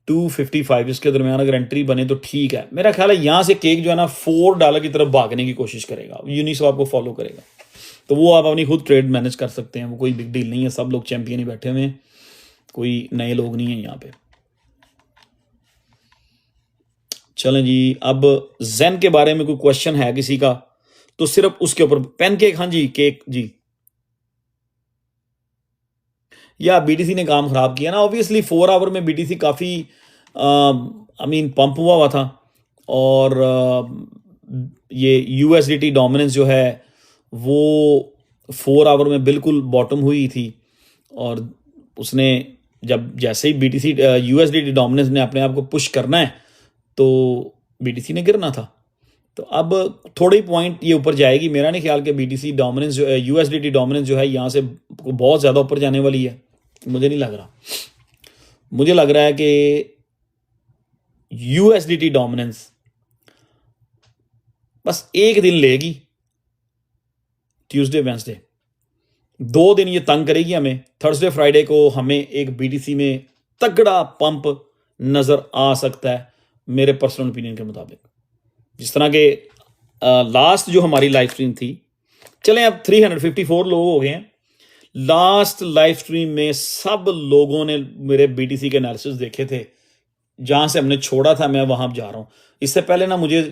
255 इसके दरमियान अगर एंट्री बने तो ठीक है। मेरा ख्याल है यहां से केक जो है ना $4 की तरफ भागने की कोशिश करेगा, यूनिस्वाप को फॉलो करेगा। तो वो आप अपनी खुद ट्रेड मैनेज कर सकते हैं, वो कोई बिग डील नहीं है, सब लोग चैंपियन ही बैठे हुए हैं, कोई नए लोग नहीं है यहाँ पे। चलें जी, अब जेन के बारे में कोई क्वेश्चन है किसी का तो सिर्फ उसके ऊपर। पैनकेक, हाँ जी केक जी, या BTC ने काम खराब किया ना। ऑब्वियसली 4 आवर में BTC काफ़ी पंप हुआ था, और ये USDT डोमिनेंस जो है वो 4 आवर में बिल्कुल बॉटम हुई थी, और उसने जब जैसे ही BTC USDT डोमिनेंस ने अपने आप को पुश करना है तो BTC ने गिरना था। तो अब थोड़ी पॉइंट ये ऊपर जाएगी। मेरा नहीं ख्याल कि BTC डोमिनेंस जो है, USDT डोमिनेंस जो है यहाँ से बहुत ज़्यादा ऊपर जाने वाली है, मुझे नहीं लग रहा। मुझे लग रहा है कि USDT डोमिनेंस बस एक दिन लेगी, ट्यूसडे वेंसडे, 2 दिन ये तंग करेगी हमें। थर्सडे फ्राइडे को हमें एक BTC में तगड़ा पंप नज़र आ सकता है मेरे पर्सनल ओपिनियन के मुताबिक। जिस तरह के लास्ट जो हमारी लाइव स्ट्रीम थी, चलें अब 354 लोग हो गए हैं। लास्ट लाइव स्ट्रीम में सब लोगों ने मेरे BTC के एनालिसिस देखे थे, जहां से हमने छोड़ा था मैं वहां जा रहा हूं। इससे पहले ना मुझे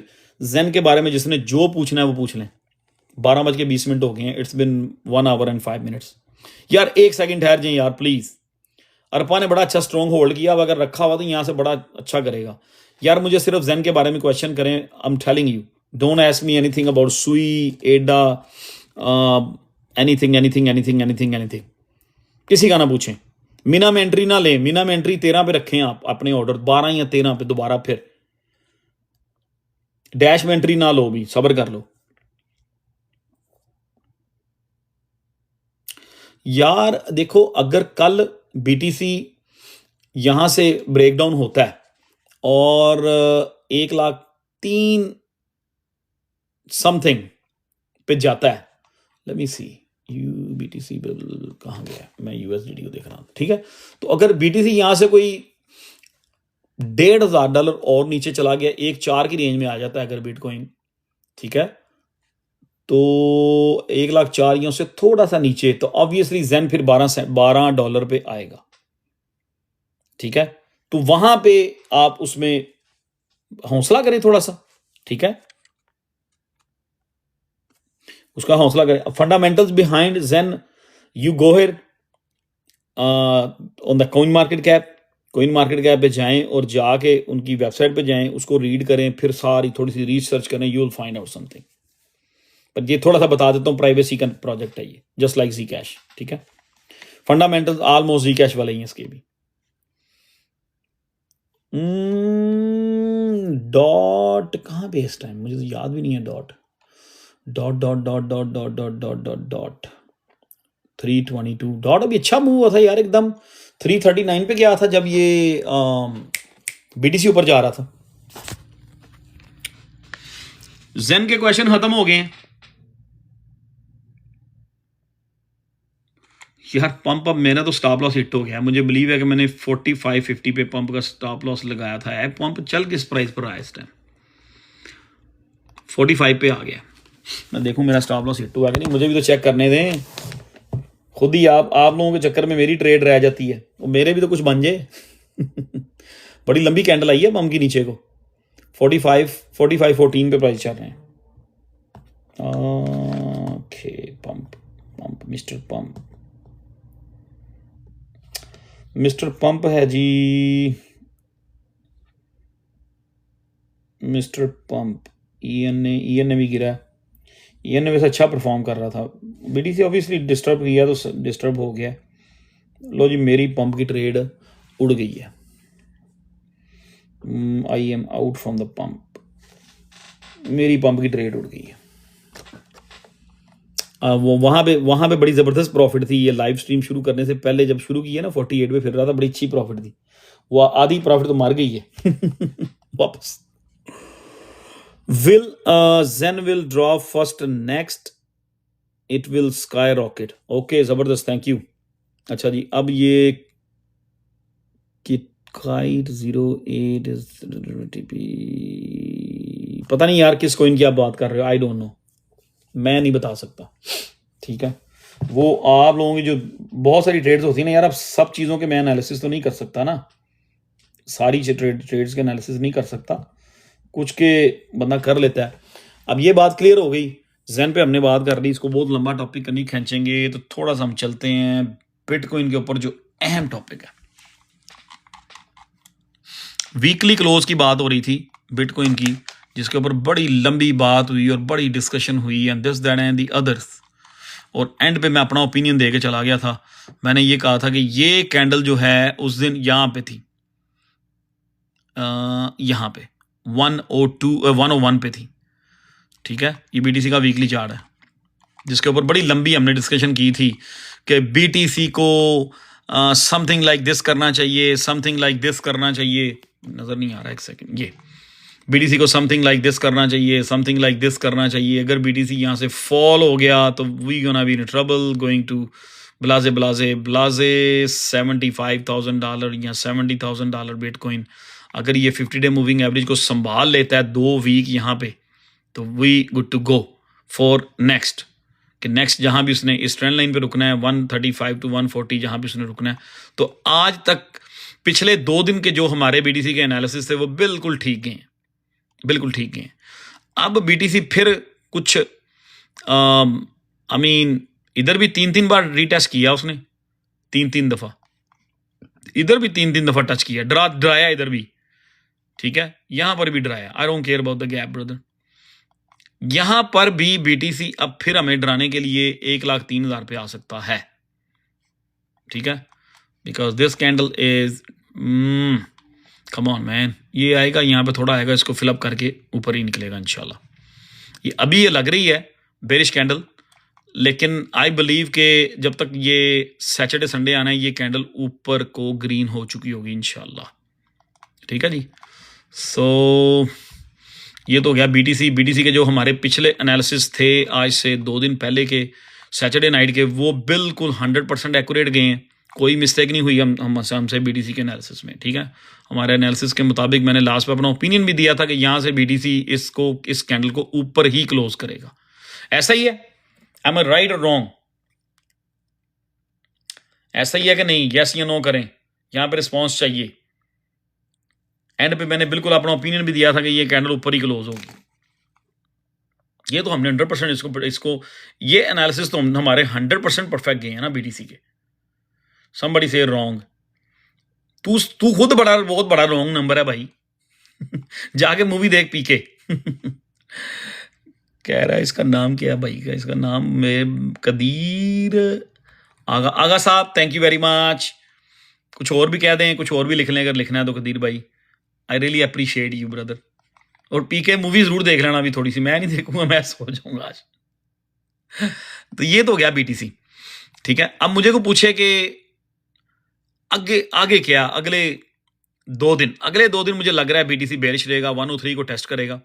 जेन के बारे में जिसने जो पूछना है वो पूछ लें। 12:20 हो गए हैं, it's been 1 our and 5 minutes. यार 1 सेकंड ठहर जाए यार प्लीज। अरपा ने बड़ा अच्छा स्ट्रॉन्ग होल्ड किया, अब अगर रखा हुआ तो यहां से बड़ा अच्छा करेगा। यार मुझे सिर्फ जेन के बारे में क्वेश्चन करें, I am telling you, don't ask me anything about सुई, एडा, एनीथिंग, किसी का ना पूछें। मीना में एंट्री ना लें, मीना में एंट्री 13 पे रखें आप अपने ऑर्डर, 12 या 13 पे दोबारा। फिर डैश में एंट्री ना लो, भी सब्र कर लो यार। देखो अगर कल BTC यहां से ब्रेकडाउन होता है और 1,03,000 समथिंग पे जाता है, लेट मी सी BTC कहाँ गया, मैं USDT को देख रहा हूं। ठीक है, तो अगर BTC यहां से कोई $1,500 और नीचे चला गया, 1,04 की रेंज में आ जाता है अगर बिटकॉइन, ठीक है, तो 1,04,000 से थोड़ा सा नीचे, तो ऑब्वियसली जेन फिर $12 पे आएगा। ठीक है, तो वहां पे आप उसमें हौसला करें थोड़ा सा। ठीक है, उसका हौसला करें। Fundamentals behind Zen, you go here on the coin market cap पे जाएं और जाके उनकी वेबसाइट पे जाएं, उसको रीड करें, फिर सारी थोड़ी सी रिसर्च करें, you will find out something. पर ये थोड़ा सा बता देता हूँ, प्राइवेसी का प्रोजेक्ट है ये, जस्ट लाइक Zcash। ठीक है, फंडामेंटल्स ऑलमोस्ट Zcash वाले ही हैं इसके भी। डॉट कहाँ पे इस टाइम, मुझे तो याद भी नहीं है। डॉट 322 डॉट अभी अच्छा मूव हुआ था यार, एकदम 339 पे गया था जब ये BTC ऊपर जा रहा था। जेन के क्वेश्चन खत्म हो गए हैं यार। पंप अब मेरा तो स्टॉप लॉस हिट हो गया, मुझे बिलीव है कि मैंने 45-50 पे पंप का स्टॉप लॉस लगाया था। पंप चल किस प्राइस पर आया इस टाइम, 45 पे आ गया। मैं देखूं मेरा स्टॉप लॉस हिट हुआ कि नहीं, मुझे भी तो चेक करने दें। खुद ही आप लोगों के चक्कर में मेरी ट्रेड रह जाती है, तो मेरे भी तो कुछ बन जाए। बड़ी लंबी कैंडल आई है पंप की नीचे को, 45-14 पे प्राइस चल रहे हैं। Okay, pump mister pump mister pump है जी, मिस्टर पंप। ईएन ने भी गिरा। ईएन ने वैसे अच्छा परफॉर्म कर रहा था। बीटीसी ऑब्वियसली डिस्टर्ब किया तो डिस्टर्ब हो गया। लो जी, मेरी पंप की ट्रेड उड़ गई है। I am out from the pump. मेरी पंप की ट्रेड उड़ गई है। वो वहां पे बड़ी ज़बरदस्त प्रॉफिट थी। ये लाइव स्ट्रीम शुरू करने से पहले जब शुरू की है ना, 48 पे फिर रहा था, बड़ी अच्छी प्रॉफिट थी। वो आधी प्रॉफिट तो मर गई है वापस। Will Zen will drop first next, it will skyrocket. Okay, ज़बरदस्त, थैंक यू। अच्छा जी, अब ये किट 08 पता नहीं यार किस कोइन की आप बात कर रहे हो, आई डोंट नो, मैं नहीं बता सकता। ठीक है, वो आप लोगों की जो बहुत सारी ट्रेड्स होती है ना यार, अब सब चीज़ों के मैं एनालिसिस तो नहीं कर सकता ना, सारी ट्रेड्स के एनालिसिस नहीं कर सकता, कुछ के बंदा कर लेता है। अब ये बात क्लियर हो गई, जैन पे हमने बात कर ली, इसको बहुत लंबा टॉपिक नहीं खींचेंगे, तो थोड़ा सा हम चलते हैं बिटकॉइन के ऊपर, जो अहम टॉपिक है। वीकली क्लोज की बात हो रही थी बिटकॉइन की, जिसके ऊपर बड़ी लंबी बात हुई और बड़ी डिस्कशन हुई, and this that and the others, और एंड पे मैं अपना ओपिनियन दे के चला गया था। मैंने ये कहा था कि ये कैंडल जो है उस दिन यहाँ पे थी, यहाँ पे 101 पे थी। ठीक है, ये बीटीसी का वीकली चार्ट है, जिसके ऊपर बड़ी लंबी हमने डिस्कशन की थी कि बीटीसी को समथिंग लाइक दिस करना चाहिए, समथिंग लाइक दिस करना चाहिए। नज़र नहीं आ रहा, एक सेकेंड, ये बीटीसी को समथिंग लाइक दिस करना चाहिए, समथिंग लाइक दिस करना चाहिए। अगर बीटीसी यहाँ से फॉल हो गया तो we gonna be in trouble, going to blah blah blah $75,000 या $70,000 बिटकॉइन। अगर ये 50 डे मूविंग एवरेज को संभाल लेता है 2 वीक यहाँ पे, तो we good to go for next, कि नेक्स्ट जहाँ भी उसने इस ट्रेंड लाइन पे रुकना है 135 to 140, जहाँ भी उसने रुकना है। तो आज तक पिछले 2 दिन के जो हमारे बीटीसी के एनालिसिस थे वो बिल्कुल ठीक गए हैं, बिल्कुल ठीक गए। अब बीटीसी फिर कुछ आई मीन इधर भी 3-3 बार रीटेस्ट किया उसने, 3-3 दफा, इधर भी 3-3 दफा टच किया, डराया इधर भी। ठीक है, यहां पर भी डराया। I don't care about the gap brother. यहां पर भी बीटीसी अब फिर हमें डराने के लिए 1,03,000 पे आ सकता है। ठीक है, because this candle is come on man, ये आएगा यहाँ पे, थोड़ा आएगा, इसको फिलअप करके ऊपर ही निकलेगा इंशाल्लाह। ये अभी ये लग रही है बेरिश कैंडल, लेकिन आई बिलीव के जब तक ये सैटरडे संडे आना है, ये कैंडल ऊपर को ग्रीन हो चुकी होगी इंशाल्लाह। ठीक है जी, सो ये तो गया बीटीसी के जो हमारे पिछले एनालिसिस थे आज से 2 दिन पहले के सैटरडे नाइट के, वो बिल्कुल 100% एक्यूरेट गए हैं, कोई मिस्टेक नहीं हुई हमसे बीटीसी के एनालिसिस में। ठीक है, हमारे एनालिसिस के मुताबिक मैंने लास्ट पे अपना ओपिनियन भी दिया था कि यहाँ से बीटीसी इस कैंडल को ऊपर ही क्लोज करेगा। ऐसा ही है, एम आई राइट और रॉन्ग? ऐसा ही है कि नहीं? यस या नो करें, यहाँ पे रिस्पॉन्स चाहिए। एंड पे मैंने बिल्कुल अपना ओपिनियन भी दिया था कि ये कैंडल ऊपर ही क्लोज होगी। ये तो हमने 100% इसको ये एनालिसिस तो हमारे 100% परफेक्ट गए हैं ना बीटीसी के। समबडी से रॉन्ग, तू खुद बहुत बड़ा रॉन्ग नंबर है भाई जाके मूवी देख पीके कह रहा है इसका नाम क्या है भाई का, इसका नाम कदीर आगा साहब, थैंक यू वेरी मच। कुछ और भी कह दें, कुछ और भी लिख लें अगर लिखना है तो कदीर भाई, I really appreciate you brother. और पीके मूवी जरूर देख लेना अभी थोड़ी सी, मैं नहीं देखूंगा, मैं सो जाऊंगा आज तो ये तो गया बीटीसी। ठीक है, अब मुझे को पूछे कि आगे क्या, अगले 2 दिन मुझे लग रहा है बीटीसी बेरिश रहेगा, 103 को टेस्ट करेगा।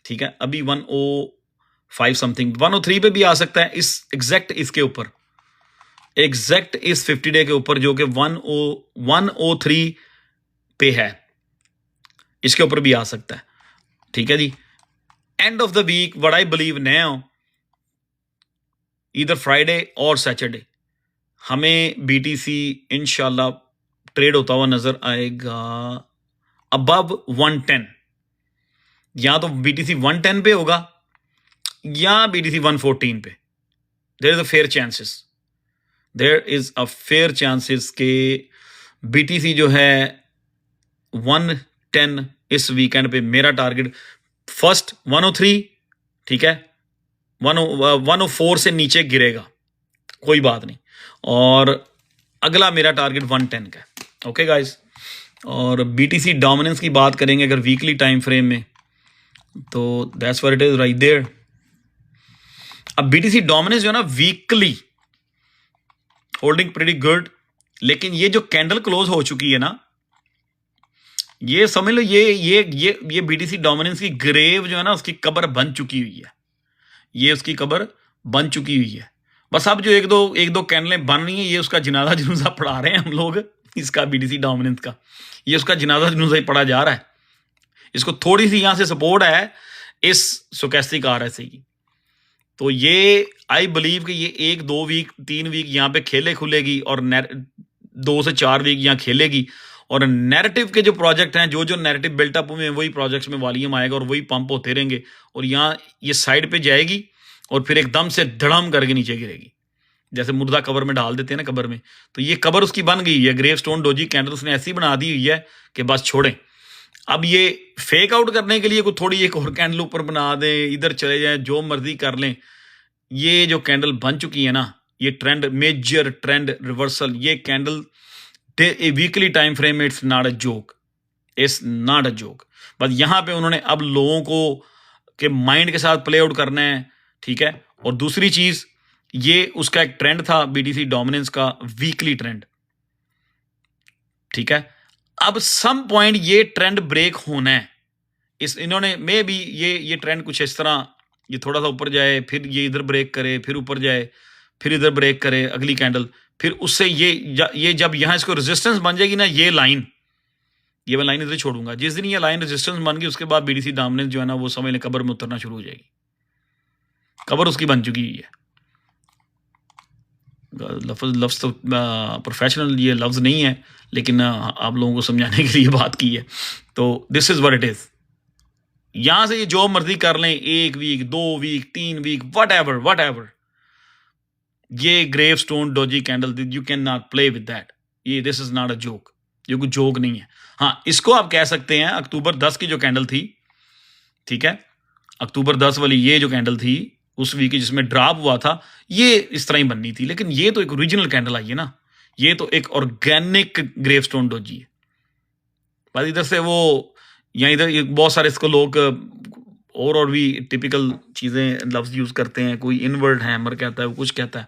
ठीक है, अभी 105 समथिंग, 103 पे भी आ सकता है, इस एग्जैक्ट इसके ऊपर, एग्जैक्ट इस 50 डे के ऊपर जो कि 103 पे है, इसके ऊपर भी आ सकता है। ठीक है जी, end of the week what I believe now, इधर फ्राइडे और सैटरडे हमें बीटीसी इंशाल्लाह ट्रेड होता हुआ नजर आएगा अबव 110। या तो बीटीसी 110 पे होगा या बीटीसी 114 पे। There is a fair chances के बीटीसी जो है 110 इस वीकेंड पे मेरा टारगेट, फर्स्ट 103, ठीक है, 104 से नीचे गिरेगा कोई बात नहीं, और अगला मेरा टारगेट 110 का है। ओके गाइस, और बीटीसी डोमिनेंस की बात करेंगे अगर वीकली टाइम फ्रेम में, तो that's what it is right there. अब बीटीसी डोमिनेंस जो है ना वीकली होल्डिंग प्रीटी गुड, लेकिन ये जो कैंडल क्लोज हो चुकी है ना, ये समझ लो ये बीटीसी डोमिनेंस की ग्रेव जो है ना, उसकी कब्र बन चुकी हुई है, ये उसकी कब्र बन चुकी हुई है। बस अब जो एक दो कैंडलें बन रही हैं, ये उसका जनाजा जुनूजा पढ़ा रहे हैं हम लोग, इसका बीटीसी डोमिनेंस का, ये उसका जनाजा जुनूजा ही पढ़ा जा रहा है। इसको थोड़ी सी यहां से सपोर्ट है इस स्टोकेस्टिक आरएसआई की, तो ये आई बिलीव कि ये 1-2 वीक 3 वीक यहाँ पे खेले खुलेगी, और 2 से 4 वीक यहाँ खेलेगी, और नैरेटिव के जो प्रोजेक्ट हैं, जो नैरेटिव बिल्टअप हुए हैं, वही प्रोजेक्ट्स में वॉल्यूम आएगा और वही पंप होते रहेंगे, और यहाँ ये साइड पे जाएगी और फिर एकदम से धड़म करके नीचे गिरेगी, जैसे मुर्दा कबर में डाल देते हैं ना कबर में, तो ये कबर उसकी बन गई है। ग्रेव स्टोन डोजी कैंडल्स ने ऐसी बना दी हुई है कि बस छोड़ें। अब ये फेक आउट करने के लिए कोई थोड़ी एक और कैंडल ऊपर बना दें, इधर चले जाएं, जो मर्जी कर लें, ये जो कैंडल बन चुकी है ना, ये ट्रेंड, मेजर ट्रेंड रिवर्सल, ये कैंडल वीकली टाइम फ्रेम में, it's not a joke, it's not a joke. बस यहाँ पे उन्होंने अब लोगों को के माइंड के साथ प्ले आउट करना है, ठीक है। और दूसरी चीज, ये उसका एक ट्रेंड था बीटीसी डोमिनेंस का, वीकली ट्रेंड, ठीक है। अब सम पॉइंट ये ट्रेंड ब्रेक होना है, इन्होंने मे भी ये ट्रेंड कुछ इस तरह, ये थोड़ा सा ऊपर जाए, फिर ये इधर ब्रेक करे, फिर ऊपर जाए, फिर इधर ब्रेक करे अगली कैंडल, फिर उससे ये जब यहां इसको रेजिस्टेंस बन जाएगी ना, ये मैं लाइन इधर छोड़ूंगा, जिस दिन ये लाइन रेजिस्टेंस बन गई, उसके बाद बीटीसी डोमिनेंस जो है ना, वो समझ लें कब्र में उतरना शुरू हो जाएगी, कब्र उसकी बन चुकी है। लफ्ज तो प्रोफेशनल ये लफ्ज नहीं है, लेकिन आप लोगों को समझाने के लिए बात की है, तो this is what it is. यहां से ये जो मर्जी कर लें, 1 week 2 week 3 week, whatever, ये gravestone doji candle, you can not play with that, ये this is not a joke, ये कोई जोक नहीं है। हाँ, इसको आप कह सकते हैं अक्टूबर 10 की जो कैंडल थी, ठीक है, अक्टूबर 10 वाली ये जो कैंडल थी उस वीक की जिसमें ड्रॉप हुआ था, ये इस तरह ही बननी थी, लेकिन ये तो एक ओरिजिनल कैंडल आई है ना, ये तो एक ऑर्गेनिक ग्रेव स्टोन डोजी है। बस इधर से वो, या इधर बहुत सारे इसको लोग और भी टिपिकल चीज़ें लफ्ज यूज़ करते हैं, कोई इनवर्ड हैमर कहता है, वो कुछ कहता है,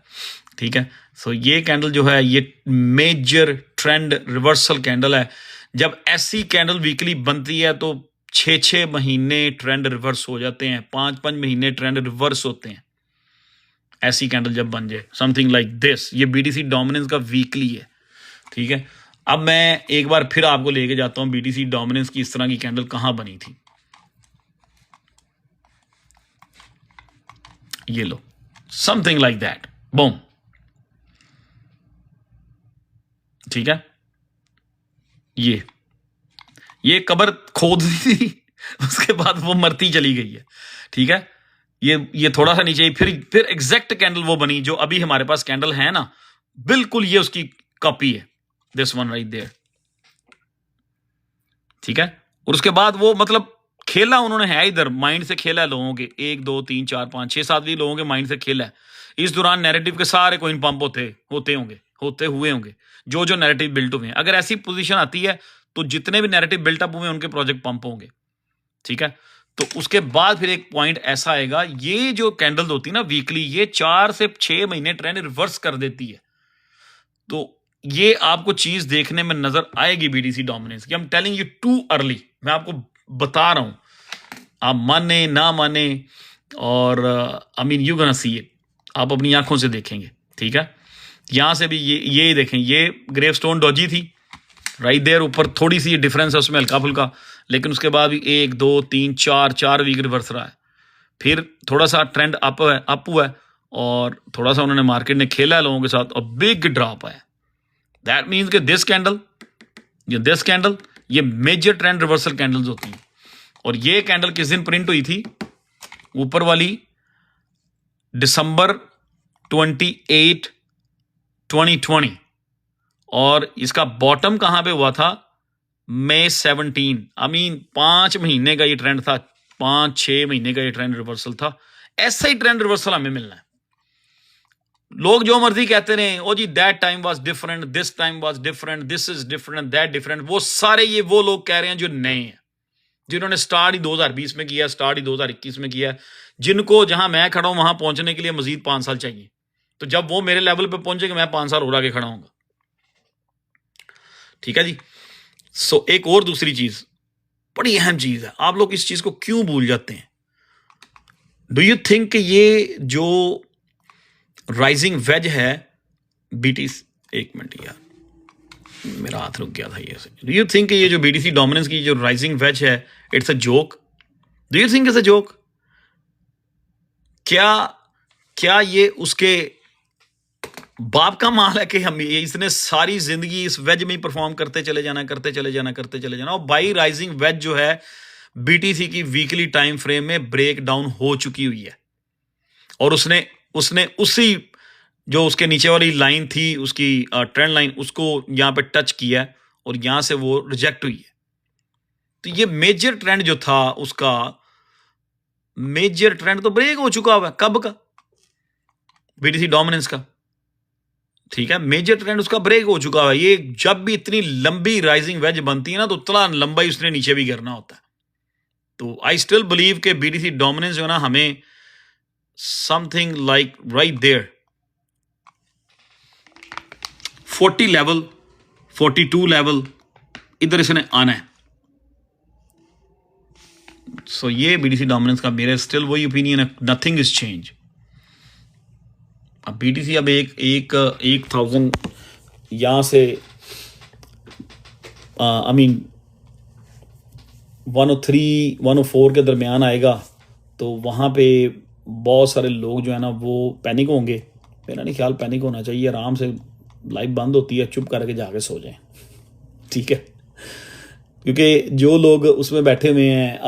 ठीक है। सो ये कैंडल जो है, ये मेजर ट्रेंड रिवर्सल कैंडल है। जब ऐसी कैंडल वीकली बनती है तो 6 महीने ट्रेंड रिवर्स हो जाते हैं, 5 महीने ट्रेंड रिवर्स होते हैं, ऐसी कैंडल जब बन जाए, समथिंग लाइक दिस। ये बीटीसी डोमिनेंस का वीकली है, ठीक है। अब मैं एक बार फिर आपको लेके जाता हूं बीटीसी डोमिनेंस की इस तरह की कैंडल कहां बनी थी। ये लो, समथिंग लाइक दैट, बूम, ठीक है। ये कब्र खोद दी थी, उसके बाद वो मरती चली गई है, ठीक है। ये थोड़ा सा नीचे, फिर एग्जैक्ट कैंडल वो बनी जो अभी हमारे पास कैंडल है ना, बिल्कुल ये उसकी कॉपी है, दिस वन राइट देयर, ठीक है। और उसके बाद वो मतलब खेला उन्होंने है, इधर माइंड से खेला है लोगों के, 1 2 3 4 5 6 7 भी लोगों के माइंड से खेला है। इस दौरान नैरेटिव के सारे कोइन पंप होते हुए होंगे, जो नैरेटिव बिल्ट हुए हैं। अगर ऐसी पोजीशन आती है तो जितने भी नैरेटिव बिल्टअप हुए उनके प्रोजेक्ट पंप होंगे, ठीक है। तो उसके बाद फिर एक पॉइंट ऐसा आएगा, ये जो कैंडल होती है ना वीकली, ये 4 से 6 महीने ट्रेंड रिवर्स कर देती है, तो ये आपको चीज देखने में नजर आएगी बीटीसी डोमिनेंस की। I am telling you too early, मैं आपको बता रहा हूं, आप माने ना माने, और I mean you gonna see it, आप अपनी आंखों से देखेंगे, ठीक है। यहां से भी ये देखें, ये ग्रेव स्टोन डोजी थी राइट देयर, ऊपर थोड़ी सी डिफरेंस है उसमें हल्का फुल्का, लेकिन उसके बाद भी 1 2 3 4 वीक रिवर्स रहा है, फिर थोड़ा सा ट्रेंड अप हुआ है, और थोड़ा सा उन्होंने मार्केट ने खेला है लोगों के साथ, और बिग ड्रॉप आया। दैट मीन्स कि दिस कैंडल ये मेजर ट्रेंड रिवर्सल कैंडल्स होती हैं। और ये कैंडल किस दिन प्रिंट हुई थी, ऊपर वाली दिसंबर 28 2020, और इसका बॉटम कहां पे हुआ था? मई 17। आई मीन 5 महीने का ये ट्रेंड था, 5-6 महीने का ये ट्रेंड रिवर्सल था। ऐसा ही ट्रेंड रिवर्सल हमें मिलना है। लोग जो मर्जी कहते रहे, ओ जी that time was different, this time was different, this is different, that different. वो सारे ये वो लोग कह रहे हैं जो नए हैं, जिन्होंने स्टार्ट ही 2020 में किया, स्टार्ट ही 2021 में किया, जिनको जहां मैं खड़ा हूं वहां पहुंचने के लिए मजीद 5 साल चाहिए। तो जब वो मेरे लेवल पे पहुंचेंगे, मैं 5 साल और आगे खड़ा हूंगा। ठीक है जी। सो एक और दूसरी चीज, बड़ी अहम चीज है, आप लोग इस चीज को क्यों भूल जाते हैं? डू यू थिंक ये जो राइजिंग वेज है बीटीसी, एक मिनट यार मेरा हाथ रुक गया था ये से। डू यू थिंक ये जो बीटीसी डोमिनेंस की जो राइजिंग वेज है, it's a joke? Do you think it's a joke? क्या ये उसके बाप का माल है कि हम इसने सारी जिंदगी इस वेज में ही परफॉर्म करते चले जाना। और बाई राइजिंग वेज जो है बीटीसी की वीकली टाइम फ्रेम में ब्रेक डाउन हो चुकी हुई है, और उसने उसी जो उसके नीचे वाली लाइन थी, उसकी ट्रेंड लाइन, उसको यहां पे टच किया है और यहां से वो रिजेक्ट हुई है। तो ये मेजर ट्रेंड जो था, उसका मेजर ट्रेंड तो ब्रेक हो चुका हुआ है। कब का? बीटीसी डोमिनेंस का। ठीक है, मेजर ट्रेंड उसका ब्रेक हो चुका है। ये जब भी इतनी लंबी राइजिंग वेज बनती है ना, तो उतना लंबा ही उसने नीचे भी गिरना होता है। तो आई स्टिल बिलीव के बीटीसी डोमिनेंस जो है ना, हमें something like right there 40 level, 42 level, इधर इसने आना है। सो ये बीटीसी डोमिनेंस का मेरा स्टिल वही ओपिनियन है, नथिंग इज चेंज। अब बीटीसी अब एक 1000 यहां से आई मीन 103 104 के दरमियान आएगा, तो वहां पे बहुत सारे लोग जो है ना वो पैनिक होंगे। मेरा नहीं ख्याल पैनिक होना चाहिए, आराम से लाइफ बंद होती है, चुप करके जाके सो जाएं। ठीक है, क्योंकि जो लोग उसमें बैठे हुए हैं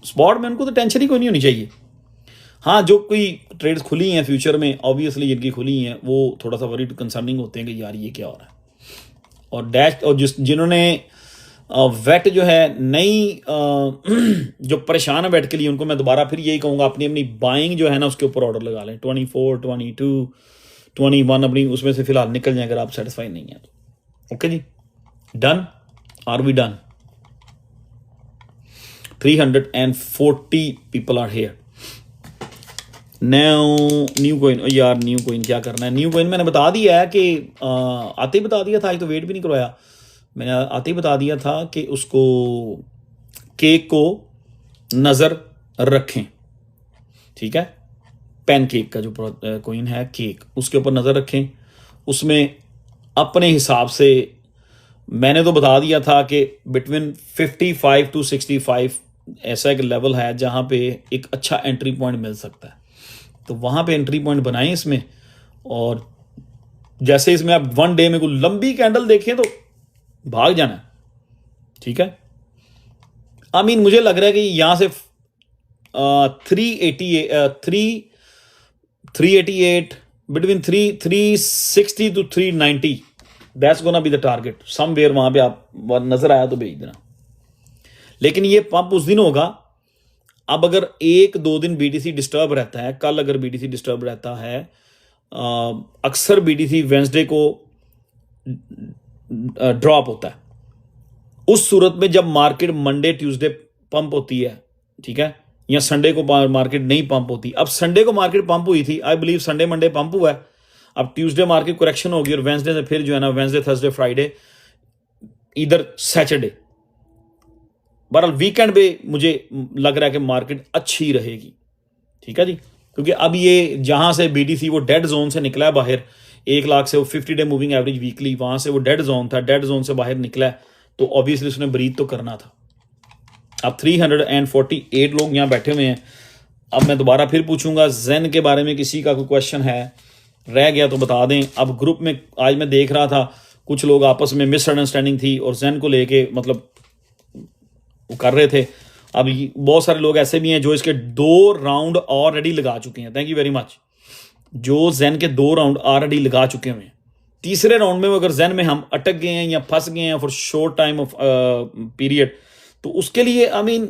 स्पॉट में, उनको तो टेंशन ही कोई नहीं होनी चाहिए। हाँ, जो कोई ट्रेड्स खुली हैं फ्यूचर में, ऑब्वियसली जिनकी खुली हैं, वो थोड़ा सा वरीड कंसर्निंग होते हैं कि यार ये क्या हो रहा है। और डैश और जिन्होंने वेट जो है नई जो परेशान है वेट के लिए, उनको मैं दोबारा फिर यही कहूँगा, अपनी बाइंग जो है ना उसके ऊपर ऑर्डर लगा लें। 24 22 21 अपनी उसमें से फिलहाल निकल जाए अगर आप सेटिस्फाई नहीं है तो। ओके जी, done? Are we done? 340 people are here new coin. यार न्यू कोइन क्या करना है? न्यू कोइन मैंने बता दिया है कि आते ही बता दिया था, आज तो वेट भी नहीं करवाया मैंने, आते ही बता दिया था कि उसको केक को नज़र रखें। ठीक है, पैनकेक का जो कोइन है केक, उसके ऊपर नज़र रखें। उसमें अपने हिसाब से मैंने तो बता दिया था कि बिटवीन 55 to 65 ऐसा एक लेवल है जहाँ पे एक अच्छा एंट्री पॉइंट मिल सकता है। तो वहाँ पे एंट्री पॉइंट बनाएं इसमें, और जैसे इसमें आप 1 डे में कोई लंबी कैंडल देखें तो भाग जाना है। ठीक है, आई मीन मुझे लग रहा है कि यहाँ से 388 between 360 to 390 that's gonna be the target somewhere. वहाँ पे आप नजर आया तो भेज देना। लेकिन ये पंप उस दिन होगा। अब अगर 1-2 दिन बीटीसी डिस्टर्ब रहता है, कल अगर बीटीसी डिस्टर्ब रहता है, अक्सर बीटीसी वेंसडे को ड्रॉप होता है। उस सूरत में जब मार्केट मंडे ट्यूसडे पंप होती है, ठीक है, या संडे को मार्केट नहीं पंप होती। अब संडे को मार्केट पंप हुई थी, I believe Sunday Monday pump हुआ है। अब ट्यूसडे मार्केट करेक्शन होगी और वेंसडे से फिर जो है ना, वेंसडे थर्सडे फ्राइडे इधर सैटरडे, बहरहाल वीकेंड पे मुझे लग रहा है कि मार्केट अच्छी रहेगी। ठीक है जी, क्योंकि अब ये जहां से बीटीसी वो डेड जोन से निकला है बाहर, 1 लाख से वो 50 डे मूविंग एवरेज वीकली, वहां से वो डेड जोन था, डेड जोन से बाहर निकला है, तो ऑब्वियसली उसने ब्रीथ तो करना था। अब 348 लोग यहाँ बैठे हुए हैं। अब मैं दोबारा फिर पूछूंगा, जेन के बारे में किसी का कोई क्वेश्चन है, रह गया तो बता दें। अब ग्रुप में आज मैं देख रहा था कुछ लोग आपस में मिसअंडरस्टैंडिंग थी और जेन को लेके मतलब वो कर रहे थे। अब बहुत सारे लोग ऐसे भी हैं जो इसके 2 राउंड ऑलरेडी लगा चुके हैं। Thank you very much. जो जैन के 2 राउंड ऑलरेडी लगा चुके हुए हैं। तीसरे राउंड में अगर जैन में हम अटक गए हैं या फंस गए हैं for short time of period, तो उसके लिए आई मीन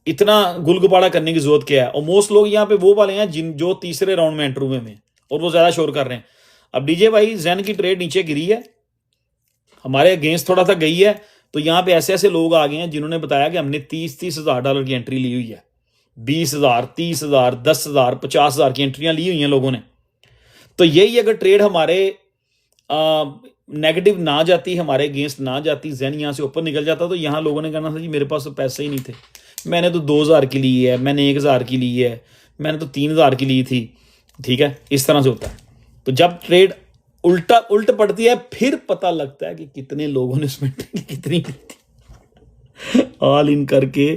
इतना गुलगुबाड़ा करने की जरूरत क्या है। और मोस्ट लोग यहाँ पे वो वाले हैं जो तीसरे राउंड में एंटर हुए हैं और वो ज्यादा शोर कर रहे हैं। अब डीजे भाई जैन की ट्रेड नीचे गिरी है, हमारे अगेंस्ट थोड़ा सा गई है, तो यहाँ पे ऐसे ऐसे लोग आ गए हैं जिन्होंने बताया कि हमने 30-30 हज़ार डॉलर की एंट्री ली हुई है, 20,000, 30,000, 10,000, 50,000 की एंट्रियां ली हुई हैं लोगों ने। तो यही अगर ट्रेड हमारे नेगेटिव ना जाती, हमारे अगेंस्ट ना जाती, जैन यहाँ से ऊपर निकल जाता, तो यहाँ लोगों ने कहना था जी मेरे पास तो पैसे ही नहीं थे, मैंने तो 2,000 की ली है, मैंने 1,000 की ली है, मैंने तो 3,000 की ली थी। ठीक है, इस तरह से होता है। तो जब ट्रेड उल्ट पड़ती है फिर पता लगता है कि कितने लोगों ने उसमें कितनी ली थी। ऑल इन करके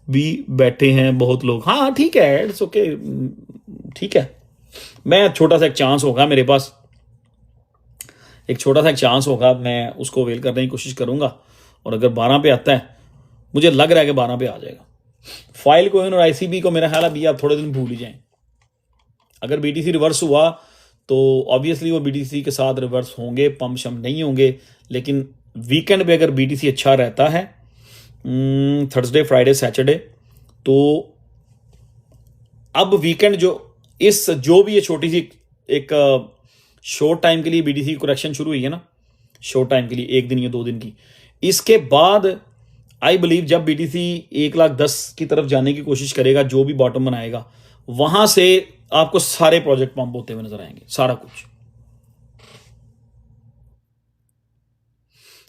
भी बैठे हैं बहुत लोग। हाँ ठीक है, इट्स ओके, ठीक है। मैं छोटा सा एक चांस होगा मेरे पास, एक छोटा सा एक चांस होगा, मैं उसको अवेल करने की कोशिश करूंगा। और अगर 12 पे आता है, मुझे लग रहा है कि 12 पे आ जाएगा। फाइल कोइन और आईसीबी को मेरा ख्याल अभी आप थोड़े दिन भूल ही जाएं। अगर बीटीसी रिवर्स हुआ तो ऑब्वियसली वो बीटीसी के साथ रिवर्स होंगे, पंप शम नहीं होंगे। लेकिन वीकेंड पे अगर बीटीसी अच्छा रहता है, थर्सडे फ्राइडे सैटरडे, तो अब वीकेंड जो भी ये छोटी सी एक शॉर्ट टाइम के लिए बीटीसी करेक्शन शुरू हुई है ना, शॉर्ट टाइम के लिए 1 दिन या 2 दिन की, इसके बाद आई बिलीव जब बीटीसी 1,10,000 की तरफ जाने की कोशिश करेगा, जो भी बॉटम बनाएगा, वहां से आपको सारे प्रोजेक्ट पंप होते हुए नजर आएंगे, सारा कुछ।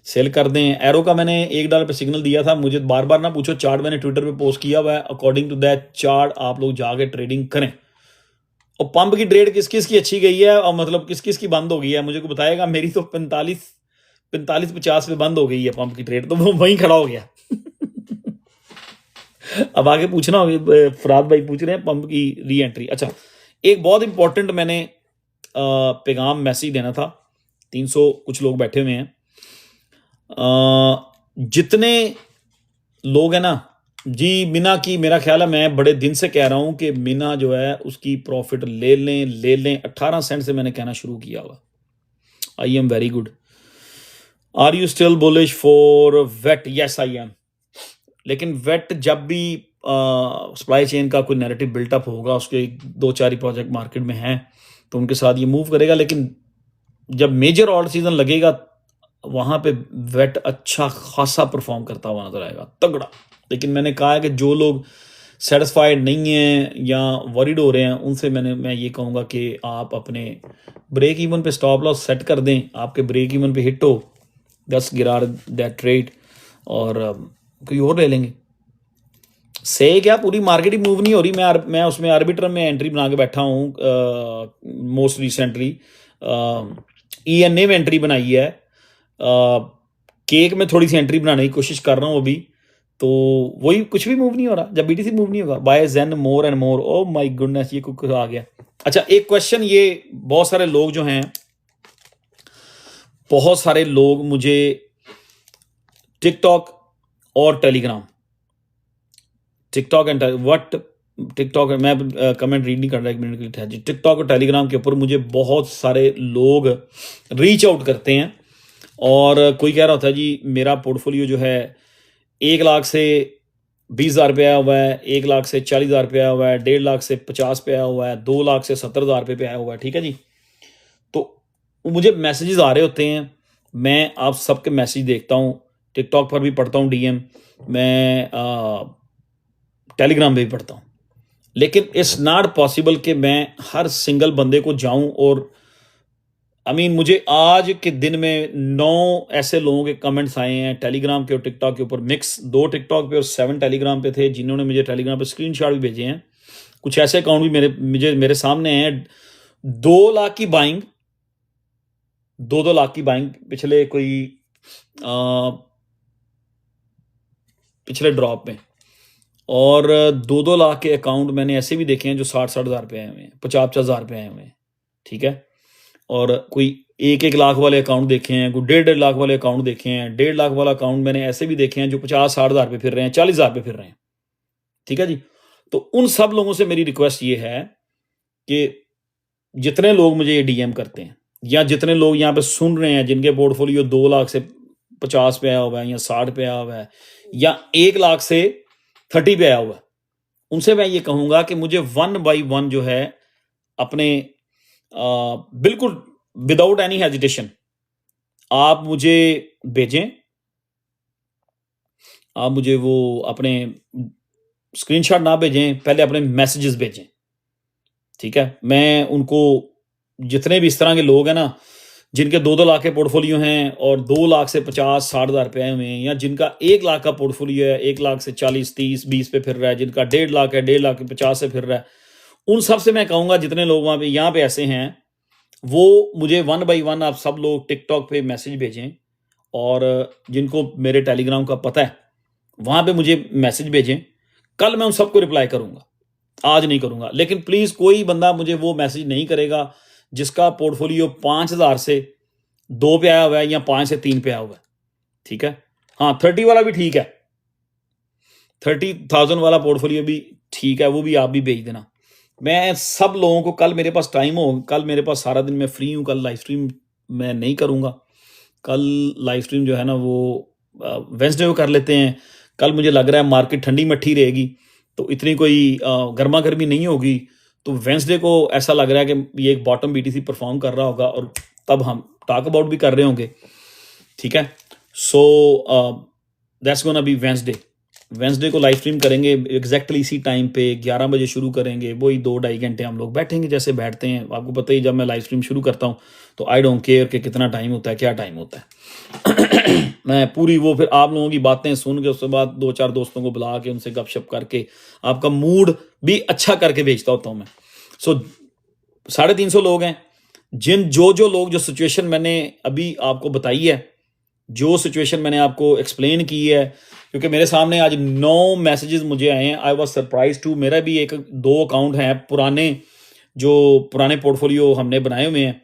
सेल कर दें। एरो का मैंने $1 पे सिग्नल दिया था, मुझे बार बार ना पूछो, चार्ट मैंने ट्विटर पे पोस्ट किया हुआ है। अकॉर्डिंग टू दैट चार्ट आप लोग जाके ट्रेडिंग करें। और पंप की ट्रेड किस किस की अच्छी गई है और मतलब किस किस की बंद हो गई है, मुझे को बताएगा। मेरी तो 45-50 पे बंद हो गई है पंप की ट्रेड, तो वो वहीं खड़ा हो गया। अब आगे पूछना होगा, फराद भाई पूछ रहे हैं पंप की री एंट्री। अच्छा, एक बहुत इंपॉर्टेंट मैंने पैगाम मैसेज देना था। 300 कुछ लोग बैठे हुए हैं, जितने लोग हैं ना जी, मीना की मेरा ख्याल है, मैं बड़े दिन से कह रहा हूं कि मीना जो है उसकी प्रॉफिट ले लें। 18 सेंट से मैंने कहना शुरू किया हुआ। I am very good. Are you still bullish for VET? Yes I am. लेकिन वेट जब भी सप्लाई चेन का कोई नैरेटिव बिल्टअप होगा, उसके 2-4 प्रोजेक्ट मार्केट में हैं, तो उनके साथ ये मूव करेगा। लेकिन जब मेजर ऑल सीजन लगेगा, वहां पे वेट अच्छा खासा परफॉर्म करता हुआ नजर आएगा, तगड़ा। लेकिन मैंने कहा है कि जो लोग सेटिस्फाइड नहीं हैं या वरीड हो रहे हैं, उनसे मैं ये कहूँगा कि आप अपने ब्रेक इवन पे स्टॉप लॉस सेट कर दें। आपके ब्रेक इवन पे हिट हो, 10 गिरा दैट ट्रेड और कोई और ले लेंगे। से क्या पूरी मार्केट ही मूव नहीं हो रही। मैं उसमें आर्बिट्रम में एंट्री बना के बैठा हूँ। मोस्ट रिसेंटली ENA में एंट्री बनाई है। केक में थोड़ी सी एंट्री बनाने की कोशिश कर रहा हूँ अभी, तो वही कुछ भी मूव नहीं हो रहा। जब बीटीसी मूव नहीं होगा, buy Zen more and more. Oh my goodness, ये कुछ आ गया। अच्छा, एक क्वेश्चन, ये बहुत सारे लोग जो हैं, बहुत सारे लोग मुझे टिकटॉक और Telegram, TikTok and what TikTok, मैं कमेंट रीड नहीं कर रहा, 1 मिनट के लिए ठहर जी। टिकटॉक और टेलीग्राम के ऊपर मुझे बहुत सारे लोग रीच आउट करते हैं और कोई कह रहा होता है जी मेरा पोर्टफोलियो जो है 1 लाख से 20,000 पे आया हुआ है, 1 लाख से 40,000 पे आया हुआ है, 1.5 लाख से 50 पे आया हुआ है, 2 लाख से 70,000 पे आया हुआ है। ठीक है जी, तो मुझे मैसेजेस आ रहे होते हैं, मैं आप सबके मैसेज देखता हूँ, टिकटॉक पर भी पढ़ता हूँ DM, मैं टेलीग्राम पे भी पढ़ता हूँ। लेकिन इट्स नॉट पॉसिबल कि मैं हर सिंगल बंदे को जाऊं और मुझे आज के दिन में 9 ऐसे लोगों के कमेंट्स आए हैं टेलीग्राम के और टिकटॉक के ऊपर, मिक्स, 2 टिकटॉक पे और 7 टेलीग्राम पे थे, जिन्होंने मुझे टेलीग्राम पे स्क्रीनशॉट भी भेजे हैं। कुछ ऐसे अकाउंट भी मेरे सामने हैं। 2 लाख की बाइंग, 2-2 लाख की बाइंग पिछले ड्रॉप में, और 2-2 लाख के अकाउंट मैंने ऐसे भी देखे हैं जो 60-60 हज़ार पे आए हुए हैं, 50-50 हज़ार पे आए हुए हैं। ठीक है, और कोई 1-1 लाख वाले अकाउंट देखे हैं, कोई 1.5 लाख वाले अकाउंट देखे हैं। 1.5 लाख वाला अकाउंट मैंने ऐसे भी देखे हैं जो 50-60 हज़ार पे फिर रहे हैं, 40 हज़ार पे फिर रहे हैं। ठीक है जी, तो उन सब लोगों से मेरी रिक्वेस्ट ये है कि जितने लोग मुझे ये डीएम करते हैं या जितने लोग यहाँ पे सुन रहे हैं जिनके पोर्टफोलियो 2 लाख से 50 पे आया हुआ है या 60 पे आया हुआ है या 1 लाख से 30 पे आया हुआ है, उनसे मैं ये कहूंगा कि मुझे 1 बाई 1 जो है अपने बिल्कुल विदाउट एनी हेजिटेशन आप मुझे भेजें। आप मुझे वो अपने स्क्रीनशॉट ना भेजें, पहले अपने मैसेजेस भेजें, ठीक है? मैं उनको, जितने भी इस तरह के लोग हैं ना जिनके 2-2 लाख के पोर्टफोलियो हैं और 2 लाख से 50-60 हज़ार पे आए हुए हैं, या जिनका 1 लाख का पोर्टफोलियो है, 1 लाख से 40, 30, 20 पे फिर रहा है, जिनका 1.5 लाख है, 1.5 लाख के 50 से फिर रहा है, उन सब से मैं कहूंगा जितने लोग वहां पे यहाँ पे ऐसे हैं, वो मुझे 1 बाई 1 आप सब लोग टिकटॉक पे मैसेज भेजें, और जिनको मेरे टेलीग्राम का पता है वहां पे मुझे मैसेज भेजें। कल मैं उन सबको रिप्लाई करूंगा, आज नहीं करूंगा। लेकिन प्लीज कोई बंदा मुझे वो मैसेज नहीं करेगा जिसका पोर्टफोलियो 5,000 से 2 पे आया हुआ है या 5 से 3 पे आया हुआ है, ठीक है? हाँ, 30 वाला भी ठीक है, 30,000 वाला पोर्टफोलियो भी ठीक है, वो भी आप भी भेज देना। मैं सब लोगों को, कल मेरे पास टाइम हो, कल मेरे पास सारा दिन मैं फ्री हूँ, कल लाइव स्ट्रीम मैं नहीं करूँगा। कल लाइव स्ट्रीम जो है ना वो वेंसडे को कर लेते हैं। कल मुझे लग रहा है मार्केट ठंडी मट्ठी रहेगी, तो इतनी कोई गर्मा गर्मी नहीं होगी, तो वेंसडे को ऐसा लग रहा है कि ये एक बॉटम बीटीसी परफॉर्म कर रहा होगा, और तब हम टॉक अबाउट भी कर रहे होंगे, ठीक है? So that's gonna be Wednesday को लाइव स्ट्रीम करेंगे एग्जैक्टली इसी टाइम पे, 11 बजे शुरू करेंगे। वही 2-2.5 घंटे हम लोग बैठेंगे जैसे बैठते हैं। आपको पता ही, जब मैं लाइव स्ट्रीम शुरू करता हूँ तो आई डोंट केयर कि कितना टाइम होता है, क्या टाइम होता है। मैं पूरी वो फिर आप लोगों की बातें सुन के उसके बाद 2-4 दोस्तों को बुला के उनसे गपशप करके आपका मूड भी अच्छा करके भेजता होता हूँ मैं। सो 350 लोग हैं, जो लोग जो सिचुएशन मैंने अभी आपको बताई है, जो सिचुएशन मैंने आपको एक्सप्लेन की है, क्योंकि मेरे सामने आज 9 मैसेजेस मुझे आए हैं। I was surprise too. मेरा भी 1-2 अकाउंट हैं पुराने, जो पुराने पोर्टफोलियो हमने बनाए हुए हैं,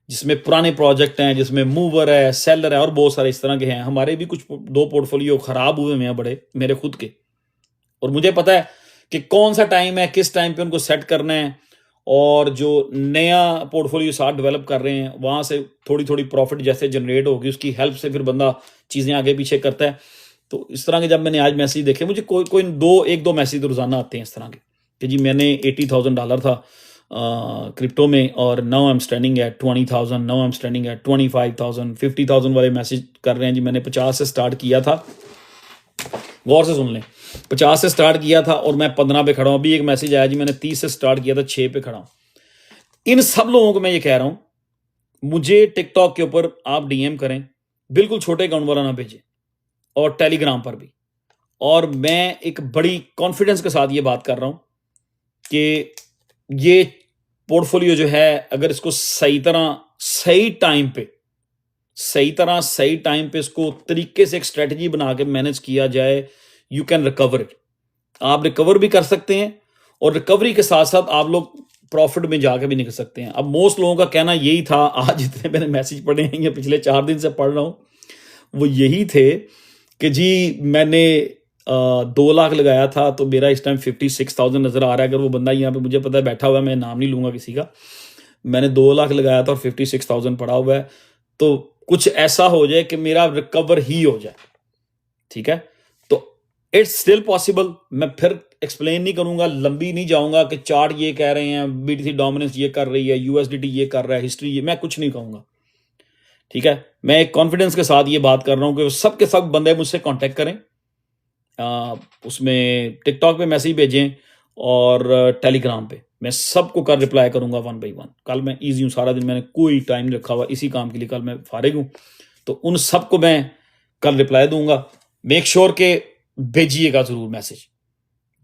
जिसमें पुराने प्रोजेक्ट हैं, जिसमें मूवर है, सेलर है, और बहुत सारे इस तरह के हैं। हमारे भी कुछ 2 पोर्टफोलियो खराब हुए हुए हैं बड़े, मेरे खुद के, और मुझे पता है कि कौन सा टाइम है, किस टाइम पे उनको सेट करना है, और जो नया पोर्टफोलियो साथ डेवलप कर रहे हैं वहां से थोड़ी थोड़ी प्रॉफिट जैसे जनरेट होगी, उसकी हेल्प से फिर बंदा चीज़ें आगे पीछे करता है। तो इस तरह के जब मैंने आज मैसेज देखे, मुझे कोई 1-2 मैसेज रोजाना आते हैं इस तरह के कि जी मैंने $80,000 था क्रिप्टो में, और now I am standing at 20,000, now I am standing at 25,000, 50,000 वाले मैसेज कर रहे हैं जी। मैंने 50 से स्टार्ट किया था, गौर से सुन लें, 50 से स्टार्ट किया था और मैं 15 पे खड़ा हूं। अभी एक मैसेज आया जी मैंने 30 से स्टार्ट किया था, 6 पे खड़ा हूं। इन सब लोगों को मैं ये कह रहा हूं, मुझे टिकटॉक के ऊपर आप डीएम करें, बिल्कुल छोटे अकाउंट वाला ना भेजें, और टेलीग्राम पर भी। और मैं एक बड़ी कॉन्फिडेंस के साथ ये बात कर रहा हूं कि ये पोर्टफोलियो जो है, अगर इसको सही तरह सही टाइम पे इसको तरीके से एक स्ट्रेटजी बना के मैनेज किया जाए, यू कैन रिकवर इट। आप रिकवर भी कर सकते हैं, और रिकवरी के साथ साथ आप लोग प्रॉफिट में जाके भी निकल सकते हैं। अब मोस्ट लोगों का कहना यही था, आज जितने मैंने मैसेज पढ़े हैं या पिछले 4 दिन से पढ़ रहा हूं, वो यही थे कि जी मैंने 2 लाख लगाया था तो मेरा इस टाइम 56,000 नजर आ रहा है। अगर वो बंदा यहाँ पे मुझे पता है बैठा हुआ है, मैं नाम नहीं लूंगा किसी का, मैंने 2 लाख लगाया था और 56,000 पड़ा हुआ है, तो कुछ ऐसा हो जाए कि मेरा रिकवर ही हो जाए, ठीक है? तो इट्स स्टिल पॉसिबल। मैं फिर एक्सप्लेन नहीं करूंगा, लंबी नहीं जाऊंगा कि चार्ट ये कह रहे हैं, बीटीसी डोमिनेंस ये कर रही है, यूएसडीटी ये कर रहा है, हिस्ट्री ये, मैं कुछ नहीं कहूंगा, ठीक है? मैं एक कॉन्फिडेंस के साथ ये बात कर रहा हूं कि सब के सब बंदे मुझसे कांटेक्ट करें, उसमें टिकटॉक पे मैसेज भेजें और टेलीग्राम पे, मैं सबको कल रिप्लाई करूंगा 1 बाई 1। कल मैं ईजी हूँ, सारा दिन मैंने कोई टाइम नहीं रखा हुआ इसी काम के लिए, कल मैं फारिग हूँ, तो उन सबको मैं कल रिप्लाई दूंगा। मेक श्योर के भेजिएगा जरूर मैसेज,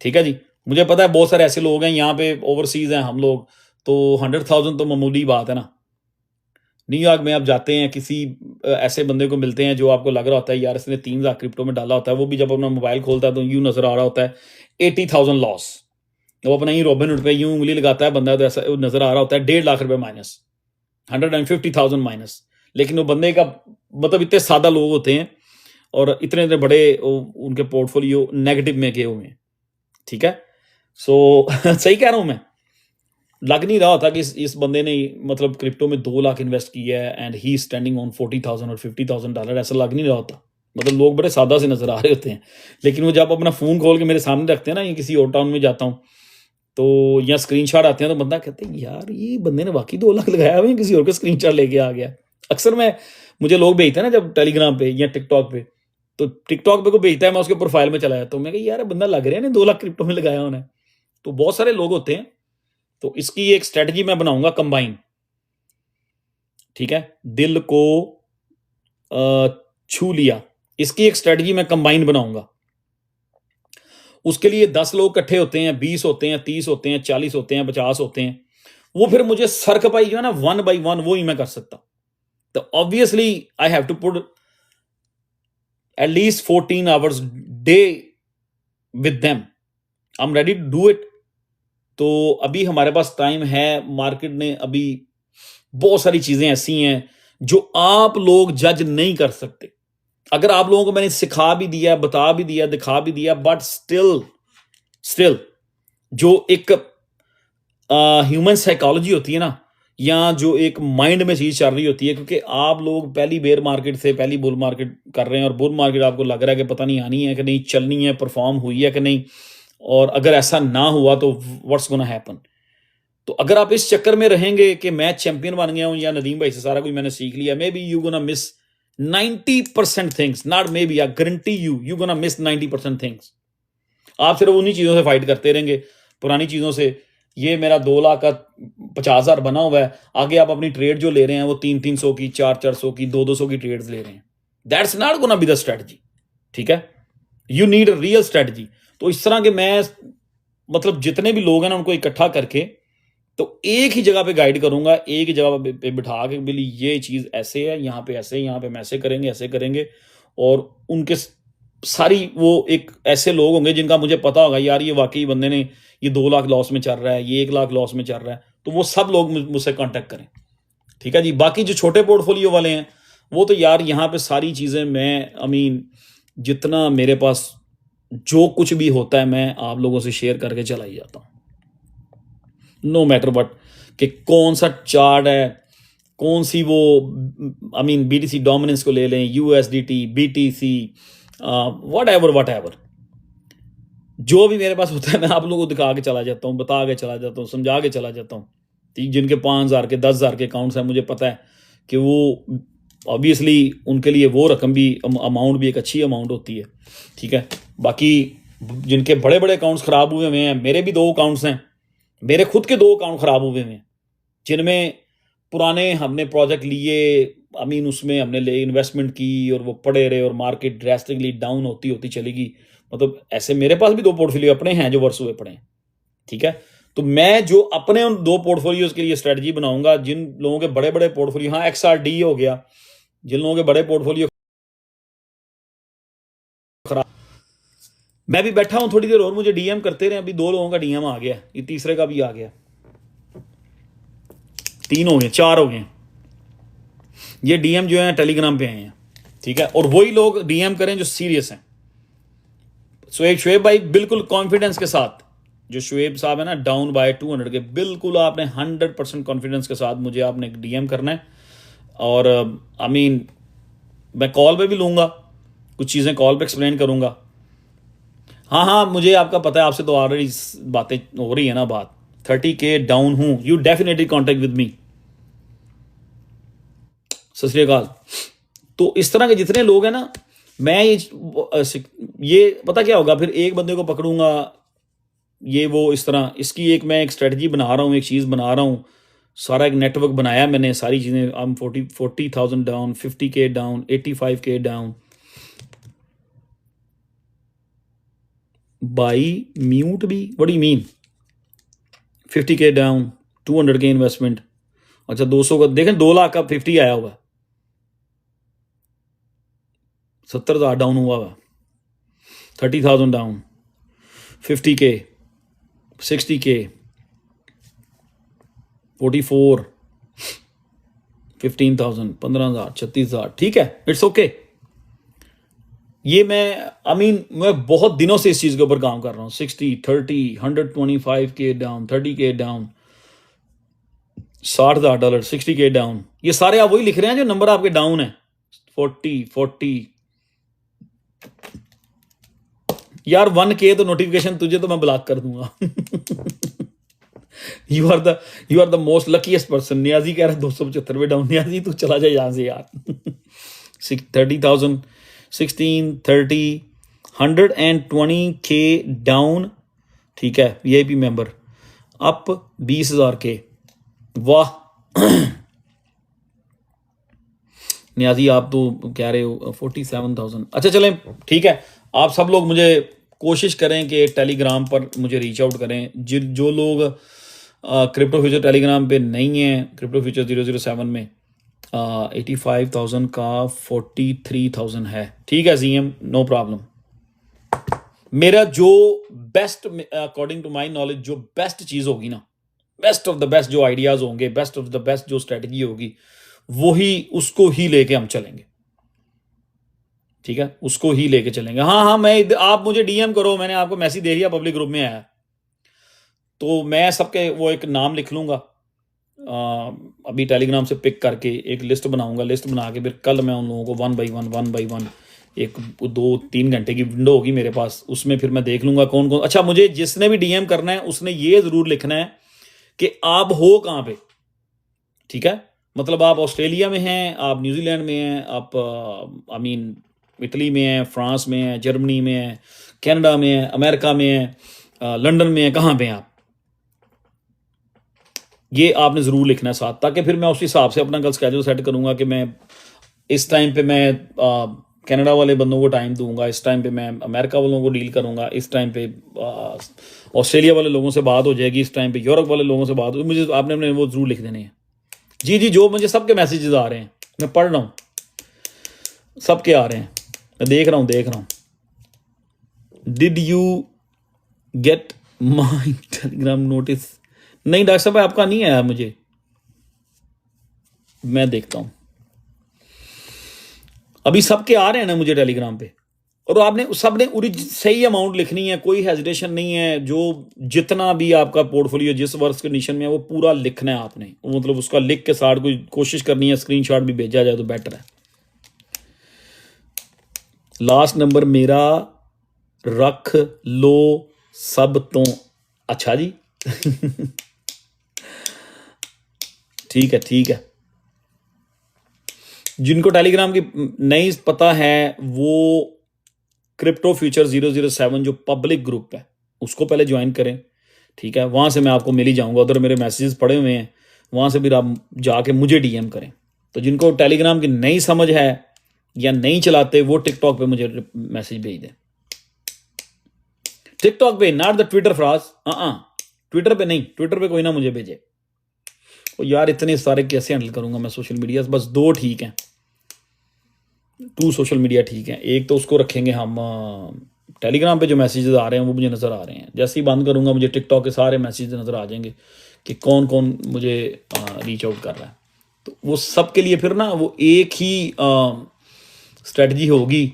ठीक है जी? मुझे पता है बहुत सारे ऐसे लोग हैं यहाँ पे, ओवरसीज हैं हम लोग, तो 100,000 तो मामूली बात है ना। न्यूयॉर्क में आप जाते हैं, किसी ऐसे बंदे को मिलते हैं जो आपको लग रहा होता है यार इसने 3,000 क्रिप्टो में डाला होता है, वो भी जब अपना मोबाइल खोलता है तो यूं नजर आ रहा होता है 80,000 लॉस। वो अपना ही रॉबिनहुड पे यूं उंगली लगाता है बंदा, तो ऐसा नजर आ रहा होता है 1.5 लाख रुपए माइनस, 150,000 माइनस। लेकिन वो बंदे का मतलब, इतने सादा लोग होते हैं और इतने इतने बड़े उनके पोर्टफोलियो नेगेटिव में गए हुए हैं, ठीक है? सो सही कह रहा हूं मैं? लग नहीं रहा होता कि इस बंदे ने मतलब क्रिप्टो में 2 लाख इन्वेस्ट किया है एंड ही स्टैंडिंग ऑन $40,000 और $50,000, ऐसा लग नहीं रहा होता। मतलब लोग बड़े सादा से नजर आ रहे होते हैं, लेकिन वो जब अपना फोन खोल के मेरे सामने रखते हैं ना, या किसी और टाउन में जाता हूँ तो या स्क्रीनशॉट आते हैं तो बंदा कहते हैं यार ये बंदे ने वाकई 2 लाख लगाया हुआ है, किसी और का स्क्रीनशॉट लेके आ गया। अक्सर मुझे लोग भेजते हैं ना जब टेलीग्राम पे या टिकटॉक पे, तो टिकटॉक पे को भेजता है, मैं उसके प्रोफाइल में चला जाता हूँ, मैं कहा यार बंदा लग रहा है ना 2 लाख क्रिप्टो में लगाया उन्हें। तो बहुत सारे लोग होते हैं, तो इसकी एक स्ट्रेटजी मैं बनाऊंगा कंबाइन, ठीक है, दिल को छू लिया, इसकी एक स्ट्रेटजी मैं कंबाइन बनाऊंगा। उसके लिए 10 लोग इकट्ठे होते हैं, 20 होते हैं, 30 होते हैं, 40 होते हैं, 50 होते हैं, वो फिर मुझे सरक पाई जो है ना 1 by 1 वो ही मैं कर सकता। तो obviously I have to put at least 14 hours day with them, I am ready to do it. तो अभी हमारे पास टाइम है, मार्केट ने अभी बहुत सारी चीजें ऐसी हैं जो आप लोग जज नहीं कर सकते। अगर आप लोगों को मैंने सिखा भी दिया, बता भी दिया, दिखा भी दिया, बट स्टिल जो एक ह्यूमन साइकोलॉजी होती है ना, या जो एक माइंड में चीज चल रही होती है, क्योंकि आप लोग पहली बेयर मार्केट से पहली बुल मार्केट कर रहे हैं, और बुल मार्केट आपको लग रहा है कि पता नहीं आनी है कि नहीं, चलनी है, परफॉर्म हुई है कि नहीं, और अगर ऐसा ना हुआ तो व्हाट्स गोना हैपन। तो अगर आप इस चक्कर में रहेंगे कि मैं चैंपियन बन गया हूं या नदीम भाई से सारा कुछ मैंने सीख लिया, may be you gonna miss 90% things, not may be, I guarantee you gonna miss 90% things. आप सिर्फ उन्हीं चीजों से फाइट करते रहेंगे, पुरानी चीजों से। ये मेरा 2 लाख का 50,000 बना हुआ है, आगे आप अपनी ट्रेड जो ले रहे हैं वो 300 की, 400 की, 200 की ट्रेड्स ले रहे हैं, that's not gonna be the strategy, ठीक है। You need a real strategy. तो इस तरह के मैं मतलब जितने भी लोग हैं ना उनको इकट्ठा करके तो एक ही जगह पे गाइड करूंगा, एक ही जगह पे बिठा के, बोली ये चीज ऐसे है, यहाँ पे ऐसे, यहाँ पे हम ऐसे करेंगे, ऐसे करेंगे। और उनके सारी वो एक ऐसे लोग होंगे जिनका मुझे पता होगा यार ये वाकई बंदे ने ये 2 लाख लॉस में चल रहा है, ये 1 लाख लॉस में चल रहा है, तो वो सब लोग मुझसे कांटेक्ट करें, ठीक है जी। बाकी जो छोटे पोर्टफोलियो वाले हैं वो तो यार यहाँ पे सारी चीजें मैं जितना मेरे पास जो कुछ भी होता है मैं आप लोगों से शेयर करके चला ही जाता हूँ, नो मैटर वट, कि कौन सा चार्ट है, कौन सी वो बीटीसी डोमिनेंस को ले लें, यूएसडीटी, बीटीसी, वट एवर, जो भी मेरे पास होता है मैं आप लोगों को दिखा के चला जाता हूँ, बता के चला जाता हूँ, समझा के चला जाता हूँ। जिनके 5,000 के 10,000 के अकाउंट्स हैं, मुझे पता है कि वो ऑब्वियसली उनके लिए वो रकम भी, अमाउंट भी एक अच्छी अमाउंट होती है, ठीक है। बाकी जिनके बड़े बड़े अकाउंट्स खराब हुए हुए हैं, मेरे भी 2 अकाउंट्स हैं, मेरे खुद के 2 अकाउंट खराब हुए हैं, जिनमें पुराने हमने प्रोजेक्ट लिए, उसमें हमने ले इन्वेस्टमेंट की और वो पड़े रहे और मार्केट ड्रेस्टिकली डाउन होती होती चलेगी। मतलब ऐसे मेरे पास भी 2 पोर्टफोलियो अपने हैं जो वर्ष हुए पड़े हैं, ठीक है। तो मैं जो अपने उन 2 पोर्टफोलियोज के लिए स्ट्रेटजी बनाऊंगा, जिन लोगों के बड़े बड़े पोर्टफोलियो, हाँ XRD हो गया, जिन लोगों के बड़े पोर्टफोलियो खराब, मैं भी बैठा हूं थोड़ी देर और मुझे डीएम करते रहे, अभी 2 लोगों का डीएम आ गया, ये तीसरे का भी आ गया, 3 हो गए, 4 हो गए। ये डीएम जो है टेलीग्राम पे आए हैं, ठीक है, और वही लोग डीएम करें जो सीरियस हैं। शुएब भाई बिल्कुल कॉन्फिडेंस के साथ, जो शुएब साहब है ना डाउन बाय 200 के, बिल्कुल आपने 100% कॉन्फिडेंस के साथ मुझे आपने डीएम करना है। और मैं कॉल पे भी लूंगा, कुछ चीज़ें कॉल पे एक्सप्लेन करूंगा। हाँ, मुझे आपका पता है, आपसे तो ऑलरेडी बातें हो रही है ना, बात 30K डाउन हूं, you definitely contact with me. सत श्री अकाल। तो इस तरह के जितने लोग हैं ना, मैं ये पता क्या होगा, फिर एक बंदे को पकड़ूंगा, ये वो इस तरह, इसकी मैं एक स्ट्रेटजी बना रहा हूँ, एक चीज़ बना रहा हूँ, सारा एक नेटवर्क बनाया मैंने, सारी चीज़ें। I am 40,000 down, 50K down, 85K down, बाई म्यूट भी, what do you mean, 50K down, 200K investment, अच्छा 200 का देखें, 2 लाख का 50 आया हुआ, 70,000 डाउन हुआ हुआ, 30,000 डाउन, 50K, 60K, 44, 15,000, 15,000, 36,000, ठीक है, इट्स ओके। ये मैं बहुत दिनों से इस चीज़ के ऊपर काम कर रहा हूँ। 60, 30, 125K down, 30K down, $60,000, 60K down. ये सारे आप वही लिख रहे हैं जो नंबर आपके डाउन है, 40 यार 1K तो नोटिफिकेशन तुझे तो मैं ब्लॉक कर दूंगा। You are the most luckiest person. Niazi कह रहा है 275 डाउन। नियाजी तू चला जाए यहाँ से यार। 30,000, 16, 30, 120K डाउन, ठीक है। VIP मेंबर अप 20,000K, वाह। नियाजी आप तो कह रहे हो 47,000। अच्छा चलें, ठीक है। आप सब लोग मुझे कोशिश करें कि टेलीग्राम पर मुझे रीच आउट करें। जो लोग क्रिप्टो फ्यूचर टेलीग्राम पे नहीं है, क्रिप्टो फ्यूचर 007 में 85,000 का 43,000 है, ठीक है। CM no problem. मेरा जो best, according to my knowledge, जो बेस्ट चीज़ होगी ना, बेस्ट ऑफ द बेस्ट जो आइडियाज़ होंगे, बेस्ट ऑफ द बेस्ट जो स्ट्रेटजी होगी, वही उसको ही लेके हम चलेंगे, ठीक है। उसको ही लेके चलेंगे। हाँ, मैं, आप मुझे DM करो, मैंने आपको मैसेज दे दिया, पब्लिक ग्रुप में आया, तो मैं सबके वो एक नाम लिख लूँगा। अभी टेलीग्राम से पिक करके एक लिस्ट बनाऊंगा। लिस्ट बना के फिर कल मैं उन लोगों को वन बाई वन एक 2-3 घंटे की विंडो होगी मेरे पास, उसमें फिर मैं देख लूँगा कौन कौन। अच्छा, मुझे जिसने भी DM करना है उसने ये ज़रूर लिखना है कि आप हो कहाँ पे, ठीक है। मतलब आप ऑस्ट्रेलिया में हैं, आप न्यूजीलैंड में हैं, आप आई मीन इटली में हैं, फ्रांस में हैं, जर्मनी में हैं, कनाडा में हैं, अमेरिका में हैं, लंदन में हैं, कहाँ पे हैं आप, ये आपने ज़रूर लिखना है साथ, ताकि फिर मैं उस हिसाब से अपना कल स्केड्यूल सेट करूँगा कि मैं इस टाइम पे मैं कनाडा वाले बंदों को टाइम दूंगा, इस टाइम पे मैं अमेरिका वालों को डील करूँगा, इस टाइम पे ऑस्ट्रेलिया वाले लोगों से बात हो जाएगी, इस टाइम पे यूरोप वाले लोगों से बात हो। मुझे आपने अपने वो ज़रूर लिख देने हैं। जी, जो मुझे सबके मैसेजेस आ रहे हैं, मैं पढ़ रहा हूँ, सबके आ रहे हैं, मैं देख रहा हूँ। Did you get my Telegram notice? नहीं डॉक्टर साहब, आपका नहीं आया मुझे, मैं देखता हूँ। अभी सबके आ रहे हैं ना मुझे टेलीग्राम पे, और आपने सबने सही अमाउंट लिखनी है, कोई हेजिटेशन नहीं है। जो जितना भी आपका पोर्टफोलियो जिस वर्ष कंडीशन में है वो पूरा लिखना है आपने, मतलब उसका लिख के साथ कोई कोशिश करनी है, स्क्रीनशॉट भी भेजा जाए तो बेटर है। लास्ट नंबर मेरा रख लो सब तो। अच्छा जी। ठीक है। जिनको टेलीग्राम की नहीं पता है, वो क्रिप्टो फ्यूचर 007 जो पब्लिक ग्रुप है उसको पहले ज्वाइन करें, ठीक है। वहाँ से मैं आपको मिल ही जाऊँगा, उधर मेरे मैसेजेस पड़े हुए हैं, वहाँ से भी आप जाके मुझे DM करें। तो जिनको टेलीग्राम की नहीं समझ है या नहीं चलाते, वो टिकटॉक पे मुझे मैसेज भेज दें। टिकटॉक पे, not the Twitter phrase. Twitter पे नहीं, ट्विटर पे कोई ना मुझे भेजे। और यार इतने सारे कैसे हैंडल करूँगा मैं सोशल मीडिया? बस 2 ठीक हैं, 2 सोशल मीडिया ठीक है। एक तो उसको रखेंगे हम, टेलीग्राम पे जो मैसेजेस आ रहे हैं वो मुझे नज़र आ रहे हैं। जैसे ही बंद करूँगा मुझे टिकटॉक के सारे मैसेज नज़र आ जाएंगे कि कौन कौन मुझे रीच आउट कर रहा है। तो वो सब के लिए फिर ना वो एक ही स्ट्रेटजी होगी,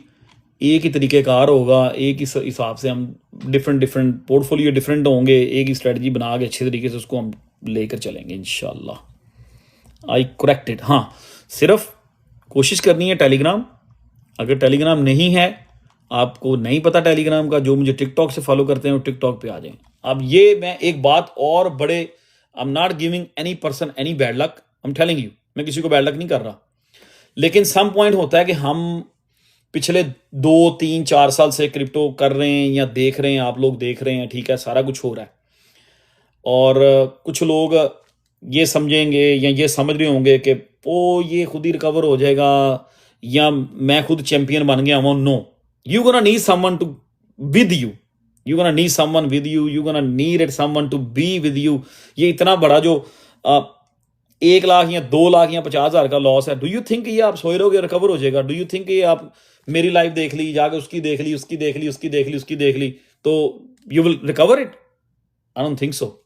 एक ही तरीक़ेकार होगा, एक ही हिसाब से हम डिफरेंट पोर्टफोलियो डिफरेंट होंगे, एक ही स्ट्रेटजी बना के अच्छे तरीके से उसको हम लेकर चलेंगे इंशाल्लाह। आई करेक्टेड। हाँ, सिर्फ कोशिश करनी है टेलीग्राम। अगर टेलीग्राम नहीं है, आपको नहीं पता टेलीग्राम का, जो मुझे टिकटॉक से फॉलो करते हैं वो टिकटॉक पे आ जाएं। अब ये मैं एक बात और बड़े, I am not giving any person any bad luck, I am telling you, मैं किसी को बैड लक नहीं कर रहा। लेकिन सम पॉइंट होता है कि हम पिछले 2-3-4 साल से क्रिप्टो कर रहे हैं या देख रहे हैं, आप लोग देख रहे हैं, ठीक है, सारा कुछ हो रहा है। और कुछ लोग ये समझेंगे या ये समझ रहे होंगे कि ओ ये खुद ही रिकवर हो जाएगा या मैं खुद चैंपियन बन गया हूँ। No, you gonna need someone to with you, you gonna need someone with you, you gonna need someone to be with you. ये इतना बड़ा जो 1 लाख या 2 लाख या 50,000 का लॉस है, डू यू थिंक ये आप सोए रहोगे रिकवर हो जाएगा? डू यू थिंक ये आप मेरी लाइफ देख ली, जाके उसकी देख ली, उसकी देख ली, उसकी देख ली, उसकी देख ली, तो you will recover it? I don't think so.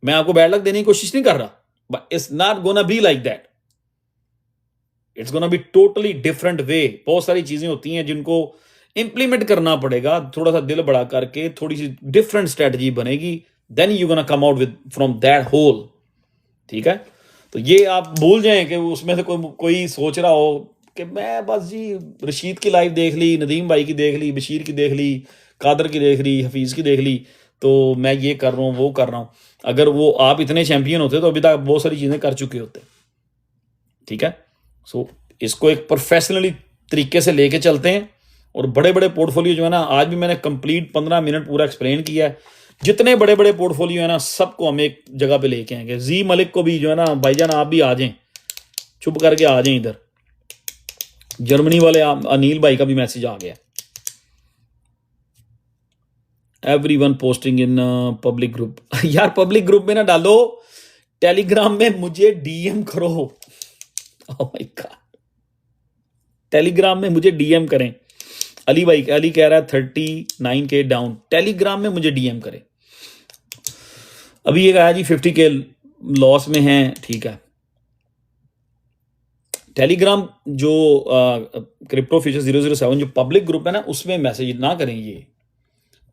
मैं आपको बैड लक देने की कोशिश नहीं कर रहा, but it's not gonna be like that, it's gonna be totally different way. बहुत सारी चीजें होती हैं जिनको इंप्लीमेंट करना पड़ेगा, थोड़ा सा दिल बड़ा करके, थोड़ी सी डिफरेंट स्ट्रेटजी बनेगी, then you gonna come out with from that hole. ठीक है, तो ये आप भूल जाएं कि उसमें से कोई सोच रहा हो कि मैं बस जी रशीद की लाइव देख ली, नदीम भाई की देख ली, बशीर की देख ली, कादर की देख ली, हफीज़ की देख ली, तो मैं ये कर रहा हूँ वो कर रहा हूँ। अगर वो आप इतने चैंपियन होते तो अभी तक बहुत सारी चीज़ें कर चुके होते। ठीक है, सो इसको एक प्रोफेशनली तरीके से लेके चलते हैं, और बड़े बड़े पोर्टफोलियो जो है ना, आज भी मैंने कंप्लीट 15 मिनट पूरा एक्सप्लेन किया है। जितने बड़े बड़े पोर्टफोलियो है ना, सबको हम एक जगह पे लेके आएंगे। जी मलिक को भी जो है ना, भाईजान आप भी आ जाएं, चुप करके आ जाएं इधर। जर्मनी वाले अनिल भाई का भी मैसेज आ गया। Everyone posting in public group. यार पब्लिक ग्रुप में ना डालो, टेलीग्राम में मुझे डीएम करो। ओह माय गॉड, टेलीग्राम में मुझे डीएम करें। अली भाई, अली कह रहा है 39K डाउन, टेलीग्राम में मुझे डीएम करें। अभी ये कहा जी 50K लॉस में है, ठीक है। टेलीग्राम जो क्रिप्टो फ्यूचर 007 जो पब्लिक ग्रुप है ना, उसमें मैसेज ना करें। ये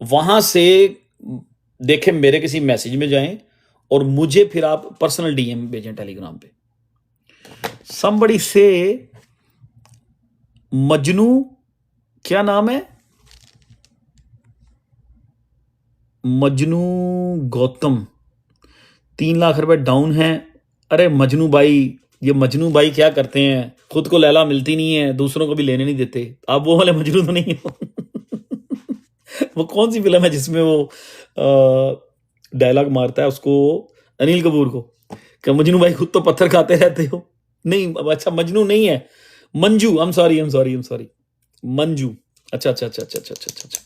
वहां से देखें, मेरे किसी मैसेज में जाएं और मुझे फिर आप पर्सनल डीएम भेजें टेलीग्राम पे। समबड़ी से मजनू, क्या नाम है, मजनू गौतम, 3 लाख रुपए डाउन है। अरे मजनू भाई, ये मजनू भाई क्या करते हैं, खुद को लैला मिलती नहीं है, दूसरों को भी लेने नहीं देते। आप वो वाले मजनू तो नहीं हो। वो कौन सी फिल्म है जिसमें वो डायलॉग मारता है उसको, अनिल कपूर को, कि मजनू भाई खुद तो पत्थर खाते रहते हो। नहीं, अच्छा मजनू नहीं है, Manju. I am sorry, I am sorry, I am sorry, Manju. अच्छा अच्छा अच्छा अच्छा अच्छा अच्छा अच्छा।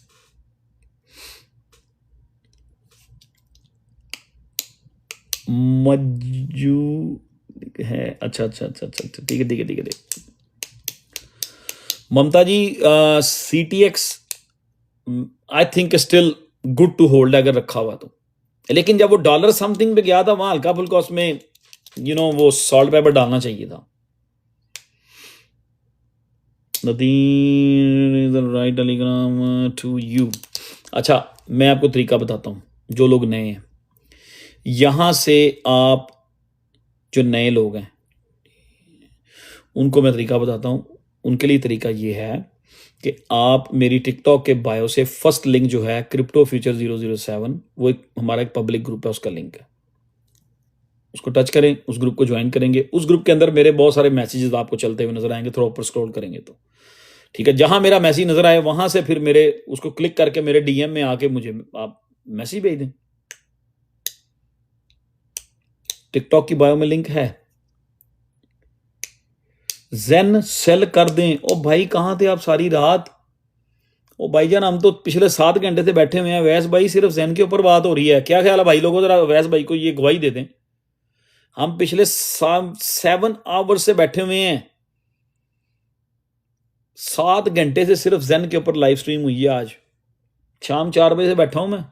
मज्जू है, अच्छा अच्छा अच्छा अच्छा अच्छा, ठीक है ठीक है ठीक है ठीक है। Mamta ji, CTX I think still good to hold अगर रखा हुआ तो, लेकिन जब वो डॉलर समथिंग पे गया था वहां हल्का फुल्का उसमें वो सॉल्ट पेपर डालना चाहिए था। Write Telegram to you. अच्छा, मैं आपको तरीका बताता हूँ, जो लोग नए हैं यहां से, आप जो नए लोग हैं उनको मैं तरीका बताता हूँ। उनके लिए तरीका ये है कि आप मेरी टिकटॉक के बायो से फर्स्ट लिंक जो है क्रिप्टो फ्यूचर 007, वो हमारा एक पब्लिक ग्रुप है, उसका लिंक है, उसको टच करें, उस ग्रुप को ज्वाइन करेंगे। उस ग्रुप के अंदर मेरे बहुत सारे मैसेजेस आपको चलते हुए नजर आएंगे, थोड़ा ऊपर स्क्रॉल करेंगे तो, ठीक है। जहां मेरा मैसेज नजर आए वहां से फिर मेरे उसको क्लिक करके मेरे डीएम में आके मुझे आप मैसेज भेज दें। टिकटॉक की बायो में लिंक है। जेन सेल कर दें। ओ भाई कहां थे आप सारी रात? ओ भाईजान, हम तो पिछले 7 घंटे से बैठे हुए हैं। वैस भाई, सिर्फ जेन के ऊपर बात हो रही है, क्या ख्याल है भाई लोगों? जरा वैस भाई को ये गवाही दे दें। हम पिछले 7 आवर्स से बैठे हुए हैं, 7 घंटे से सिर्फ जेन के ऊपर लाइव स्ट्रीम हुई है। आज शाम 4 बजे से बैठा हूं मैं,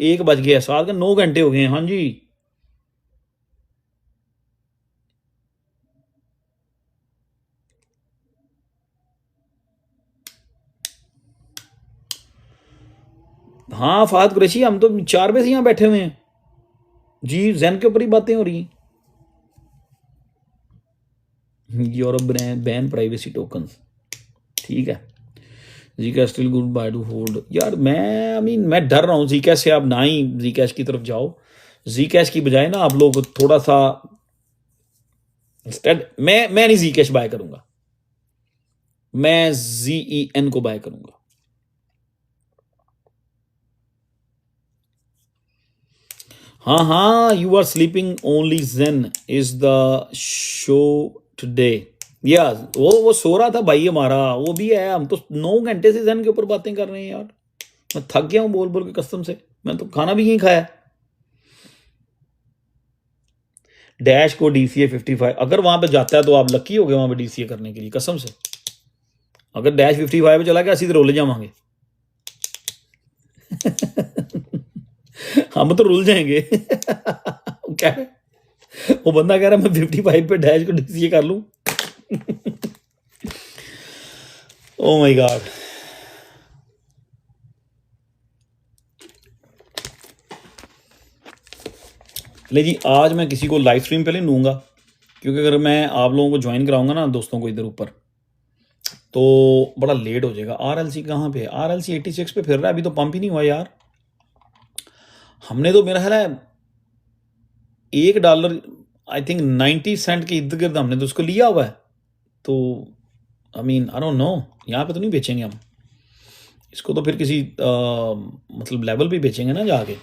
1 बज गया, 9 घंटे हो गए हैं। हाँ जी, हाँ फाद कुरैशी, हम तो 4 बजे से यहाँ बैठे हुए हैं जी, जैन के ऊपर ही बातें हो रही हैं। यूरोप बैन प्राइवेसी टोकन्स, ठीक है। Zcash still good buy to hold. यार मैं डर रहा हूँ जीकैश से। आप ना ही जीकैश की तरफ जाओ, जीकैश की बजाय ना आप लोग थोड़ा सा मैं नहीं जीकैश बाय करूंगा, मैं ZEN को बाय करूंगा। हाँ, you are sleeping only Zen is the show today. या वो सो रहा था भाई हमारा, वो भी है। हम तो 9 घंटे से जेन के ऊपर बातें कर रहे हैं यार। मैं थक गया हूँ बोल बोल के, कसम से। मैं तो खाना भी यहीं खाया। डैश को DCA 55, अगर वहां पे जाता है तो आप लकी हो गए वहां पे DCA करने के लिए, कसम से। अगर डैश 55 पे चला गया, सीधे रोले जावांगे। हम तो रुल जाएंगे। क्या है? वो बंदा कह रहा है मैं 55 पे डैश को DCA कर लूं। Oh my God. ले जी, आज मैं किसी को लाइव स्ट्रीम पे नहीं लूँगा, क्योंकि अगर मैं आप लोगों को ज्वाइन कराऊंगा ना दोस्तों को इधर ऊपर, तो बड़ा लेट हो जाएगा। RLC कहाँ पे है? RLC 86 पे फिर रहा है, अभी तो पंप ही नहीं हुआ यार। हमने तो मेरा ख्याल है $1 आई थिंक 90 सेंट के इर्द गिर्द हमने तो उसको लिया हुआ है। तो I mean I don't no, यहाँ पे तो नहीं बेचेंगे हम इसको, तो फिर किसी मतलब लेवल पे बेचेंगे ना जाके।